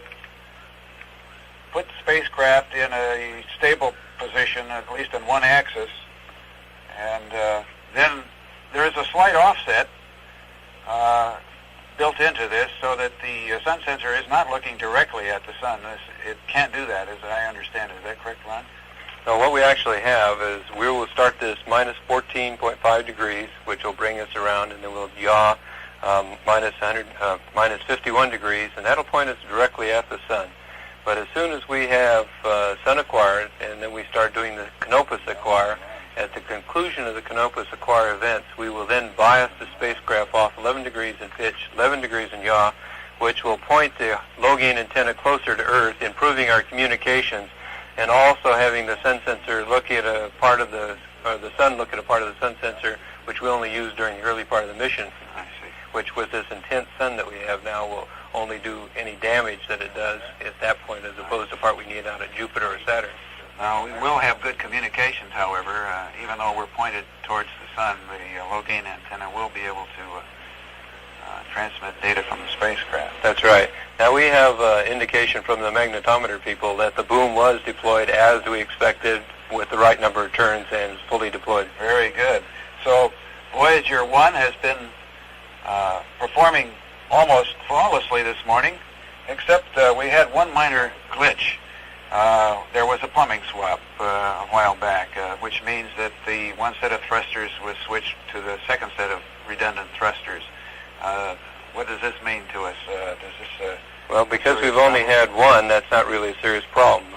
put the spacecraft in a stable position, at least in one axis. And then there is a slight offset built into this so that the sun sensor is not looking directly at the sun. It can't do that, as I understand it. Is that correct, Ron? So what we actually have is we will start this minus 14.5 degrees, which will bring us around, and then we'll yaw minus 51 degrees, and that'll point us directly at the sun. But as soon as we have sun acquired, and then we start doing the Canopus acquire, at the conclusion of the Canopus acquire events, we will then bias the spacecraft off 11 degrees in pitch, 11 degrees in yaw, which will point the low-gain antenna closer to Earth, improving our communications, and also having the sun sensor look at a part of the sun look at a part of the sun sensor, which we only use during the early part of the mission, which with this intense sun that we have now will only do any damage that it does at that point, as opposed to part we need out of Jupiter or Saturn. Now, we will have good communications, however. Even though we're pointed towards the sun, the low-gain antenna will be able to transmit data from the spacecraft. That's right. Now, we have indication from the magnetometer people that the boom was deployed as we expected with the right number of turns and is fully deployed. Very good. So, Voyager 1 has been performing almost flawlessly this morning, except we had one minor glitch. There was a plumbing swap a while back, which means that the one set of thrusters was switched to the second set of redundant thrusters. What does this mean to us? Well, because we've only had one, that's not really a serious problem.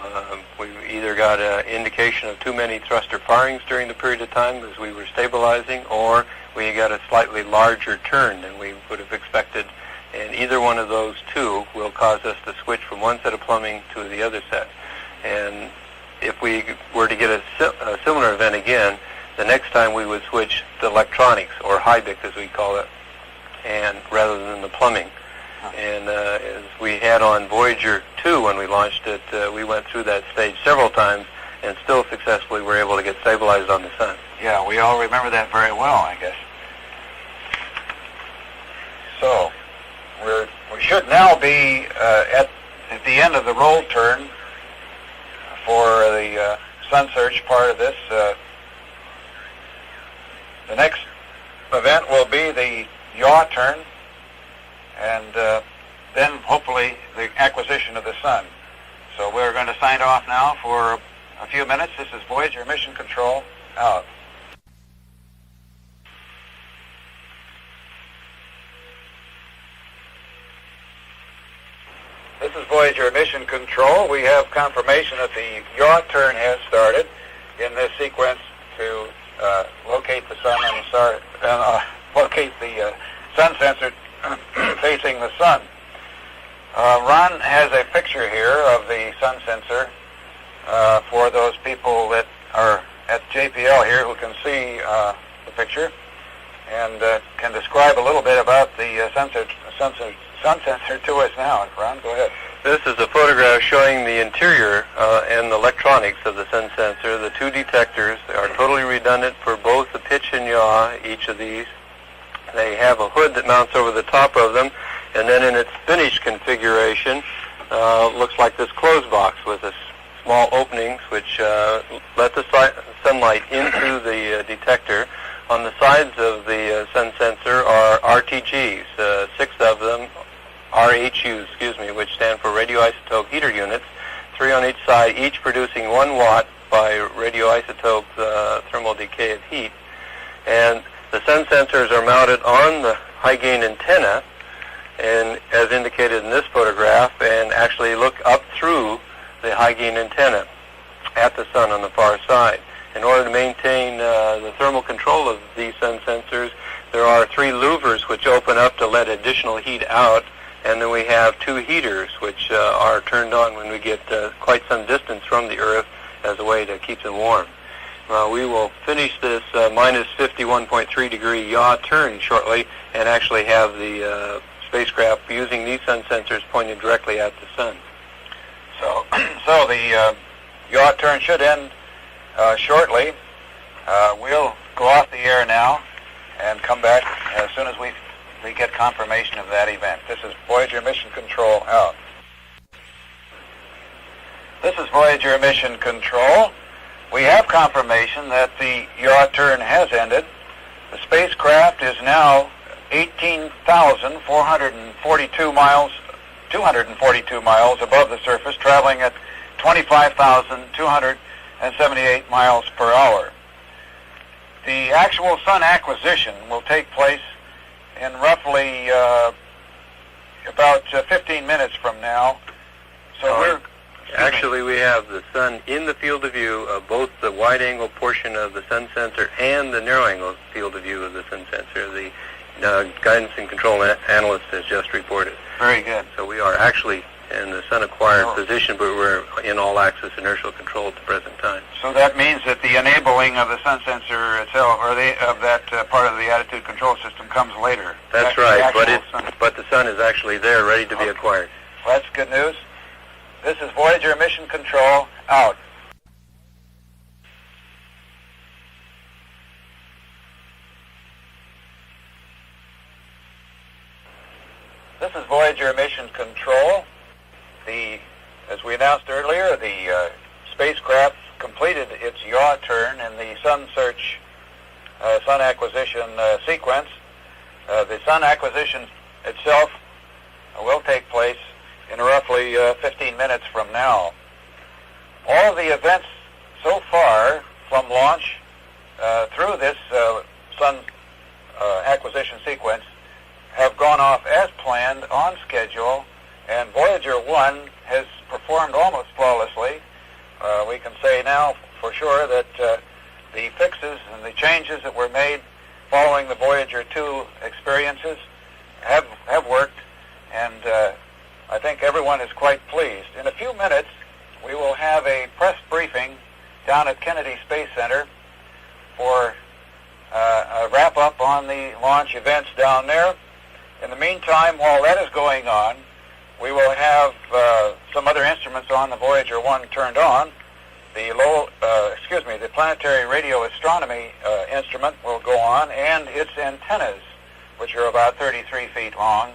We've either got an indication of too many thruster firings during the period of time as we were stabilizing, or we got a slightly larger turn than we would have expected, and either one of those two will cause us to switch from one set of plumbing to the other set. And if we were to get a similar event again, the next time we would switch to electronics, or HIBIC as we call it, and rather than the plumbing. And as we had on Voyager 2 when we launched it, we went through that stage several times and still successfully were able to get stabilized on the sun. Yeah, we all remember that very well, I guess. So, we should now be at the end of the roll turn for the sun search part of this. The next event will be the yaw turn, and then hopefully the acquisition of the sun. So we're going to sign off now for a few minutes. This is Voyager Mission Control, out. This is Voyager Mission Control. We have confirmation that the yaw turn has started in this sequence to locate the sun and locate the sun sensor facing the sun. Ron has a picture here of the sun sensor for those people that are at JPL here who can see the picture, and can describe a little bit about the sun sensor to us now. Ron, go ahead. This is a photograph showing the interior and the electronics of the sun sensor. The two detectors are totally redundant for both the pitch and yaw, each of these. They have a hood that mounts over the top of them, and then in its finished configuration, looks like this closed box with a small openings which let the sunlight into the detector. On the sides of the sun sensor are RTGs, 6 of them, RHUs, which stand for radioisotope heater units, 3 on each side, each producing 1 watt by radioisotope thermal decay of heat. And the sun sensors are mounted on the high-gain antenna, and as indicated in this photograph, and actually look up through the high-gain antenna at the sun on the far side. In order to maintain the thermal control of these sun sensors, There are 3 louvers which open up to let additional heat out, and then we have 2 heaters which are turned on when we get quite some distance from the Earth as a way to keep them warm. We will finish this minus 51.3 degree yaw turn shortly and actually have the spacecraft using these sun sensors pointed directly at the sun. So the yaw turn should end shortly. We'll go off the air now and come back as soon as we get confirmation of that event. This is Voyager Mission Control out. This is Voyager Mission Control. We have confirmation that the yaw turn has ended. The spacecraft is now 18,442 miles, 242 miles above the surface, traveling at 25,278 miles per hour. The actual sun acquisition will take place in roughly about 15 minutes from now. So Actually, we have the sun in the field of view of both the wide-angle portion of the sun sensor and the narrow-angle field of view of the sun sensor. The guidance and control analyst has just reported. Very good. So we are actually in the sun-acquired position, but we're in all-axis inertial control at the present time. So that means that the enabling of the sun sensor itself, or of that part of the attitude control system, comes later. That's right, but the sun is actually there, ready to be acquired. Well, that's good news. This is Voyager Mission Control, out. This is Voyager Mission Control. As we announced earlier, the spacecraft completed its yaw turn in the sun search, sun acquisition sequence. The sun acquisition itself will take place in roughly 15 minutes from now. All of the events so far from launch through this sun acquisition sequence have gone off as planned, on schedule, and Voyager 1 has performed almost flawlessly. We can say now for sure that the fixes and the changes that were made following the Voyager 2 experiences have worked, and I think everyone is quite pleased. In a few minutes, we will have a press briefing down at Kennedy Space Center for a wrap-up on the launch events down there. In the meantime, while that is going on, we will have some other instruments on the Voyager 1 turned on. The planetary radio astronomy instrument will go on, and its antennas, which are about 33 feet long,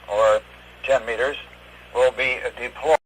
or 10 meters, will be deployed.